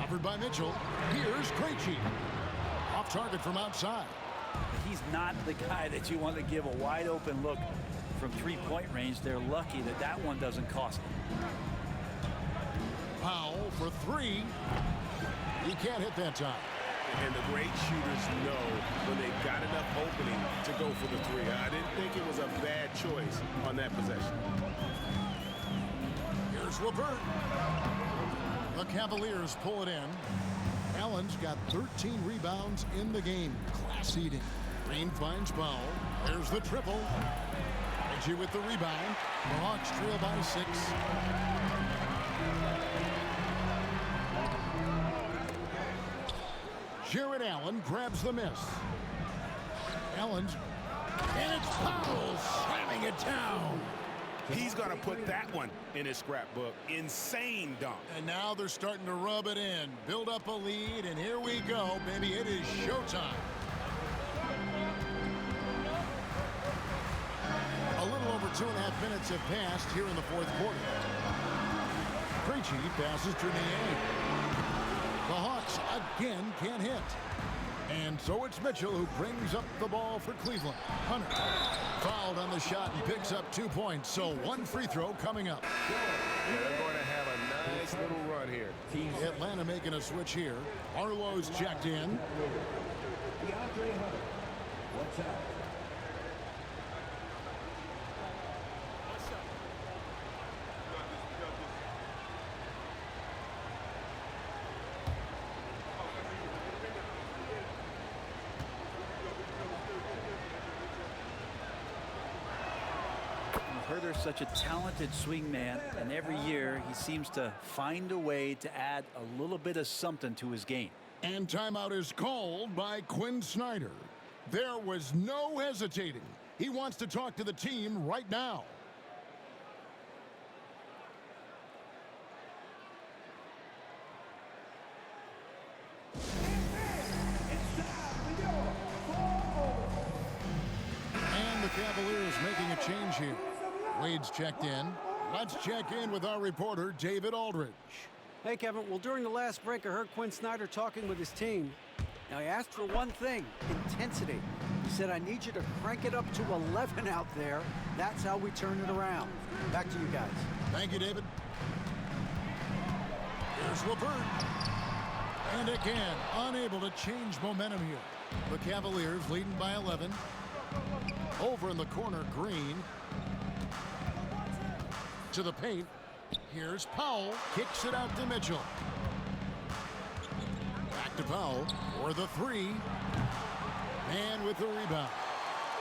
Speaker 14: Covered by Mitchell. Here's Krejci. Off target from outside.
Speaker 9: He's not the guy that you want to give a wide open look from three-point range. They're lucky that that one doesn't cost them.
Speaker 14: Powell for 3. He can't hit that time.
Speaker 17: And the great shooters know when they've got enough opening to go for the 3. I didn't think it was a bad choice on that possession.
Speaker 14: Here's LeVert. The Cavaliers pull it in. Allen's got 13 rebounds in the game. Class eating. Green finds Powell. There's the triple. Reggie with the rebound. The Hawks trail by 6. Jared Allen grabs the miss. Allen's, and it's Powell slamming it down.
Speaker 17: He's going to put that one in his scrapbook. Insane dunk.
Speaker 14: And now they're starting to rub it in. Build up a lead, and here we go, baby. It is showtime. A little over 2.5 minutes have passed here in the fourth quarter. Krejci passes to Niang. The Hawks again can't hit. And so it's Mitchell who brings up the ball for Cleveland. Hunter fouled on the shot and picks up 2 points. So 1 free throw coming up.
Speaker 17: Yeah, they're going to have a nice little run here.
Speaker 14: Atlanta making a switch here. Arlo's checked in.
Speaker 9: Herder's such a talented swing man, and every year he seems to find a way to add a little bit of something to his game.
Speaker 14: And timeout is called by Quinn Snyder. There was no hesitating. He wants to talk to the team right now. And the Cavaliers making a change here. Wade's checked in. Let's check in with our reporter, David Aldridge.
Speaker 12: Hey, Kevin. Well, during the last break, I heard Quinn Snyder talking with his team. Now, he asked for one thing, intensity. He said, I need you to crank it up to 11 out there. That's how we turn it around. Back to you guys.
Speaker 14: Thank you, David. Here's LeVert. And again, unable to change momentum here. The Cavaliers leading by 11. Over in the corner, Green. To the paint. Here's Powell. Kicks it out to Mitchell. Back to Powell for the 3. And with the rebound.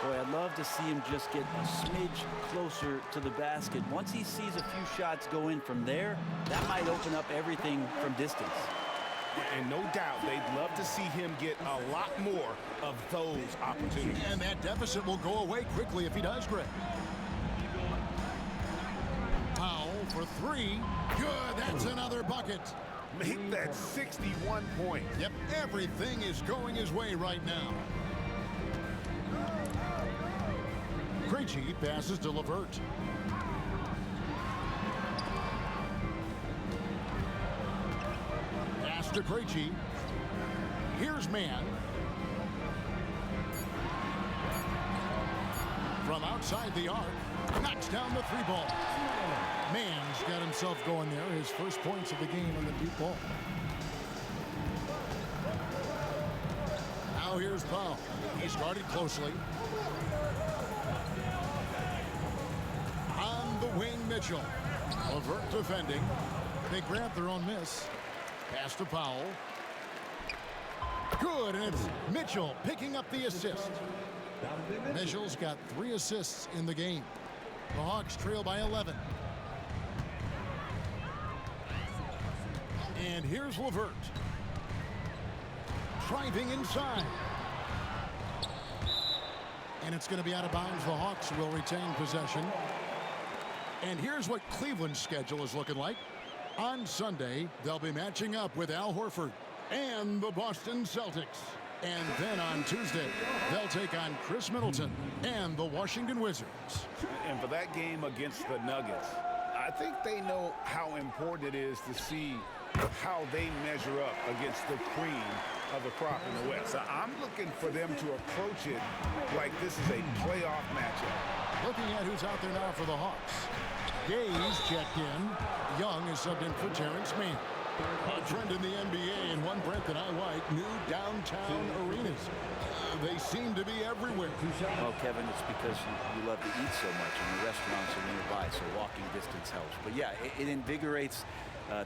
Speaker 9: Boy, I'd love to see him just get a smidge closer to the basket. Once he sees a few shots go in from there, that might open up everything from distance.
Speaker 17: And no doubt, they'd love to see him get a lot more of those opportunities.
Speaker 14: And that deficit will go away quickly if he does, Greg. Powell for three. Good, that's another bucket.
Speaker 17: Make that 61 points.
Speaker 14: Yep, everything is going his way right now. Krejci passes to LeVert. Pass to Krejci. Here's Mann. From outside the arc, knocks down the three ball. Mann's got himself going there. His first points of the game on the deep ball. Now here's Powell. He's guarded closely. On the wing, Mitchell. LeVert defending. They grab their own miss. Pass to Powell. Good, and it's Mitchell picking up the assist. Mitchell's got 3 assists in the game. The Hawks trail by 11. And here's LeVert. Driving inside. And it's going to be out of bounds. The Hawks will retain possession. And here's what Cleveland's schedule is looking like. On Sunday, they'll be matching up with Al Horford and the Boston Celtics. And then on Tuesday, they'll take on Chris Middleton and the Washington Wizards.
Speaker 17: And for that game against the Nuggets, I think they know how important it is to see how they measure up against the cream of the crop in the West. I'm looking for them to approach it like this is a playoff matchup.
Speaker 14: Looking at who's out there now for the Hawks. Gaze checked in. Young is subbed in for Terrence Mann. A trend in the NBA, and one Brent that I like, new downtown arenas. They seem to be everywhere.
Speaker 9: Well, Kevin, it's because you love to eat so much, and the restaurants are nearby, so walking distance helps. But yeah, it invigorates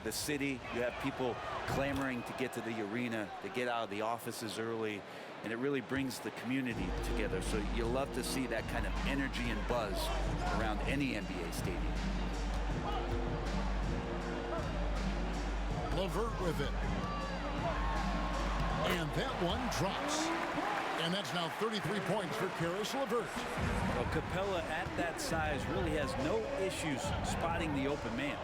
Speaker 9: the city. You have people clamoring to get to the arena, to get out of the offices early, and it really brings the community together. So you love to see that kind of energy and buzz around any NBA stadium.
Speaker 14: LeVert with it. And that one drops. And that's now 33 points for Caris LeVert.
Speaker 9: Well, Capella at that size really has no issues spotting the open man.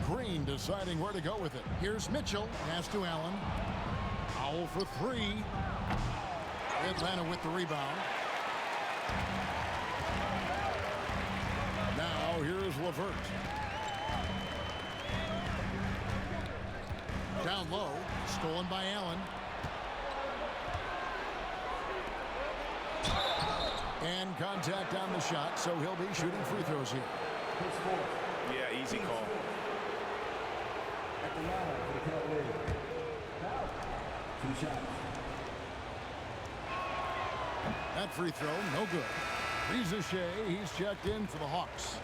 Speaker 14: Green deciding where to go with it. Here's Mitchell. Pass to Allen. Powell for 3. Atlanta with the rebound. Now here's LeVert. Down low, stolen by Allen. And contact on the shot, so he'll be shooting free throws here.
Speaker 17: Yeah, easy call.
Speaker 8: At the line for the Cavaliers. 2 shots.
Speaker 14: That free throw, no good. Riza Shea, he's checked in for the Hawks.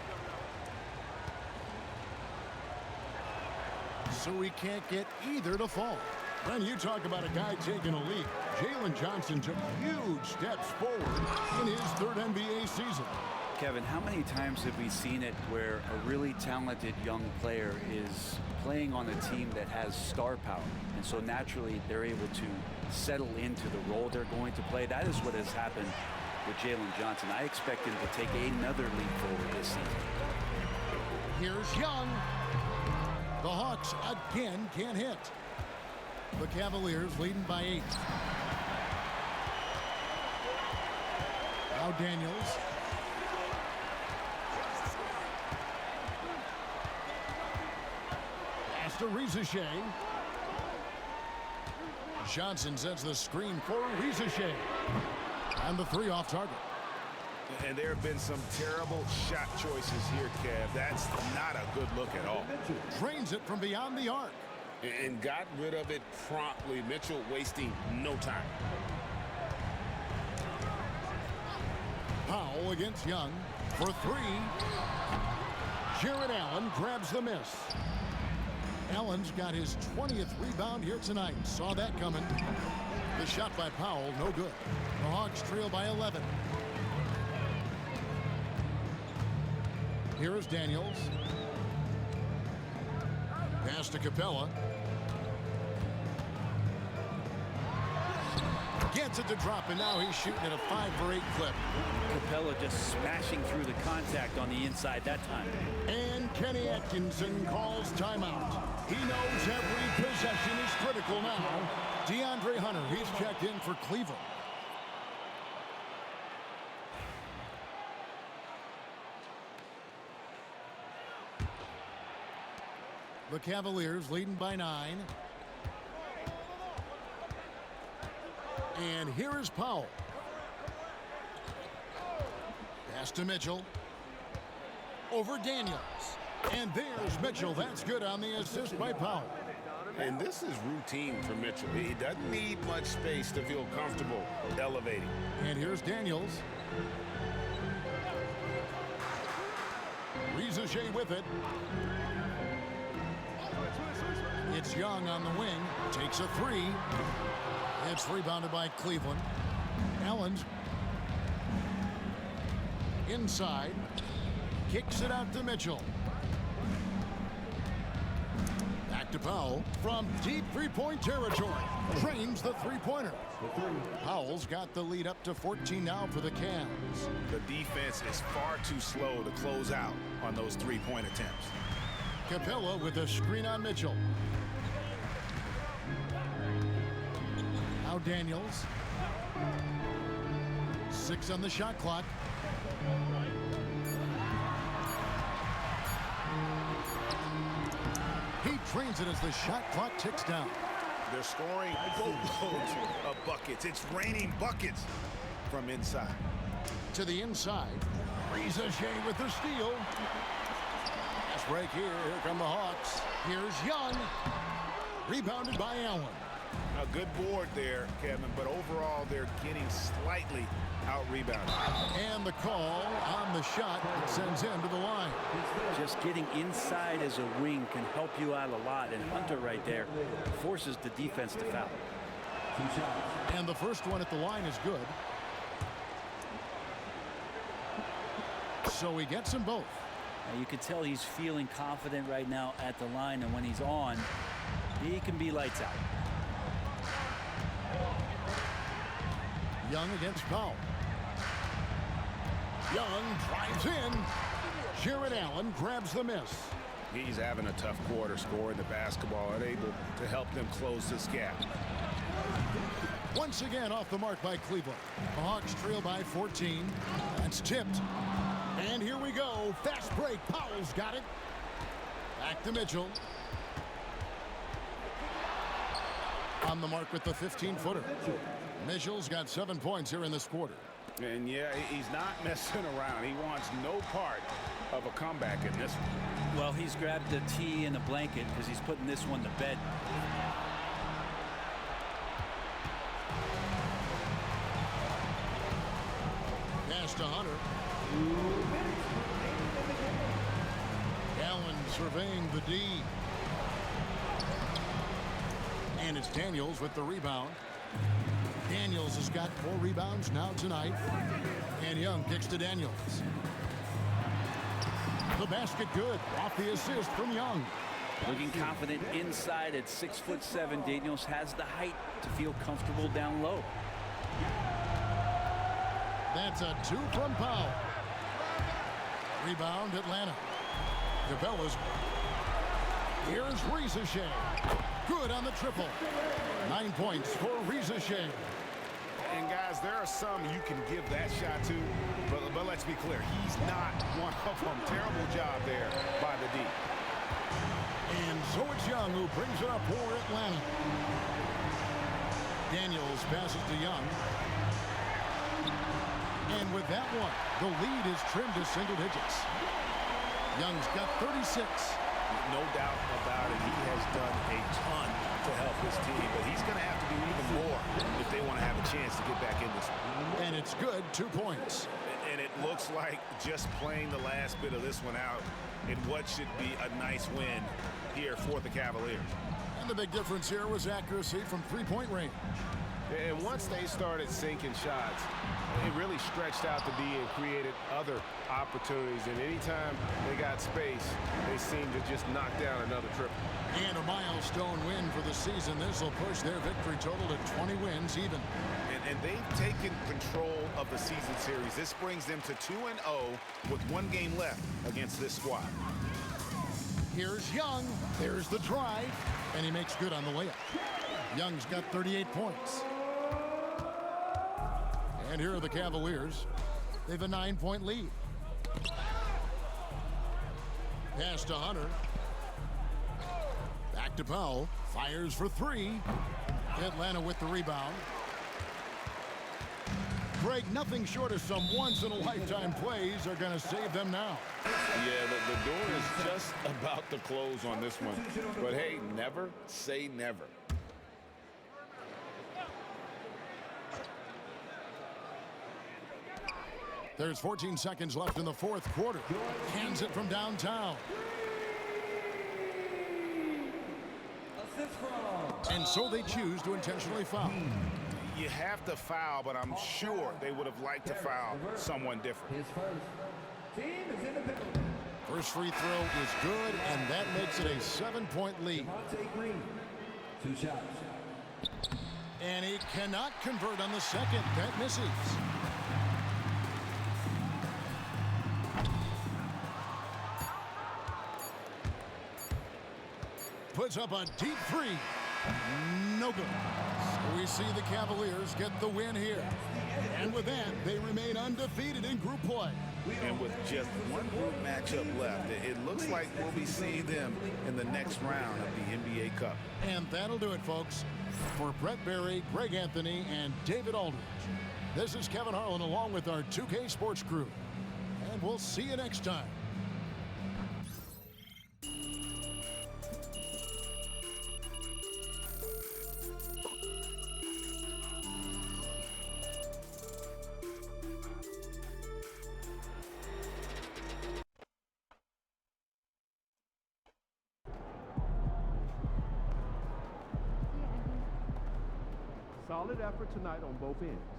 Speaker 14: So we can't get either to fall. When you talk about a guy taking a leap, Jalen Johnson took huge steps forward in his 3rd NBA season.
Speaker 9: Kevin, how many times have we seen it where a really talented young player is playing on a team that has star power, and so naturally they're able to settle into the role they're going to play? That is what has happened with Jalen Johnson. I expect him to take another leap forward this season.
Speaker 14: Here's Young. The Hawks again can't hit. The Cavaliers leading by 8. Now Daniels. Pass to Riza Shea. Johnson sets the screen for Riza Shea. And the 3 off target.
Speaker 17: And there have been some terrible shot choices here, Kev. That's not a good look at all.
Speaker 14: Drains it from beyond the arc.
Speaker 17: And got rid of it promptly. Mitchell wasting no time.
Speaker 14: Powell against Young for 3. Jared Allen grabs the miss. Allen's got his 20th rebound here tonight. Saw that coming. The shot by Powell, no good. The Hawks trail by 11. Here is Daniels. Pass to Capella. Gets it to drop, and now he's shooting at a 5-for-8 clip.
Speaker 9: Capella just smashing through the contact on the inside that time.
Speaker 14: And Kenny Atkinson calls timeout. He knows every possession is critical now. DeAndre Hunter, he's checked in for Cleveland. The Cavaliers leading by 9. And here is Powell. Pass to Mitchell. Over Daniels. And there's Mitchell. That's good on the assist by Powell.
Speaker 17: And this is routine for Mitchell. He doesn't need much space to feel comfortable elevating.
Speaker 14: And here's Daniels. Rizachet with it. It's Young on the wing. Takes a 3. It's rebounded by Cleveland. Allen's inside. Kicks it out to Mitchell. Back to Powell from deep three-point territory. Trains the three-pointer. Powell's got the lead up to 14 now for the Cavs.
Speaker 17: The defense is far too slow to close out on those three-point attempts.
Speaker 14: Capella with a screen on Mitchell. Now Daniels. 6 on the shot clock. He trains it as the shot clock ticks down.
Speaker 17: They're scoring boatloads of buckets. It's raining buckets from inside.
Speaker 14: To the inside. Rizachet with the steal. Fast break here. Here come the Hawks. Here's Young. Rebounded by Allen.
Speaker 17: A good board there, Kevin, but overall they're getting slightly out-rebounded.
Speaker 14: And the call on the shot that sends him to the line.
Speaker 9: Just getting inside as a wing can help you out a lot, and Hunter right there forces the defense to foul.
Speaker 14: And the first one at the line is good. So he gets them both.
Speaker 9: Now you can tell he's feeling confident right now at the line, and when he's on, he can be lights out.
Speaker 14: Young against Powell. Young drives in. Jared Allen grabs the miss.
Speaker 17: He's having a tough quarter scoring the basketball and able to help them close this gap.
Speaker 14: Once again off the mark by Cleveland. The Hawks trail by 14. That's tipped. And here we go. Fast break. Powell's got it. Back to Mitchell. On the mark with the 15-footer. Mitchell's got 7 points here in this quarter.
Speaker 17: And yeah, he's not messing around. He wants no part of a comeback in this one.
Speaker 9: Well, he's grabbed a tee and a blanket because he's putting this one to bed.
Speaker 14: Pass to Hunter. Allen surveying the D. And it's Daniels with the rebound. Daniels has got 4 rebounds now tonight. And Young kicks to Daniels. The basket good. Off the assist from Young.
Speaker 9: Looking confident inside at 6'7". Daniels has the height to feel comfortable down low.
Speaker 14: That's a 2 from Powell. Rebound Atlanta. Capella's. Here's Rizachet. Good on the triple. 9 points for Rizachet.
Speaker 17: And guys, there are some you can give that shot to, but let's be clear, he's not one of them. Terrible job there by the D.
Speaker 14: And so it's Young who brings it up for Atlanta. Daniels passes to Young. And with that one, the lead is trimmed to single digits. Young's got 36.
Speaker 17: No doubt about it. He has done a ton to help his team, but he's going to have to do even more if they want to have a chance to get back in this one.
Speaker 14: And it's good, 2 points.
Speaker 17: And it looks like just playing the last bit of this one out in what should be a nice win here for the Cavaliers.
Speaker 14: And the big difference here was accuracy from 3-point range.
Speaker 17: And once they started sinking shots, it really stretched out the D and created other opportunities. And anytime they got space, they seemed to just knock down another triple.
Speaker 14: And a milestone win for the season. This will push their victory total to 20 wins even.
Speaker 17: And they've taken control of the season series. This brings them to 2-0 with 1 game left against this squad.
Speaker 14: Here's Young. There's the drive. And he makes good on the layup. Young's got 38 points. And here are the Cavaliers. They have a 9-point lead. Pass to Hunter. Back to Powell. Fires for 3. Atlanta with the rebound. Greg, nothing short of some once-in-a-lifetime plays are going to save them now.
Speaker 17: Yeah, the door is just about to close on this one. But hey, never say never.
Speaker 14: There's 14 seconds left in the fourth quarter. Hands it from downtown. And so they choose to intentionally foul.
Speaker 17: You have to foul, but I'm sure they would have liked to foul someone different.
Speaker 14: First free throw is good, and that makes it a 7-point lead.
Speaker 8: 2 shots.
Speaker 14: And he cannot convert on the second. That misses. Puts up a deep 3. No good. So we see the Cavaliers get the win here. And with that, they remain undefeated in group play.
Speaker 17: And with just one group matchup left, it looks like we'll be seeing them in the next round of the NBA Cup.
Speaker 14: And that'll do it, folks. For Brett Berry, Greg Anthony, and David Aldridge, this is Kevin Harlan along with our 2K Sports crew. And we'll see you next time.
Speaker 13: Solid effort tonight on both ends.